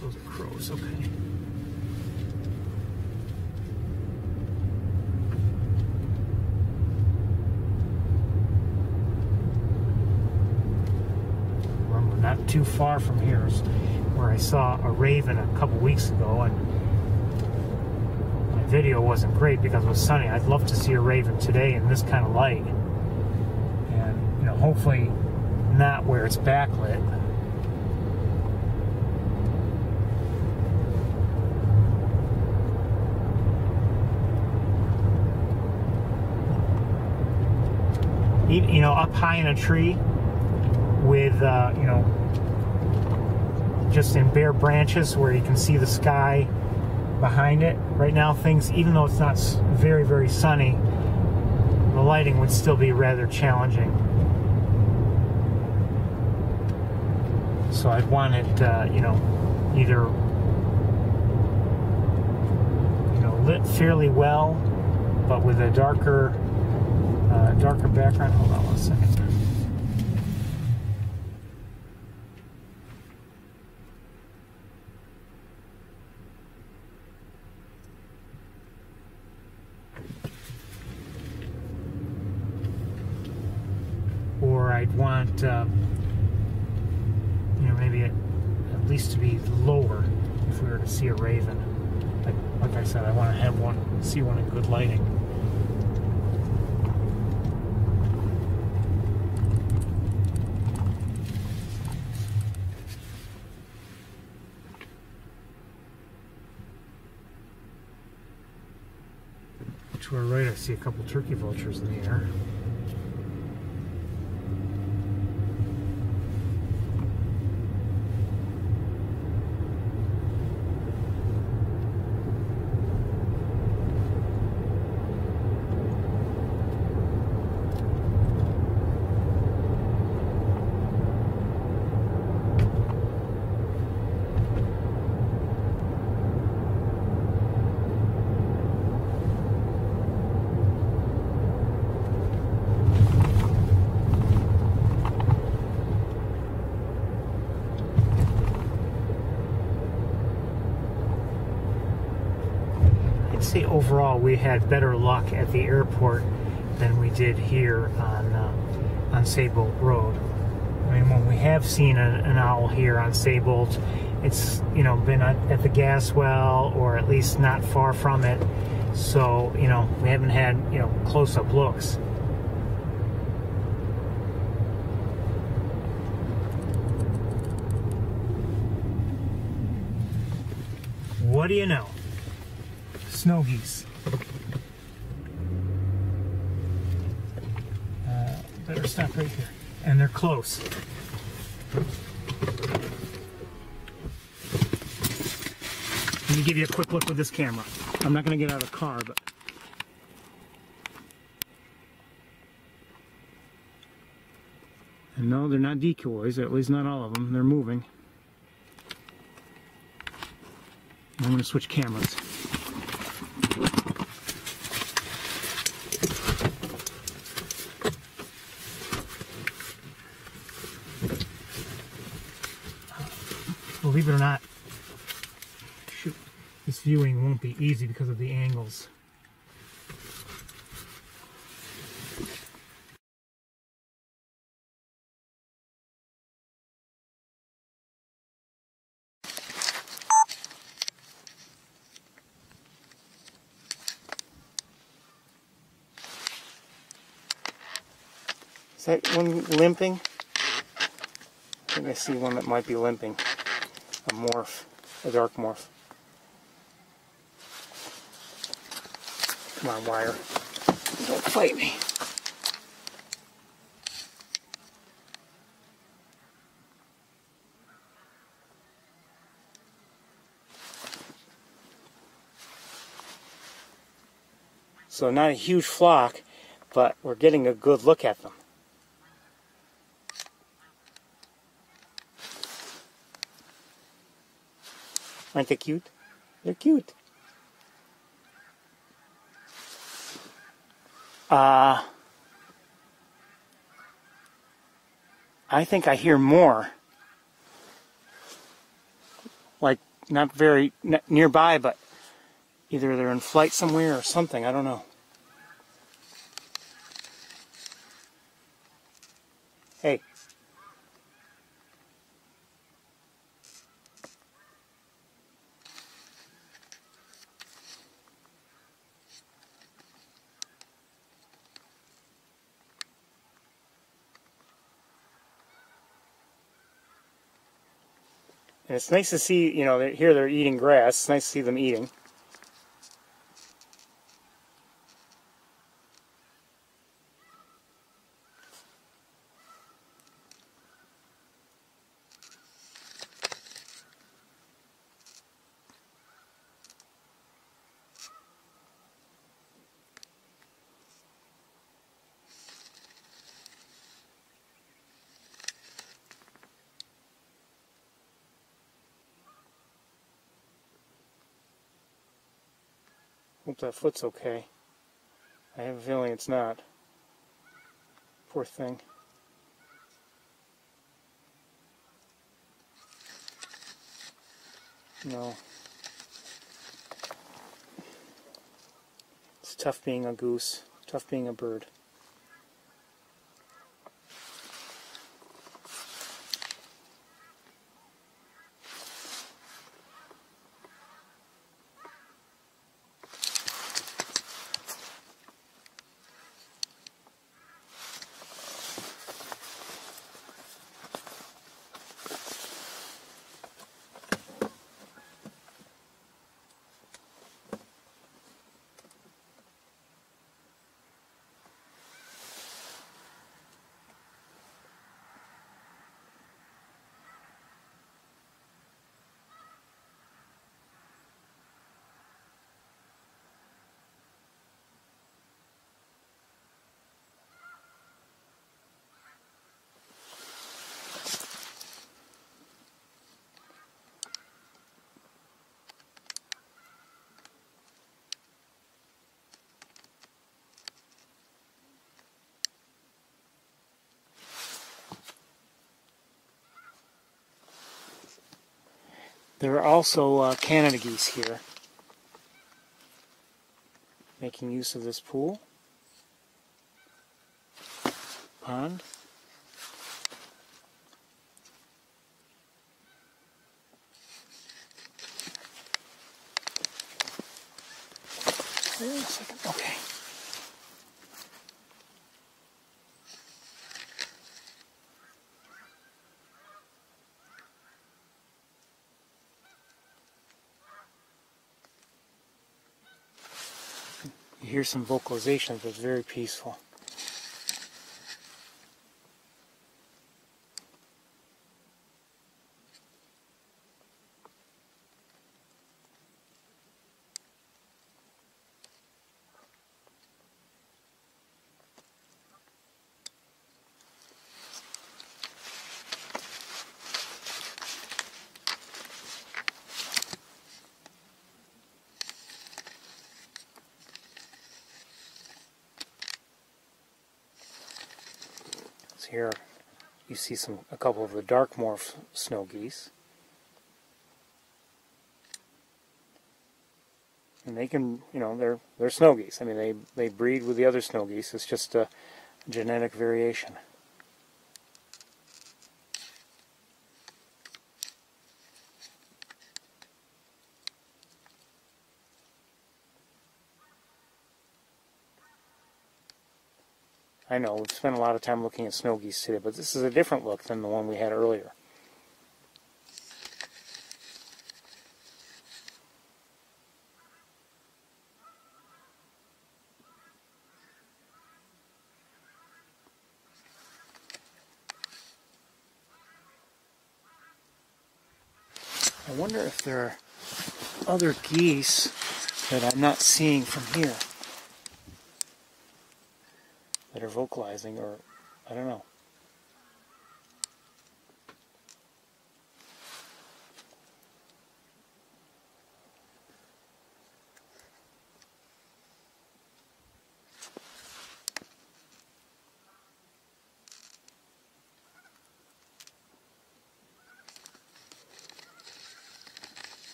Those are crows, okay. Remember, not too far from here is where I saw a raven a couple weeks ago, and my video wasn't great because it was sunny. I'd love to see a raven today in this kind of light, and you know, hopefully not where it's backlit. You know, up high in a tree with, you know, just in bare branches where you can see the sky behind it. Right now things, even though it's not very, very sunny, the lighting would still be rather challenging. So I'd want it, you know, either, you know, lit fairly well, but with a darker background. Hold on one second. Or I'd want, you know, maybe at least to be lower if we were to see a raven. Like I said, I want to have see one in good lighting. To our right, I see a couple turkey vultures in the air. Say overall we had better luck at the airport than we did here on Saybolt Road. I mean, when we have seen an owl here on Saybolt, it's, you know, been at the gas well or at least not far from it. So, you know, we haven't had, you know, close-up looks. What do you know? Snow geese. Better stop right here. And they're close. Let me give you a quick look with this camera. I'm not going to get out of the car, but... And no, they're not decoys, at least not all of them. They're moving. I'm going to switch cameras. Believe it or not, shoot, this viewing won't be easy because of the angles. Is that one limping? I think I see one that might be limping. A morph, a dark morph. Come on, wire. Don't fight me. So not a huge flock, but we're getting a good look at them. Aren't they cute? They're cute. I think I hear more. Like, not very nearby, but either they're in flight somewhere or something. I don't know. Hey. And it's nice to see, you know, here they're eating grass. It's nice to see them eating. Hope that foot's okay. I have a feeling it's not. Poor thing. No. It's tough being a goose. Tough being a bird. There are also Canada geese here, making use of this pool, pond. Wait a second. Okay. You hear some vocalizations, but it's very peaceful. Here you see a couple of the dark morph snow geese. And they can, they're snow geese. I mean, they breed with the other snow geese. It's just a genetic variation. I know, we've spent a lot of time looking at snow geese today, but this is a different look than the one we had earlier. I wonder if there are other geese that I'm not seeing from here that are vocalizing, or I don't know.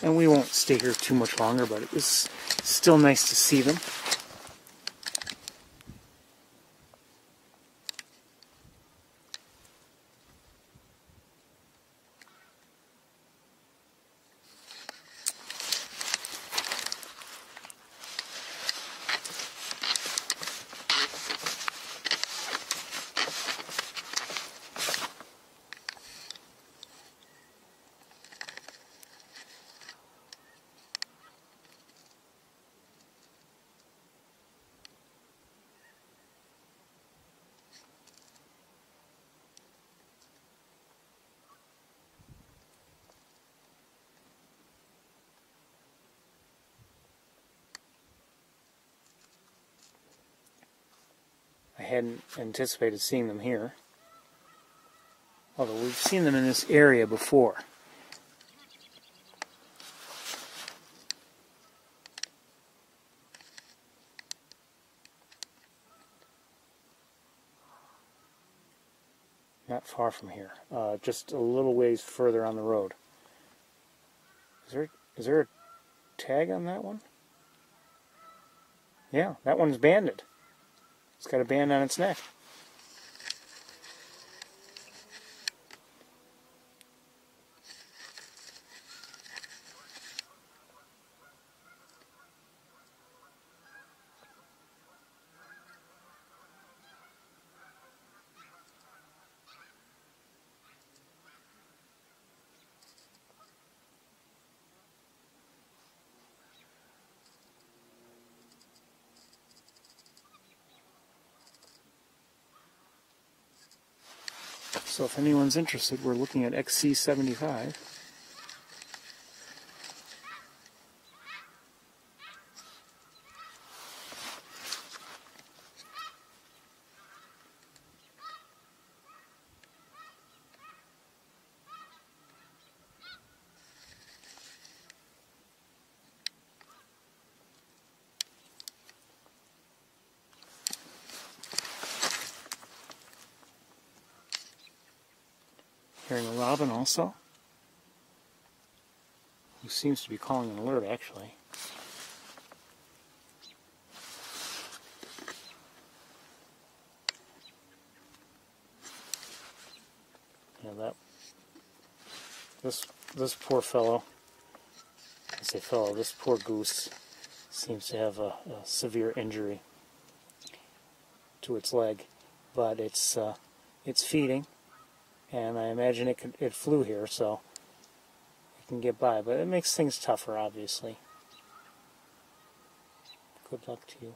And we won't stay here too much longer, but it was still nice to see them. I hadn't anticipated seeing them here. Although we've seen them in this area before. Not far from here, just a little ways further on the road. Is there a tag on that one? Yeah, that one's banded. It's got a band on its neck. So if anyone's interested, we're looking at XC75. Hearing a robin also, who seems to be calling an alert actually. Yeah, this poor fellow, I say fellow, this poor goose seems to have a severe injury to its leg, but it's feeding. And I imagine it flew here, so it can get by. But it makes things tougher, obviously. Good luck to you.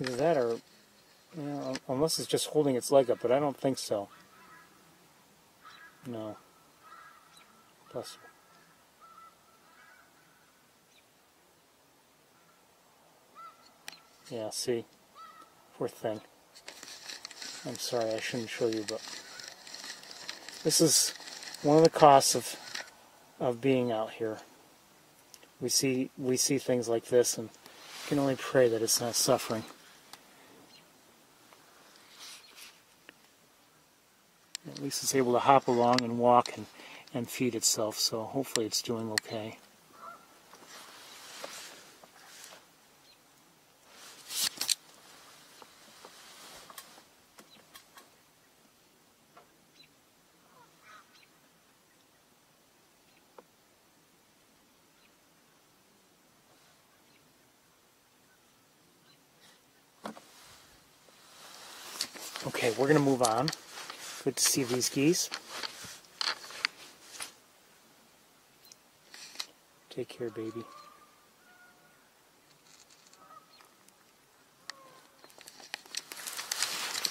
Either that or, you know, unless it's just holding its leg up, but I don't think so. No. Bless her. Yeah, see? Poor thing. I'm sorry, I shouldn't show you, but this is one of the costs of being out here. We see things like this and can only pray that it's not suffering. At least it's able to hop along and walk and feed itself, so hopefully it's doing okay. Okay, we're going to move on. Good to see these geese. Take care, baby.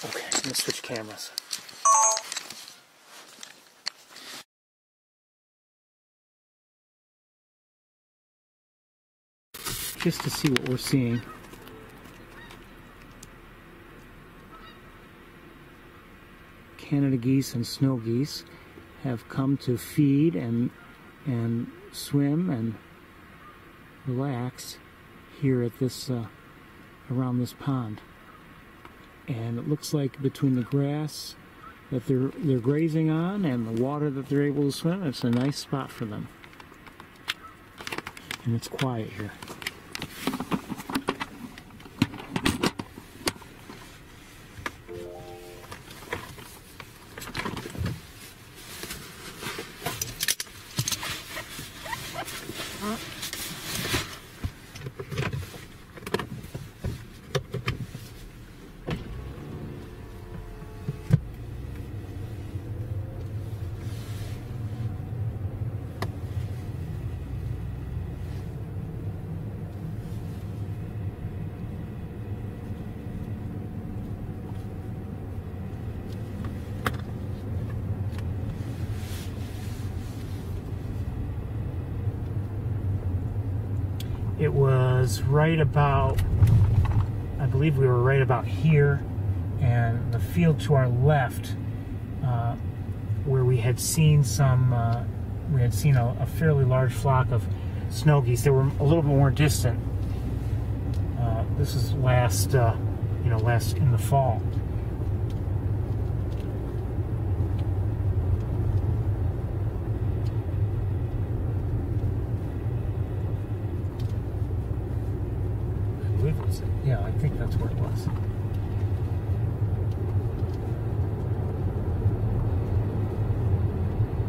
Okay, I'm going to switch cameras. Just to see what we're seeing. Canada geese and snow geese have come to feed and swim and relax here at this around this pond. And it looks like between the grass that they're grazing on and the water that they're able to swim, it's a nice spot for them. And it's quiet here. It was right about, I believe we were right about here and the field to our left, where we had seen some, a fairly large flock of snow geese. They were a little bit more distant. This is last in the fall. Yeah, I think that's where it was.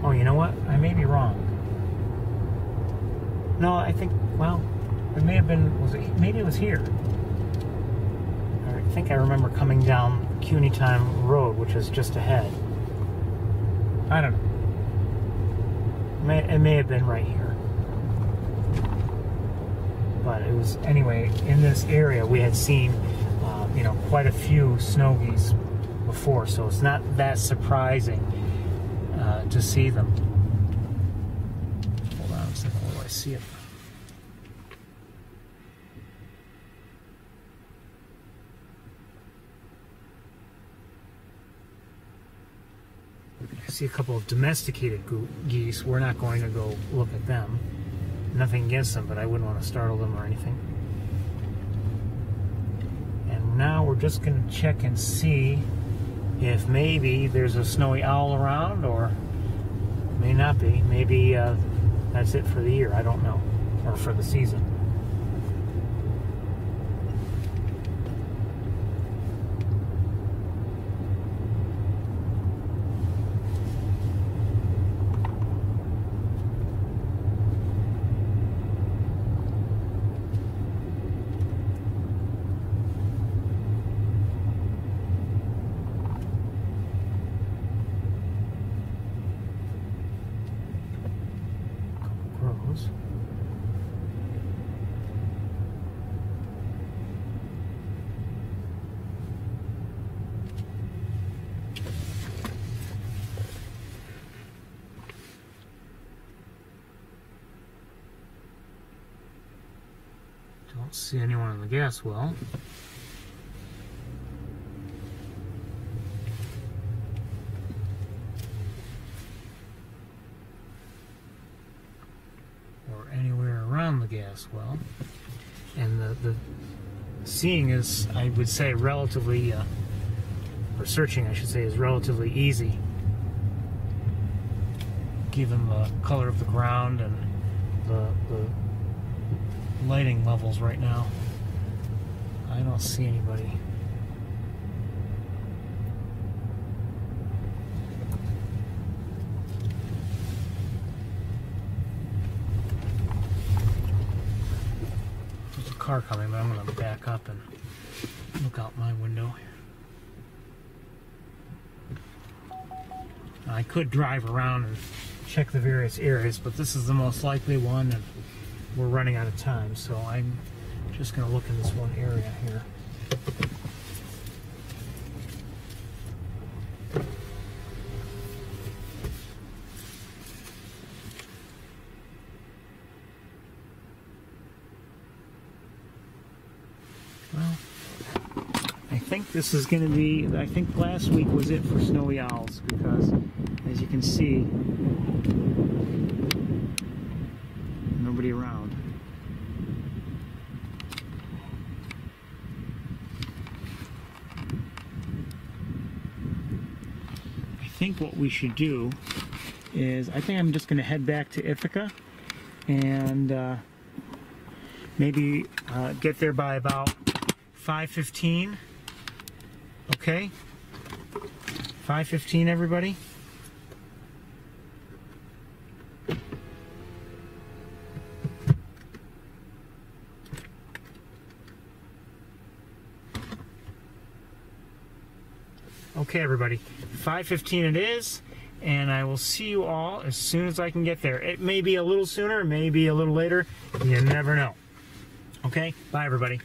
Oh, you know what? I may be wrong. No, I think, well, it may have been, maybe it was here. I think I remember coming down CUNY Time Road, which is just ahead. I don't know. It may have been right here. But it was, anyway, in this area we had seen, quite a few snow geese before, so it's not that surprising to see them. Hold on a second, where do I see it? I see a couple of domesticated geese. We're not going to go look at them. Nothing against them, but I wouldn't want to startle them or anything. And now we're just going to check and see if maybe there's a snowy owl around, or may not be. Maybe that's it for the year. I don't know. Or for the season. Don't see anyone in the gas well. Or anywhere around the gas well. And the seeing is, I would say, relatively, or searching, I should say, is relatively easy, given the color of the ground and the lighting levels right now. I don't see anybody. There's a car coming, but I'm going to back up and look out my window. I could drive around and check the various areas, but this is the most likely one, and we're running out of time, so I'm just going to look in this one area here. Well, I think this is going to be, I think last week was it for snowy owls, because as you can see, nobody around. I think what we should do is, I think I'm just going to head back to Ithaca and maybe get there by about 5:15. Okay? 5:15, everybody? Okay, everybody, 5:15 it is, and I will see you all as soon as I can get there. It may be a little sooner, maybe a little later. You never know. Okay? Bye, everybody.